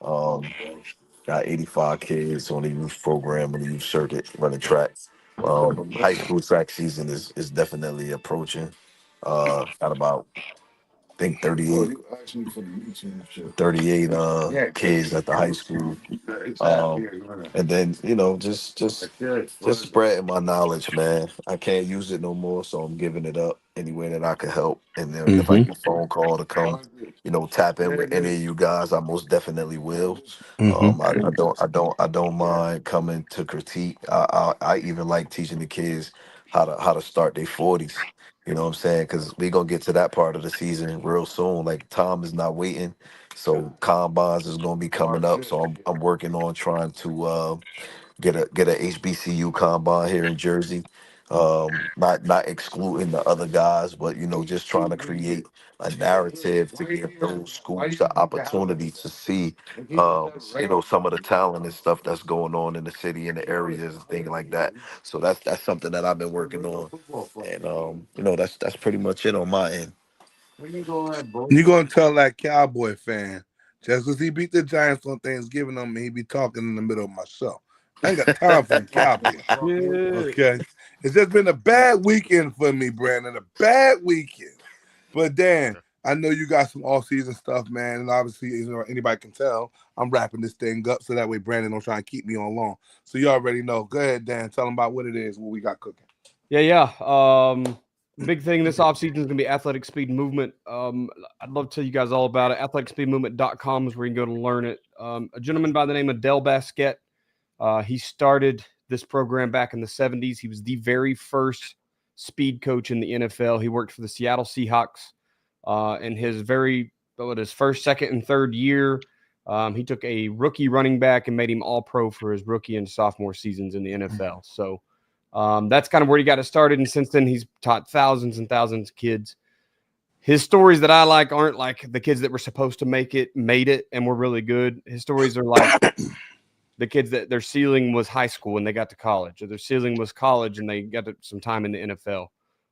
Got 85 kids on the youth program on the youth circuit running track. High school track season is definitely approaching. Got about, I think, 38 kids at the high school. And then, just spreading my knowledge, man. I can't use it no more, so I'm giving it up any way that I can help. And then if I get a phone call to come, tap in with any of you guys, I most definitely will. I don't mind coming to critique. I even like teaching the kids how to start their 40s. You know what I'm saying? Because we're gonna get to that part of the season real soon. Like, time is not waiting. So combines is gonna be coming up. So I'm working on trying to get a HBCU combine here in Jersey. Not excluding the other guys, but just trying to create a narrative to give those schools the opportunity to see some of the talent and stuff that's going on in the city and the areas and things like that. So that's something that I've been working on. And that's pretty much it on my end. You're going to tell that Cowboy fan, just because he beat the Giants on Thanksgiving on me, he be talking in the middle of my show. I ain't got time for the Cowboys. Okay? It's just been a bad weekend for me, Brandon. A bad weekend. But Dan, I know you got some off-season stuff, man. And obviously, anybody can tell, I'm wrapping this thing up so that way Brandon don't try and keep me on long. So you already know. Go ahead, Dan. Tell them about what it is, what we got cooking. Yeah. Big thing this offseason is going to be athletic speed movement. I'd love to tell you guys all about it. Athleticspeedmovement.com is where you can go to learn it. A gentleman by the name of Del Basquette, he started this program back in the 70s. He was the very first speed coach in the NFL. He worked for the Seattle Seahawks. In his first, second, and third year, he took a rookie running back and made him all pro for his rookie and sophomore seasons in the NFL. So that's kind of where he got it started. And since then, he's taught thousands and thousands of kids. His stories that I like aren't like the kids that were supposed to made it, and were really good. His stories are like the kids that their ceiling was high school and they got to college, or their ceiling was college and they got some time in the NFL.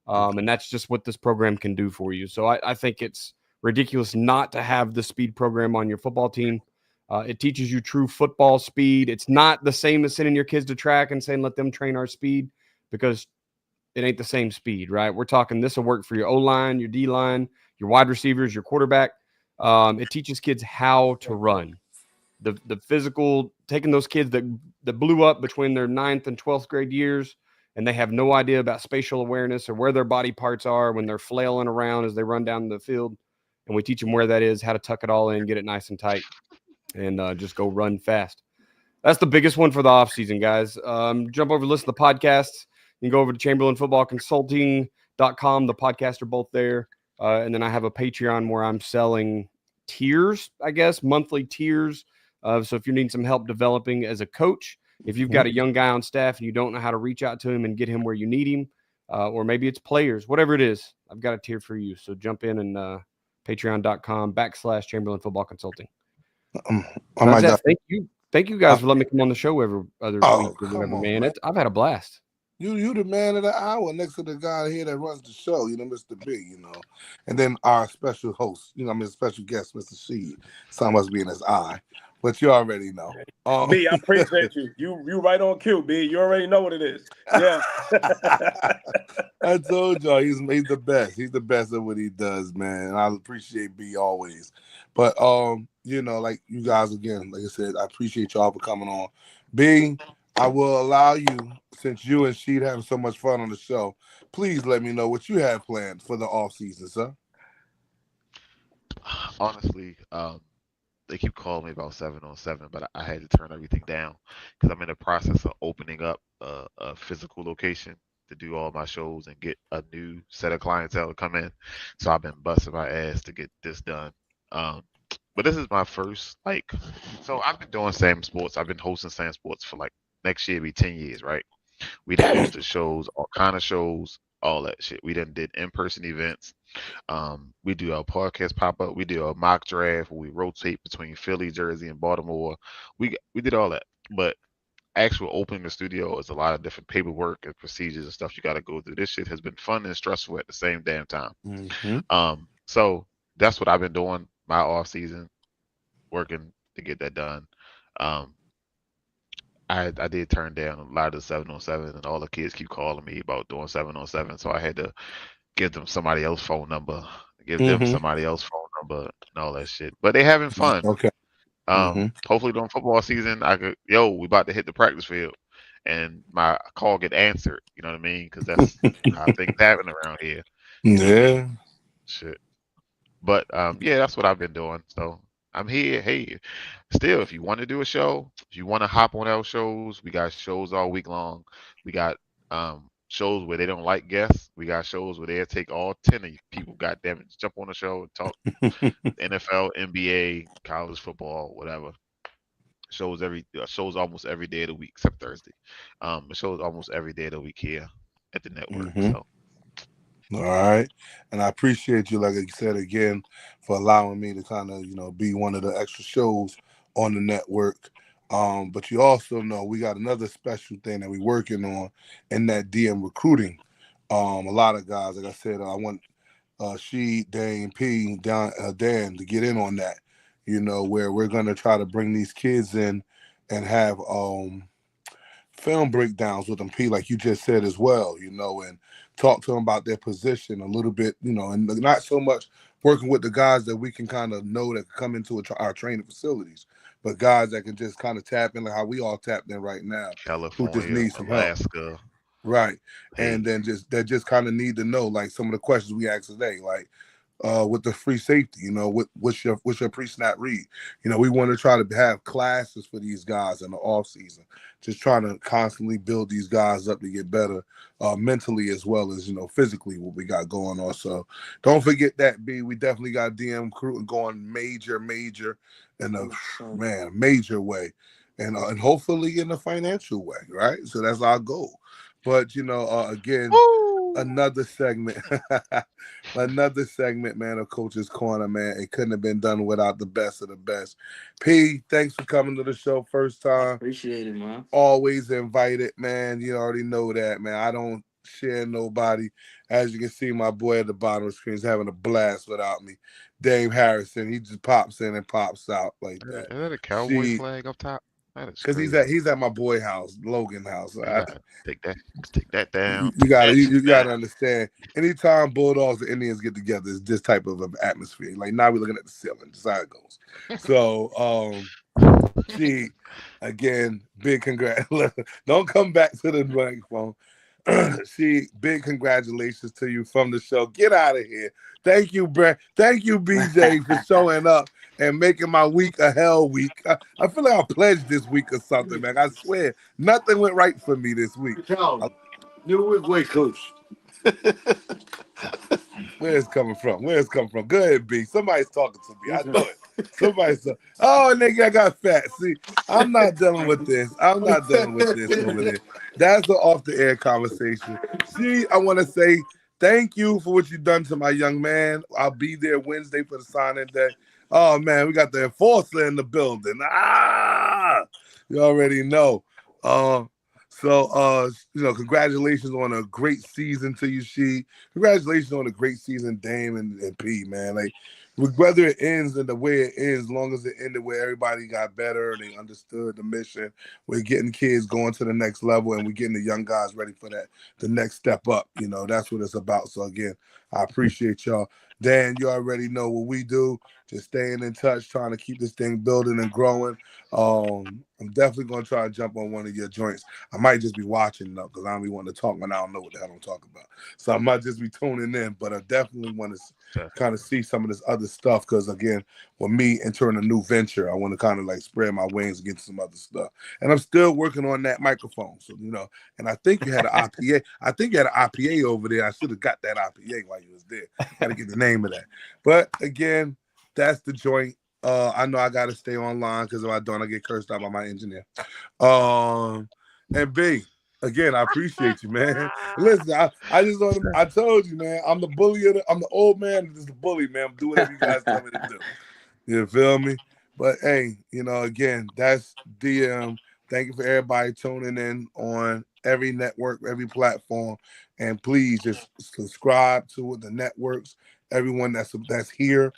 And that's just what this program can do for you. So I think it's ridiculous not to have the speed program on your football team. It teaches you true football speed. It's not the same as sending your kids to track and saying, let them train our speed, because it ain't the same speed, right? We're talking this will work for your O-line, your D-line, your wide receivers, your quarterback. It teaches kids how to run. The physical, taking those kids that blew up between their 9th and 12th grade years, and they have no idea about spatial awareness or where their body parts are when they're flailing around as they run down the field. And we teach them where that is, how to tuck it all in, get it nice and tight, and just go run fast. That's the biggest one for the offseason, guys. Jump over, listen to the podcasts. You can go over to ChamberlainFootballConsulting.com. The podcasts are both there. And then I have a Patreon where I'm selling tiers, I guess, monthly tiers. So if you're needing some help developing as a coach, if you've got a young guy on staff and you don't know how to reach out to him and get him where you need him, or maybe it's players, whatever it is, I've got a tier for you. So jump in and patreon.com/Chamberlain Football Consulting. Thank you guys for letting me come on the show every other week or whatever, man. I've had a blast. You the man of the hour next to the guy here that runs the show, Mr. B, And then our special host, special guest, Mr. Sheed. Some must be in his eye. But you already know. B, I appreciate you. You right on cue, B. You already know what it is. Yeah. I told y'all he's the best. He's the best at what he does, man. And I appreciate B always. But like you guys again, like I said, I appreciate y'all for coming on. B, I will allow you, since you and Sheed having so much fun on the show, please let me know what you have planned for the off season, sir. Honestly, they keep calling me about 7-on-7, but I had to turn everything down because I'm in the process of opening up a physical location to do all my shows and get a new set of clientele to come in. So I've been busting my ass to get this done. But this is my first, so I've been doing Sam Sports. I've been hosting Sam Sports for next year, be 10 years, right? We done hosted shows, all kind of shows, all that shit. We done did in-person events. We do our podcast pop-up. We do a mock draft where we rotate between Philly, Jersey, and Baltimore. We did all that. But actual opening the studio is a lot of different paperwork and procedures and stuff you got to go through. This shit has been fun and stressful at the same damn time. Mm-hmm. So that's what I've been doing my off season, working to get that done. I did turn down a lot of the 7-on-7, and all the kids keep calling me about doing 7-on-7, so I had to give them somebody else's phone number, them somebody else's phone number, and all that shit. But they having fun. Okay. Hopefully during football season, we about to hit the practice field, and my call get answered. You know what I mean? Because that's how things happen around here. Yeah. Shit. But that's what I've been doing. So I'm here. Hey, still, if you want to do a show, if you want to hop on our shows, we got shows all week long. We got shows where they don't like guests. We got shows where they'll take all 10 of you people, goddamn it, jump on the show and talk NFL, NBA, college football, whatever. Shows almost every day of the week except Thursday. Shows almost every day of the week here at the network. So. All right. And I appreciate you, like I said again, for allowing me to kind of, be one of the extra shows on the network. But you also know we got another special thing that we're working on in that DM recruiting. A lot of guys, like I said, I want Sheed, Dane, P, Dan to get in on that, where we're going to try to bring these kids in and have film breakdowns with them, P, like you just said as well, and talk to them about their position a little bit, and not so much working with the guys that we can kind of know that come into our training facilities, but guys that can just kind of tap in like how we all tapped in right now. California, who just need some Alaska. help. Right. Hey, And then just kind of need to know like some of the questions we asked today, like with the free safety, what's your pre-snap read? We want to try to have classes for these guys in the off season, just trying to constantly build these guys up to get better mentally as well as physically what we got going on. So don't forget that, B. We definitely got DM crew going major in a major way, and hopefully in a financial way, right? So that's our goal. But again, woo! another segment, man, of Coach's Corner, man. It couldn't have been done without the best of the best. P, thanks for coming to the show first time. Appreciate it, man. Always invited, man. You already know that, man. I don't share nobody. As you can see, my boy at the bottom of the screen is having a blast without me. Dave Harrison, he just pops in and pops out like that. Is that a cowboy flag up top? Because he's at my boy house, Logan house. So take that down. You gotta understand. Anytime Bulldogs and Indians get together, it's this type of atmosphere. Like now we're looking at the ceiling. That's how it goes. So again, big congrats. Don't come back to the microphone. Big congratulations to you from the show. Get out of here. Thank you, Brett. Thank you, BJ, for showing up and making my week a hell week. I feel like I pledged this week or something, man. I swear, nothing went right for me this week. New week, wait, Coach. Where's it coming from? Go ahead, B. Somebody's talking to me. I know it. Somebody's talking. Oh, nigga, I got fat. See, I'm not dealing with this. I'm not dealing with this over there. That's an off-the-air conversation. See, I want to say thank you for what you've done to my young man. I'll be there Wednesday for the signing day. Oh, man, we got the enforcer in the building. You already know. Congratulations on a great season to you, She. Congratulations on a great season, Dame and P, man. Like, whether it ends in the way it ends, as long as it ended where everybody got better and they understood the mission, we're getting kids going to the next level and we're getting the young guys ready for the next step up. That's what it's about. So, again, I appreciate y'all. Dan, you already know what we do. Just staying in touch, trying to keep this thing building and growing. I'm definitely going to try to jump on one of your joints. I might just be watching though, because I don't be wanting to talk when I don't know what the hell I'm talking about. So I might just be tuning in, but I definitely want to kind of see some of this other stuff because, again, with me entering a new venture, I want to kind of like spread my wings and get some other stuff. And I'm still working on that microphone. So, and I think you had an IPA. I think you had an IPA over there. I should have got that IPA while you was there. Got to get the name of that. But, again, that's the joint. I know I gotta stay online because if I don't, I get cursed out by my engineer. And B, again, I appreciate you, man. Listen, I just want I told you, man, I'm the bully I'm the old man that's the bully, man. I'm doing whatever you guys tell me to do. You feel me? But hey, again, that's DM. Thank you for everybody tuning in on every network, every platform, and please just subscribe to the networks. Everyone that's here.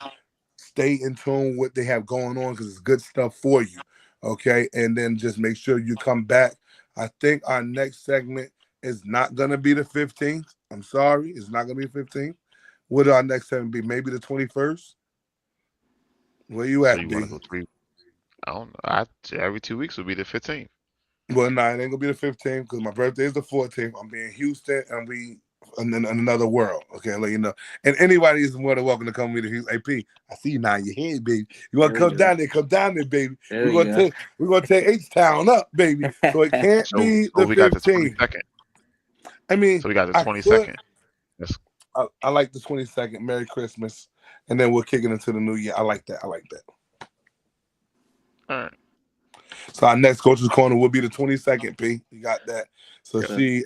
Stay in tune with what they have going on because it's good stuff for you, okay? And then just make sure you come back. I think our next segment is not going to be the 15th. I'm sorry. It's not going to be the 15th. What will our next segment be? Maybe the 21st? Where you at, D? I don't know. Every 2 weeks will be the 15th. Well, no, it ain't going to be the 15th because my birthday is the 14th. I'm being in Houston and in another world, okay? I'll let you know. And anybody is more than welcome to come with me to Houston. Hey, P, I see you nodding your head, baby. You want to come down there? Come down there, baby. We're gonna take H-Town up, baby. So it can't be the 15th. Got the 22nd. I mean, so we got the 22nd. I like the 22nd. Merry Christmas, and then we'll kick it into the new year. I like that. All right. So our next Coach's Corner will be the 22nd, P. You got that. So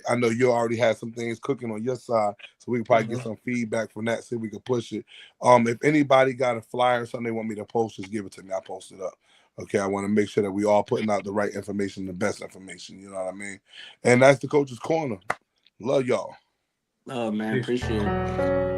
I know you already had some things cooking on your side, so we can probably get some feedback from that, see if we can push it. If anybody got a flyer or something they want me to post, just give it to me. I'll post it up. Okay, I want to make sure that we all putting out the right information, the best information, you know what I mean? And that's the Coach's Corner. Love y'all. Oh, man, appreciate it.